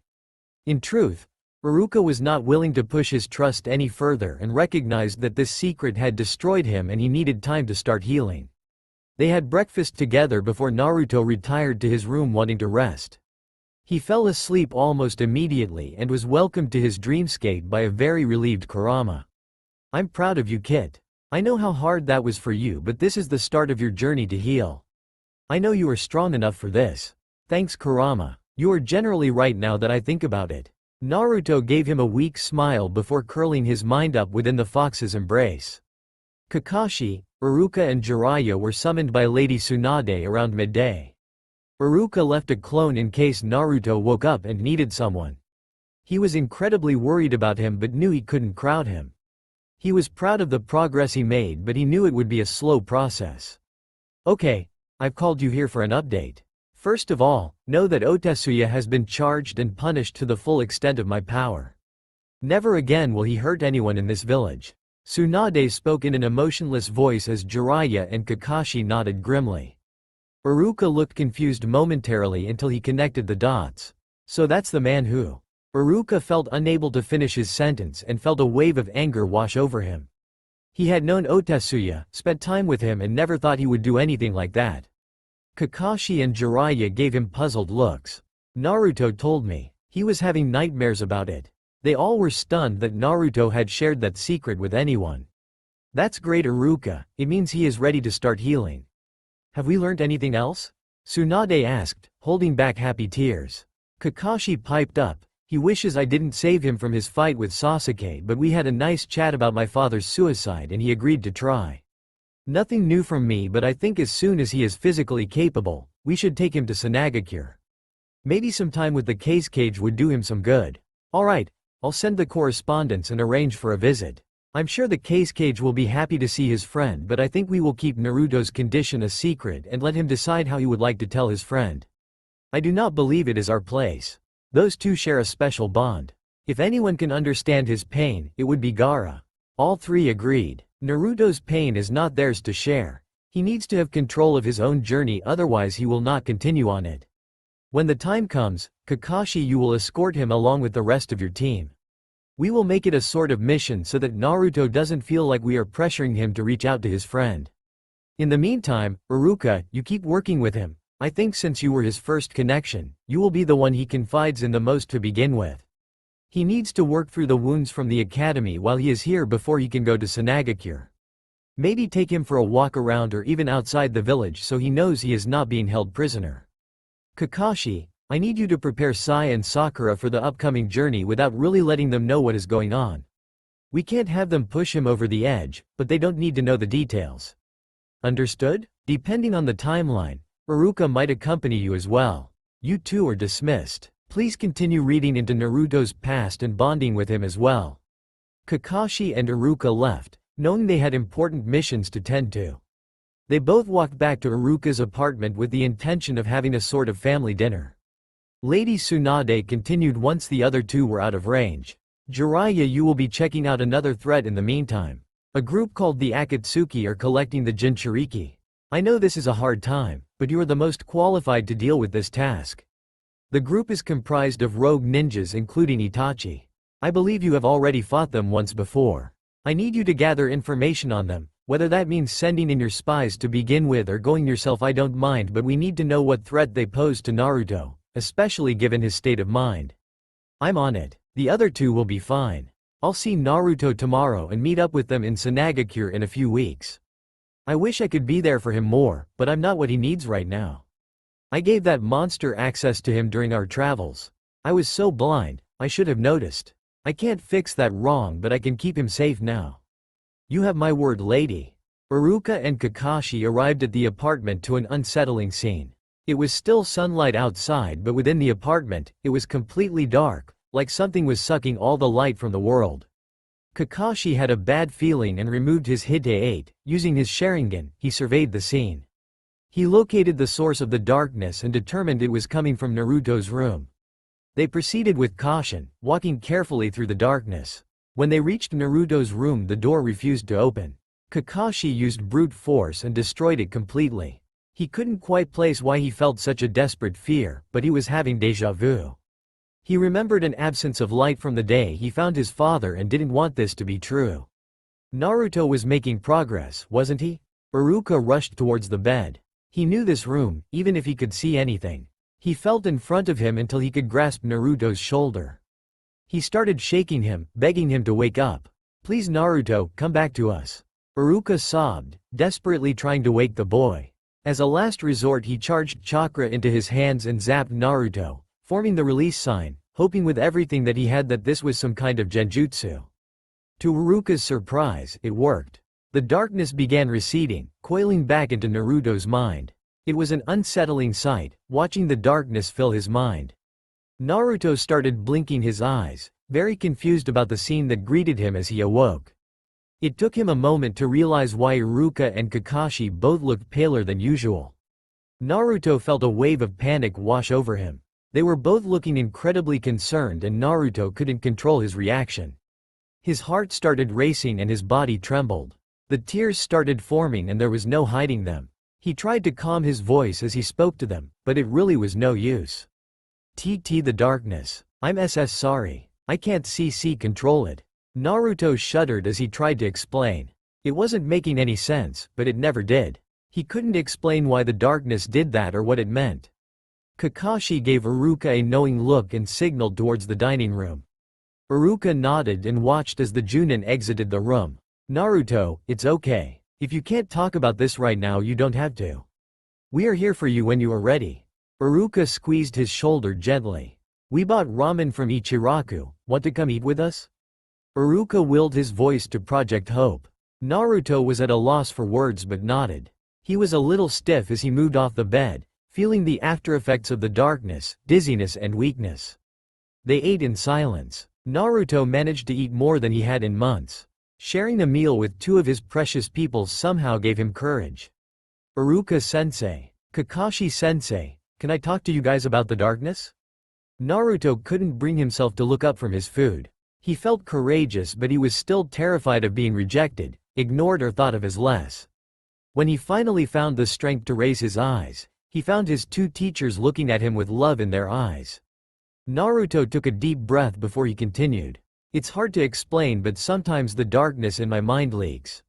In truth, Iruka was not willing to push his trust any further and recognized that this secret had destroyed him and he needed time to start healing. They had breakfast together before Naruto retired to his room wanting to rest. He fell asleep almost immediately and was welcomed to his dreamscape by a very relieved Kurama. I'm proud of you, kid. I know how hard that was for you, but this is the start of your journey to heal. I know you are strong enough for this. Thanks, Kurama. You are generally right now that I think about it. Naruto gave him a weak smile before curling his mind up within the fox's embrace. Kakashi, Iruka and Jiraiya were summoned by Lady Tsunade around midday. Iruka left a clone in case Naruto woke up and needed someone. He was incredibly worried about him but knew he couldn't crowd him. He was proud of the progress he made, but he knew it would be a slow process. Okay, I've called you here for an update. First of all, know that Otetsuya has been charged and punished to the full extent of my power. Never again will he hurt anyone in this village. Tsunade spoke in an emotionless voice as Jiraiya and Kakashi nodded grimly. Iruka looked confused momentarily until he connected the dots. So that's the man who... Iruka felt unable to finish his sentence and felt a wave of anger wash over him. He had known Otetsuya, spent time with him, and never thought he would do anything like that. Kakashi and Jiraiya gave him puzzled looks. Naruto told me. He was having nightmares about it. They all were stunned that Naruto had shared that secret with anyone. That's great, Iruka, it means he is ready to start healing. Have we learned anything else? Tsunade asked, holding back happy tears. Kakashi piped up. He wishes I didn't save him from his fight with Sasuke, but we had a nice chat about my father's suicide and he agreed to try. Nothing new from me, but I think as soon as he is physically capable, we should take him to Tsunade. Maybe some time with the case cage would do him some good. Alright, I'll send the correspondence and arrange for a visit. I'm sure the case cage will be happy to see his friend, but I think we will keep Naruto's condition a secret and let him decide how he would like to tell his friend. I do not believe it is our place. Those two share a special bond. If anyone can understand his pain, it would be Gaara. All three agreed. Naruto's pain is not theirs to share. He needs to have control of his own journey, otherwise he will not continue on it. When the time comes, Kakashi, you will escort him along with the rest of your team. We will make it a sort of mission so that Naruto doesn't feel like we are pressuring him to reach out to his friend. In the meantime, Iruka, you keep working with him. I think since you were his first connection, you will be the one he confides in the most to begin with. He needs to work through the wounds from the academy while he is here before he can go to Tsunade. Maybe take him for a walk around or even outside the village so he knows he is not being held prisoner. Kakashi, I need you to prepare Sai and Sakura for the upcoming journey without really letting them know what is going on. We can't have them push him over the edge, but they don't need to know the details. Understood? Depending on the timeline, Iruka might accompany you as well. You two are dismissed. Please continue reading into Naruto's past and bonding with him as well. Kakashi and Iruka left, knowing they had important missions to tend to. They both walked back to Iruka's apartment with the intention of having a sort of family dinner. Lady Tsunade continued once the other two were out of range. Jiraiya, you will be checking out another threat in the meantime. A group called the Akatsuki are collecting the Jinchuriki. I know this is a hard time, but you are the most qualified to deal with this task. The group is comprised of rogue ninjas including Itachi. I believe you have already fought them once before. I need you to gather information on them, whether that means sending in your spies to begin with or going yourself, I don't mind, but we need to know what threat they pose to Naruto, especially given his state of mind. I'm on it. The other two will be fine. I'll see Naruto tomorrow and meet up with them in Tsunade in a few weeks. I wish I could be there for him more, but I'm not what he needs right now. I gave that monster access to him during our travels. I was so blind, I should have noticed. I can't fix that wrong, but I can keep him safe now. You have my word, lady. Iruka and Kakashi arrived at the apartment to an unsettling scene. It was still sunlight outside, but within the apartment, it was completely dark, like something was sucking all the light from the world. Kakashi had a bad feeling and removed his Hite-8. Using his Sharingan, he surveyed the scene. He located the source of the darkness and determined it was coming from Naruto's room. They proceeded with caution, walking carefully through the darkness. When they reached Naruto's room, the door refused to open. Kakashi used brute force and destroyed it completely. He couldn't quite place why he felt such a desperate fear, but he was having déjà vu. He remembered an absence of light from the day he found his father and didn't want this to be true. Naruto was making progress, wasn't he? Iruka rushed towards the bed. He knew this room, even if he could see anything. He felt in front of him until he could grasp Naruto's shoulder. He started shaking him, begging him to wake up. "Please Naruto, come back to us." Iruka sobbed, desperately trying to wake the boy. As a last resort he charged chakra into his hands and zapped Naruto, forming the release sign, hoping with everything that he had that this was some kind of genjutsu. To Iruka's surprise, it worked. The darkness began receding, coiling back into Naruto's mind. It was an unsettling sight, watching the darkness fill his mind. Naruto started blinking his eyes, very confused about the scene that greeted him as he awoke. It took him a moment to realize why Iruka and Kakashi both looked paler than usual. Naruto felt a wave of panic wash over him. They were both looking incredibly concerned and Naruto couldn't control his reaction. His heart started racing and his body trembled. The tears started forming and there was no hiding them. He tried to calm his voice as he spoke to them, but it really was no use. "TT the darkness. I'm sorry. I can't control it." Naruto shuddered as he tried to explain. It wasn't making any sense, but it never did. He couldn't explain why the darkness did that or what it meant. Kakashi gave Iruka a knowing look and signaled towards the dining room. Iruka nodded and watched as the Junin exited the room. "Naruto, it's okay. If you can't talk about this right now you don't have to. We are here for you when you are ready." Iruka squeezed his shoulder gently. "We bought ramen from Ichiraku, want to come eat with us?" Iruka willed his voice to Project Hope. Naruto was at a loss for words but nodded. He was a little stiff as he moved off the bed, feeling the aftereffects of the darkness, dizziness and weakness. They ate in silence. Naruto managed to eat more than he had in months. Sharing a meal with two of his precious people somehow gave him courage. "Iruka-sensei, Kakashi-sensei, can I talk to you guys about the darkness?" Naruto couldn't bring himself to look up from his food. He felt courageous but he was still terrified of being rejected, ignored or thought of as less. When he finally found the strength to raise his eyes, he found his two teachers looking at him with love in their eyes. Naruto took a deep breath before he continued. "It's hard to explain but sometimes the darkness in my mind leaks.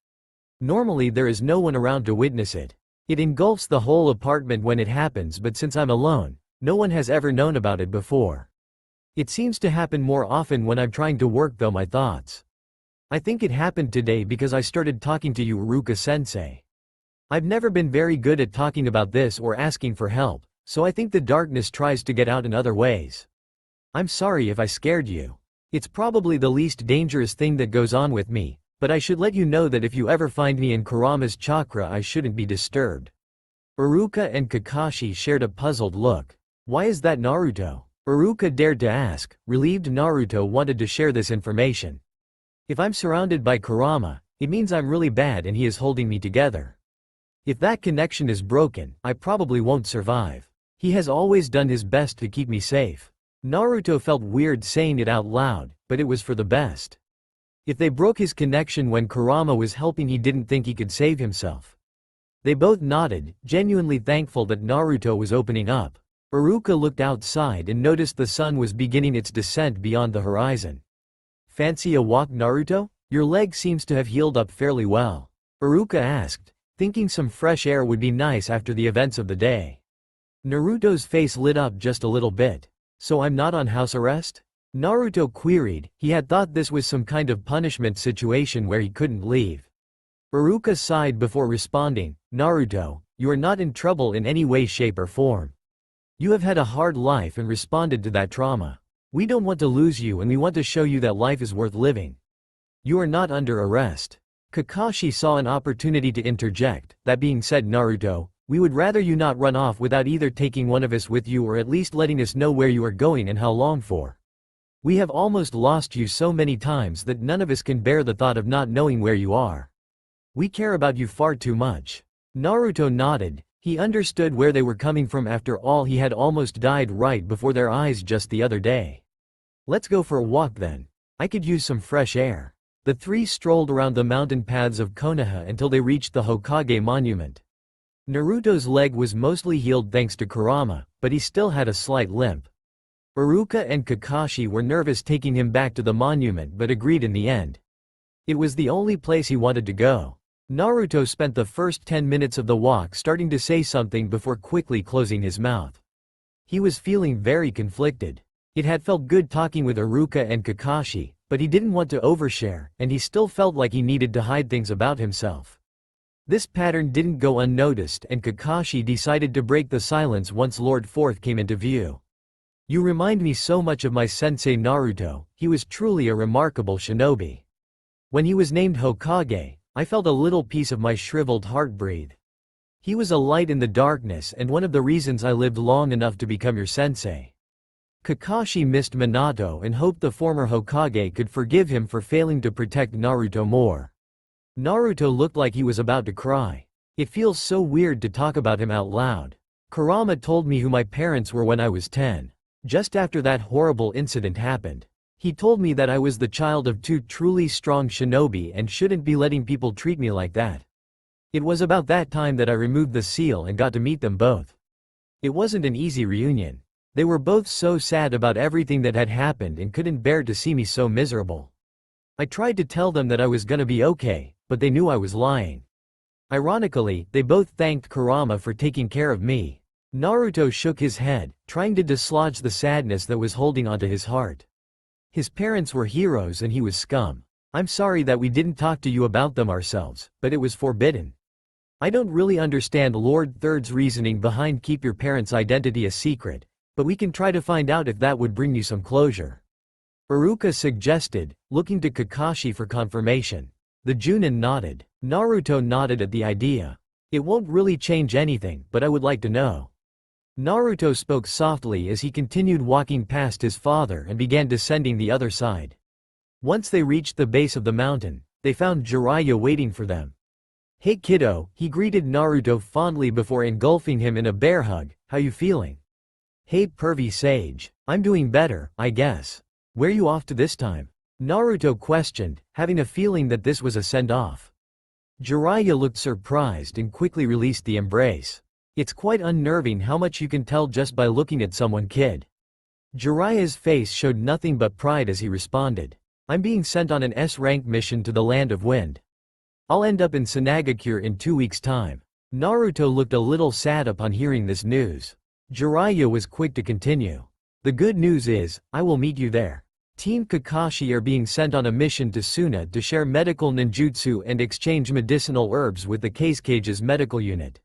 Normally there is no one around to witness it. It engulfs the whole apartment when it happens but since I'm alone, no one has ever known about it before. It seems to happen more often when I'm trying to work through my thoughts. I think it happened today because I started talking to you Iruka-sensei. I've never been very good at talking about this or asking for help, so I think the darkness tries to get out in other ways. I'm sorry if I scared you. It's probably the least dangerous thing that goes on with me, but I should let you know that if you ever find me in Kurama's chakra I shouldn't be disturbed." Iruka and Kakashi shared a puzzled look. "Why is that Naruto?" Iruka dared to ask, relieved Naruto wanted to share this information. "If I'm surrounded by Kurama, it means I'm really bad and he is holding me together. If that connection is broken, I probably won't survive. He has always done his best to keep me safe." Naruto felt weird saying it out loud, but it was for the best. If they broke his connection when Kurama was helping he didn't think he could save himself. They both nodded, genuinely thankful that Naruto was opening up. Iruka looked outside and noticed the sun was beginning its descent beyond the horizon. "Fancy a walk Naruto? Your leg seems to have healed up fairly well," Iruka asked, thinking some fresh air would be nice after the events of the day. Naruto's face lit up just a little bit. "So I'm not on house arrest?" Naruto queried. He had thought this was some kind of punishment situation where he couldn't leave. Iruka sighed before responding, "Naruto, you are not in trouble in any way shape or form. You have had a hard life and responded to that trauma. We don't want to lose you and we want to show you that life is worth living. You are not under arrest." Kakashi saw an opportunity to interject. "That being said Naruto, we would rather you not run off without either taking one of us with you or at least letting us know where you are going and how long for. We have almost lost you so many times that none of us can bear the thought of not knowing where you are. We care about you far too much." Naruto nodded. He understood where they were coming from. After all, he had almost died right before their eyes just the other day. "Let's go for a walk then. I could use some fresh air." The three strolled around the mountain paths of Konoha until they reached the Hokage monument. Naruto's leg was mostly healed thanks to Kurama, but he still had a slight limp. Iruka and Kakashi were nervous taking him back to the monument but agreed in the end. It was the only place he wanted to go. Naruto spent the first 10 minutes of the walk starting to say something before quickly closing his mouth. He was feeling very conflicted. It had felt good talking with Iruka and Kakashi, but he didn't want to overshare, and he still felt like he needed to hide things about himself. This pattern didn't go unnoticed, and Kakashi decided to break the silence once Lord Fourth came into view. "You remind me so much of my sensei Naruto. He was truly a remarkable shinobi. When he was named Hokage, I felt a little piece of my shriveled heart breathe. He was a light in the darkness and one of the reasons I lived long enough to become your sensei." Kakashi missed Minato and hoped the former Hokage could forgive him for failing to protect Naruto more. Naruto looked like he was about to cry. "It feels so weird to talk about him out loud. Kurama told me who my parents were when I was 10. Just after that horrible incident happened. He told me that I was the child of two truly strong shinobi and shouldn't be letting people treat me like that. It was about that time that I removed the seal and got to meet them both. It wasn't an easy reunion. They were both so sad about everything that had happened and couldn't bear to see me so miserable. I tried to tell them that I was gonna be okay, but they knew I was lying. Ironically, they both thanked Kurama for taking care of me." Naruto shook his head, trying to dislodge the sadness that was holding onto his heart. His parents were heroes and he was scum. "I'm sorry that we didn't talk to you about them ourselves, but it was forbidden. I don't really understand Lord Third's reasoning behind keep your parents' identity a secret, but we can try to find out if that would bring you some closure," Iruka suggested, looking to Kakashi for confirmation. The Junin nodded. Naruto nodded at the idea. "It won't really change anything, but I would like to know." Naruto spoke softly as he continued walking past his father and began descending the other side. Once they reached the base of the mountain, they found Jiraiya waiting for them. "Hey kiddo," he greeted Naruto fondly before engulfing him in a bear hug, "how you feeling?" "Hey pervy sage. I'm doing better, I guess. Where you off to this time?" Naruto questioned, having a feeling that this was a send-off. Jiraiya looked surprised and quickly released the embrace. "It's quite unnerving how much you can tell just by looking at someone, kid." Jiraiya's face showed nothing but pride as he responded. "I'm being sent on an S-rank mission to the Land of Wind. I'll end up in Tsunade in 2 weeks' time." Naruto looked a little sad upon hearing this news. Jiraiya was quick to continue. "The good news is, I will meet you there. Team Kakashi are being sent on a mission to Tsunade to share medical ninjutsu and exchange medicinal herbs with the Cage's medical unit.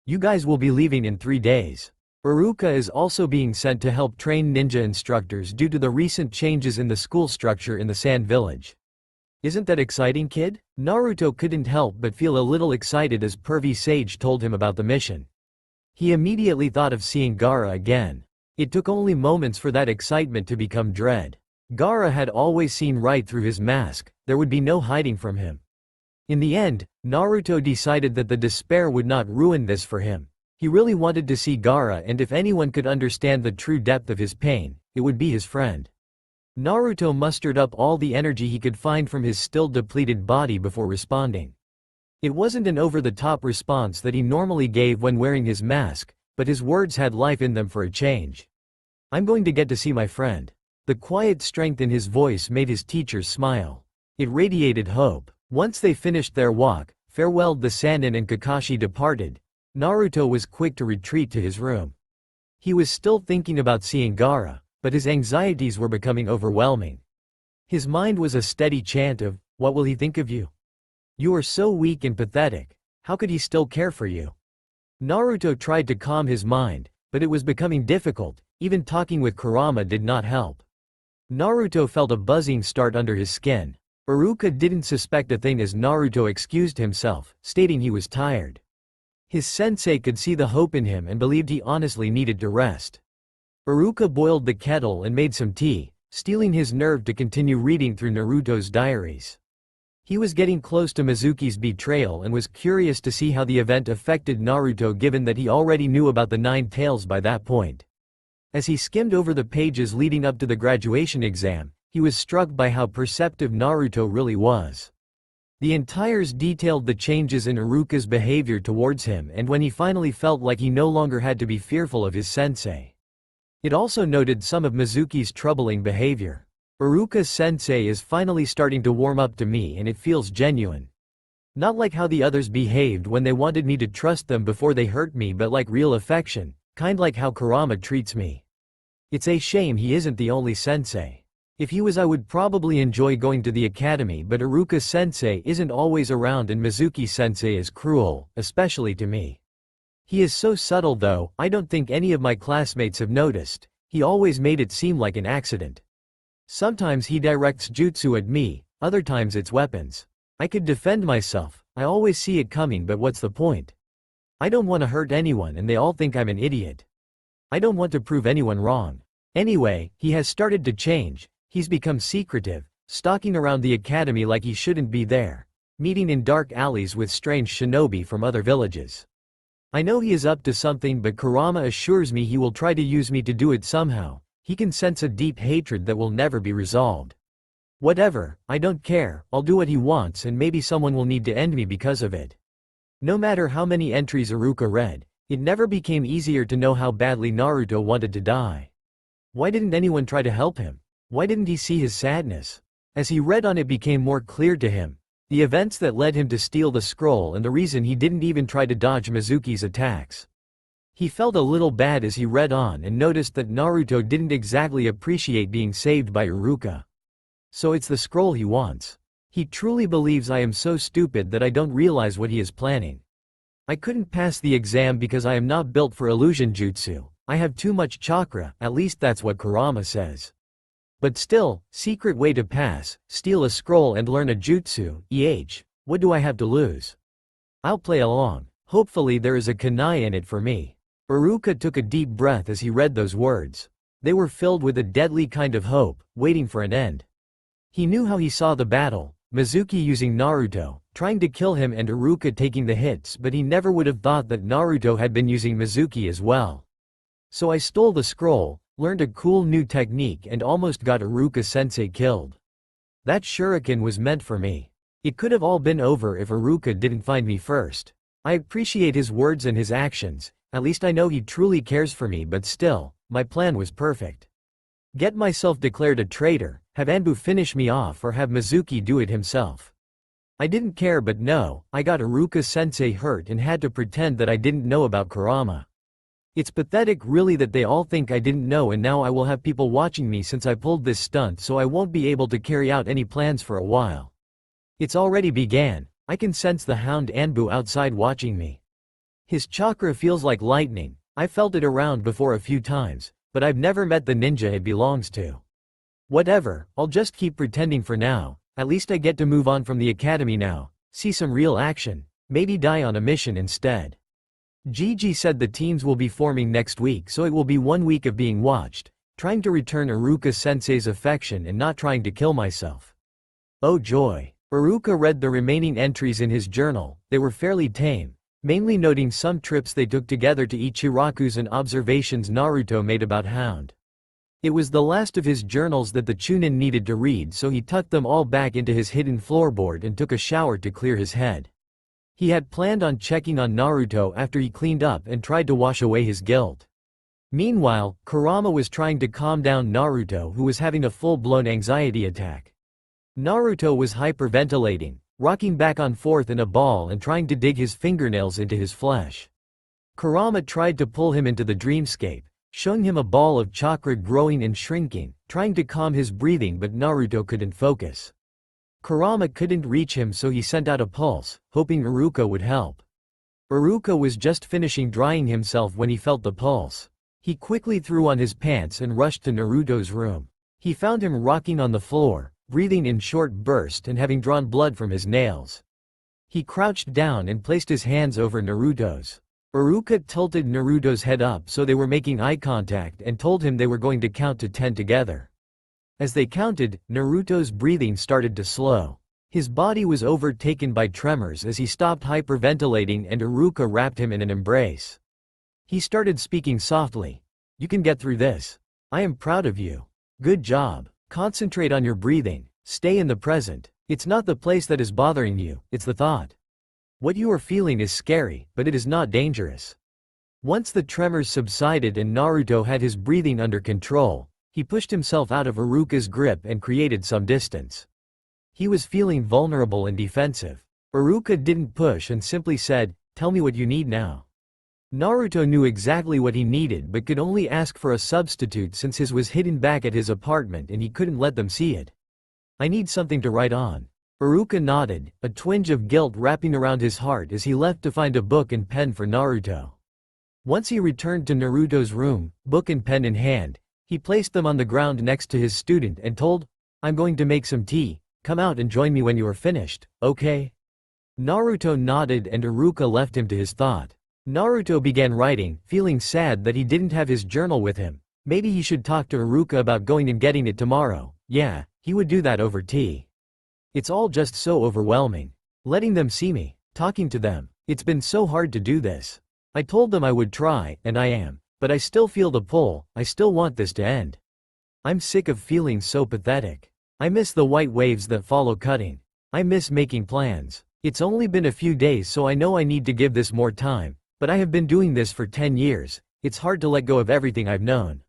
You guys will be leaving in 3 days. Iruka is also being sent to help train ninja instructors due to the recent changes in the school structure in the Sand Village. Isn't that exciting, kid?" Naruto couldn't help but feel a little excited as Pervy Sage told him about the mission. He immediately thought of seeing Gaara again. It took only moments for that excitement to become dread. Gaara had always seen right through his mask, there would be no hiding from him. In the end, Naruto decided that the despair would not ruin this for him. He really wanted to see Gaara, and if anyone could understand the true depth of his pain, it would be his friend. Naruto mustered up all the energy he could find from his still depleted body before responding. It wasn't an over-the-top response that he normally gave when wearing his mask, but his words had life in them for a change. "I'm going to get to see my friend." The quiet strength in his voice made his teachers smile. It radiated hope. Once they finished their walk, farewelled the Sannin and Kakashi departed, Naruto was quick to retreat to his room. He was still thinking about seeing Gaara, but his anxieties were becoming overwhelming. His mind was a steady chant of, "What will he think of you? You are so weak and pathetic. How could he still care for you?" Naruto tried to calm his mind, but it was becoming difficult. Even talking with Kurama did not help. Naruto felt a buzzing start under his skin. Iruka didn't suspect a thing as Naruto excused himself, stating he was tired. His sensei could see the hope in him and believed he honestly needed to rest. Iruka boiled the kettle and made some tea, steeling his nerve to continue reading through Naruto's diaries. He was getting close to Mizuki's betrayal and was curious to see how the event affected Naruto given that he already knew about the 9 tails by that point. As he skimmed over the pages leading up to the graduation exam, he was struck by how perceptive Naruto really was. The entires detailed the changes in Iruka's behavior towards him and when he finally felt like he no longer had to be fearful of his sensei. It also noted some of Mizuki's troubling behavior. "Iruka's sensei is finally starting to warm up to me and it feels genuine. Not like how the others behaved when they wanted me to trust them before they hurt me, but like real affection. Kind like how Kurama treats me. It's a shame he isn't the only sensei. If he was, I would probably enjoy going to the academy, but Iruka-sensei isn't always around and Mizuki-sensei is cruel, especially to me. He is so subtle though, I don't think any of my classmates have noticed. He always made it seem like an accident. Sometimes he directs jutsu at me, other times it's weapons. I could defend myself, I always see it coming, but what's the point? I don't want to hurt anyone and they all think I'm an idiot. I don't want to prove anyone wrong. Anyway, he has started to change. He's become secretive, stalking around the academy like he shouldn't be there, meeting in dark alleys with strange shinobi from other villages. I know he is up to something, but Kurama assures me he will try to use me to do it somehow. He can sense a deep hatred that will never be resolved. Whatever, I don't care, I'll do what he wants and maybe someone will need to end me because of it. No matter how many entries Iruka read, it never became easier to know how badly Naruto wanted to die. Why didn't anyone try to help him? Why didn't he see his sadness? As he read on, it became more clear to him. The events that led him to steal the scroll and the reason he didn't even try to dodge Mizuki's attacks. He felt a little bad as he read on and noticed that Naruto didn't exactly appreciate being saved by Iruka. So it's the scroll he wants. He truly believes I am so stupid that I don't realize what he is planning. I couldn't pass the exam because I am not built for illusion jutsu. I have too much chakra, at least that's what Kurama says. But still, secret way to pass, steal a scroll and learn a jutsu, what do I have to lose? I'll play along. Hopefully there is a kunai in it for me. Iruka took a deep breath as he read those words. They were filled with a deadly kind of hope, waiting for an end. He knew how he saw the battle, Mizuki using Naruto, trying to kill him and Iruka taking the hits, but he never would have thought that Naruto had been using Mizuki as well. So I stole the scroll, learned a cool new technique and almost got Iruka-sensei killed. That shuriken was meant for me. It could have all been over if Iruka didn't find me first. I appreciate his words and his actions, at least I know he truly cares for me, but still, my plan was perfect. Get myself declared a traitor, have Anbu finish me off or have Mizuki do it himself. I didn't care, but no, I got Iruka-sensei hurt and had to pretend that I didn't know about Kurama. It's pathetic really that they all think I didn't know, and now I will have people watching me since I pulled this stunt, so I won't be able to carry out any plans for a while. It's already began. I can sense the hound Anbu outside watching me. His chakra feels like lightning. I felt it around before a few times, but I've never met the ninja it belongs to. Whatever, I'll just keep pretending for now. At least I get to move on from the academy now, see some real action, maybe die on a mission instead. Gigi said the teams will be forming next week, so it will be 1 week of being watched, trying to return Iruka-sensei's affection and not trying to kill myself. Oh joy. Iruka read the remaining entries in his journal. They were fairly tame, mainly noting some trips they took together to Ichiraku's and observations Naruto made about Hound. It was the last of his journals that the Chunin needed to read, so he tucked them all back into his hidden floorboard and took a shower to clear his head. He had planned on checking on Naruto after he cleaned up and tried to wash away his guilt. Meanwhile, Kurama was trying to calm down Naruto, who was having a full-blown anxiety attack. Naruto was hyperventilating, rocking back and forth in a ball and trying to dig his fingernails into his flesh. Kurama tried to pull him into the dreamscape, showing him a ball of chakra growing and shrinking, trying to calm his breathing, but Naruto couldn't focus. Kurama couldn't reach him, so he sent out a pulse, hoping Iruka would help. Iruka was just finishing drying himself when he felt the pulse. He quickly threw on his pants and rushed to Naruto's room. He found him rocking on the floor, breathing in short bursts and having drawn blood from his nails. He crouched down and placed his hands over Naruto's. Iruka tilted Naruto's head up so they were making eye contact and told him they were going to count to 10 together. As they counted, Naruto's breathing started to slow. His body was overtaken by tremors as he stopped hyperventilating and Iruka wrapped him in an embrace. He started speaking softly. "You can get through this. I am proud of you. Good job. Concentrate on your breathing. Stay in the present. It's not the place that is bothering you, it's the thought. What you are feeling is scary, but it is not dangerous." Once the tremors subsided and Naruto had his breathing under control, he pushed himself out of Iruka's grip and created some distance. He was feeling vulnerable and defensive. Iruka didn't push and simply said, "Tell me what you need now." Naruto knew exactly what he needed but could only ask for a substitute since his was hidden back at his apartment and he couldn't let them see it. I need something to write on. Iruka nodded, a twinge of guilt wrapping around his heart as he left to find a book and pen for Naruto. Once he returned to Naruto's room, book and pen in hand, he placed them on the ground next to his student and told, "I'm going to make some tea, come out and join me when you are finished, okay?" Naruto nodded and Iruka left him to his thought. Naruto began writing, feeling sad that he didn't have his journal with him. Maybe he should talk to Iruka about going and getting it tomorrow. Yeah, he would do that over tea. It's all just so overwhelming. Letting them see me, talking to them, it's been so hard to do this. I told them I would try, and I am. But I still feel the pull, I still want this to end. I'm sick of feeling so pathetic. I miss the white waves that follow cutting. I miss making plans. It's only been a few days so I know I need to give this more time, but I have been doing this for 10 years, it's hard to let go of everything I've known.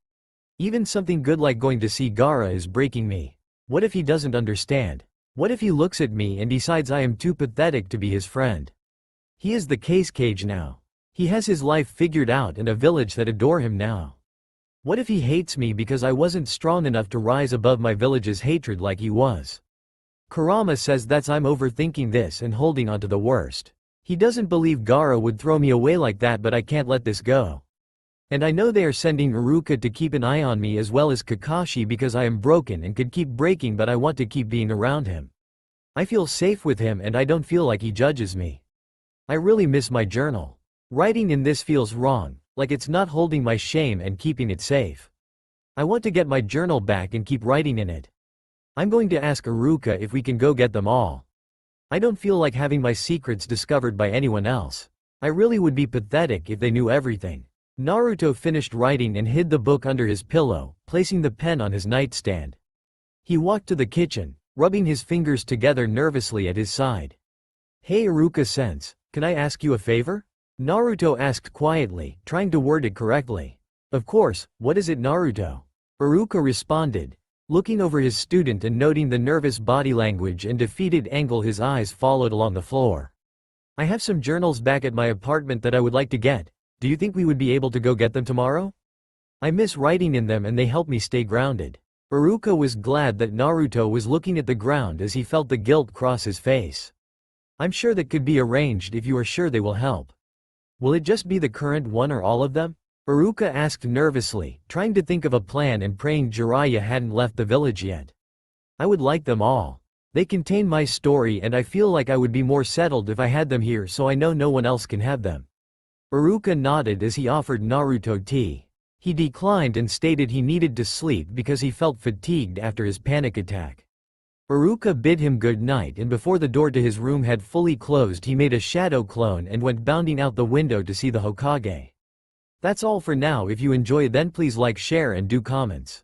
Even something good like going to see Gaara is breaking me. What if he doesn't understand? What if he looks at me and decides I am too pathetic to be his friend? He is the case cage now. He has his life figured out and a village that adore him now. What if he hates me because I wasn't strong enough to rise above my village's hatred like he was? Kurama says that's I'm overthinking this and holding on to the worst. He doesn't believe Gaara would throw me away like that, but I can't let this go. And I know they are sending Iruka to keep an eye on me as well as Kakashi because I am broken and could keep breaking, but I want to keep being around him. I feel safe with him and I don't feel like he judges me. I really miss my journal. Writing in this feels wrong, like it's not holding my shame and keeping it safe. I want to get my journal back and keep writing in it. I'm going to ask Iruka if we can go get them all. I don't feel like having my secrets discovered by anyone else. I really would be pathetic if they knew everything. Naruto finished writing and hid the book under his pillow, placing the pen on his nightstand. He walked to the kitchen, rubbing his fingers together nervously at his side. "Hey Iruka-sense, can I ask you a favor?" Naruto asked quietly, trying to word it correctly. "Of course, what is it, Naruto?" Iruka responded, looking over his student and noting the nervous body language and defeated angle his eyes followed along the floor. "I have some journals back at my apartment that I would like to get. Do you think we would be able to go get them tomorrow? I miss writing in them and they help me stay grounded." Iruka was glad that Naruto was looking at the ground as he felt the guilt cross his face. "I'm sure that could be arranged if you are sure they will help." "Will it just be the current one or all of them?" Iruka asked nervously, trying to think of a plan and praying Jiraiya hadn't left the village yet. "I would like them all. They contain my story and I feel like I would be more settled if I had them here, so I know no one else can have them." Iruka nodded as he offered Naruto tea. He declined and stated he needed to sleep because he felt fatigued after his panic attack. Iruka bid him good night and before the door to his room had fully closed he made a shadow clone and went bounding out the window to see the Hokage. That's all for now. If you enjoy then please like, share and do comments.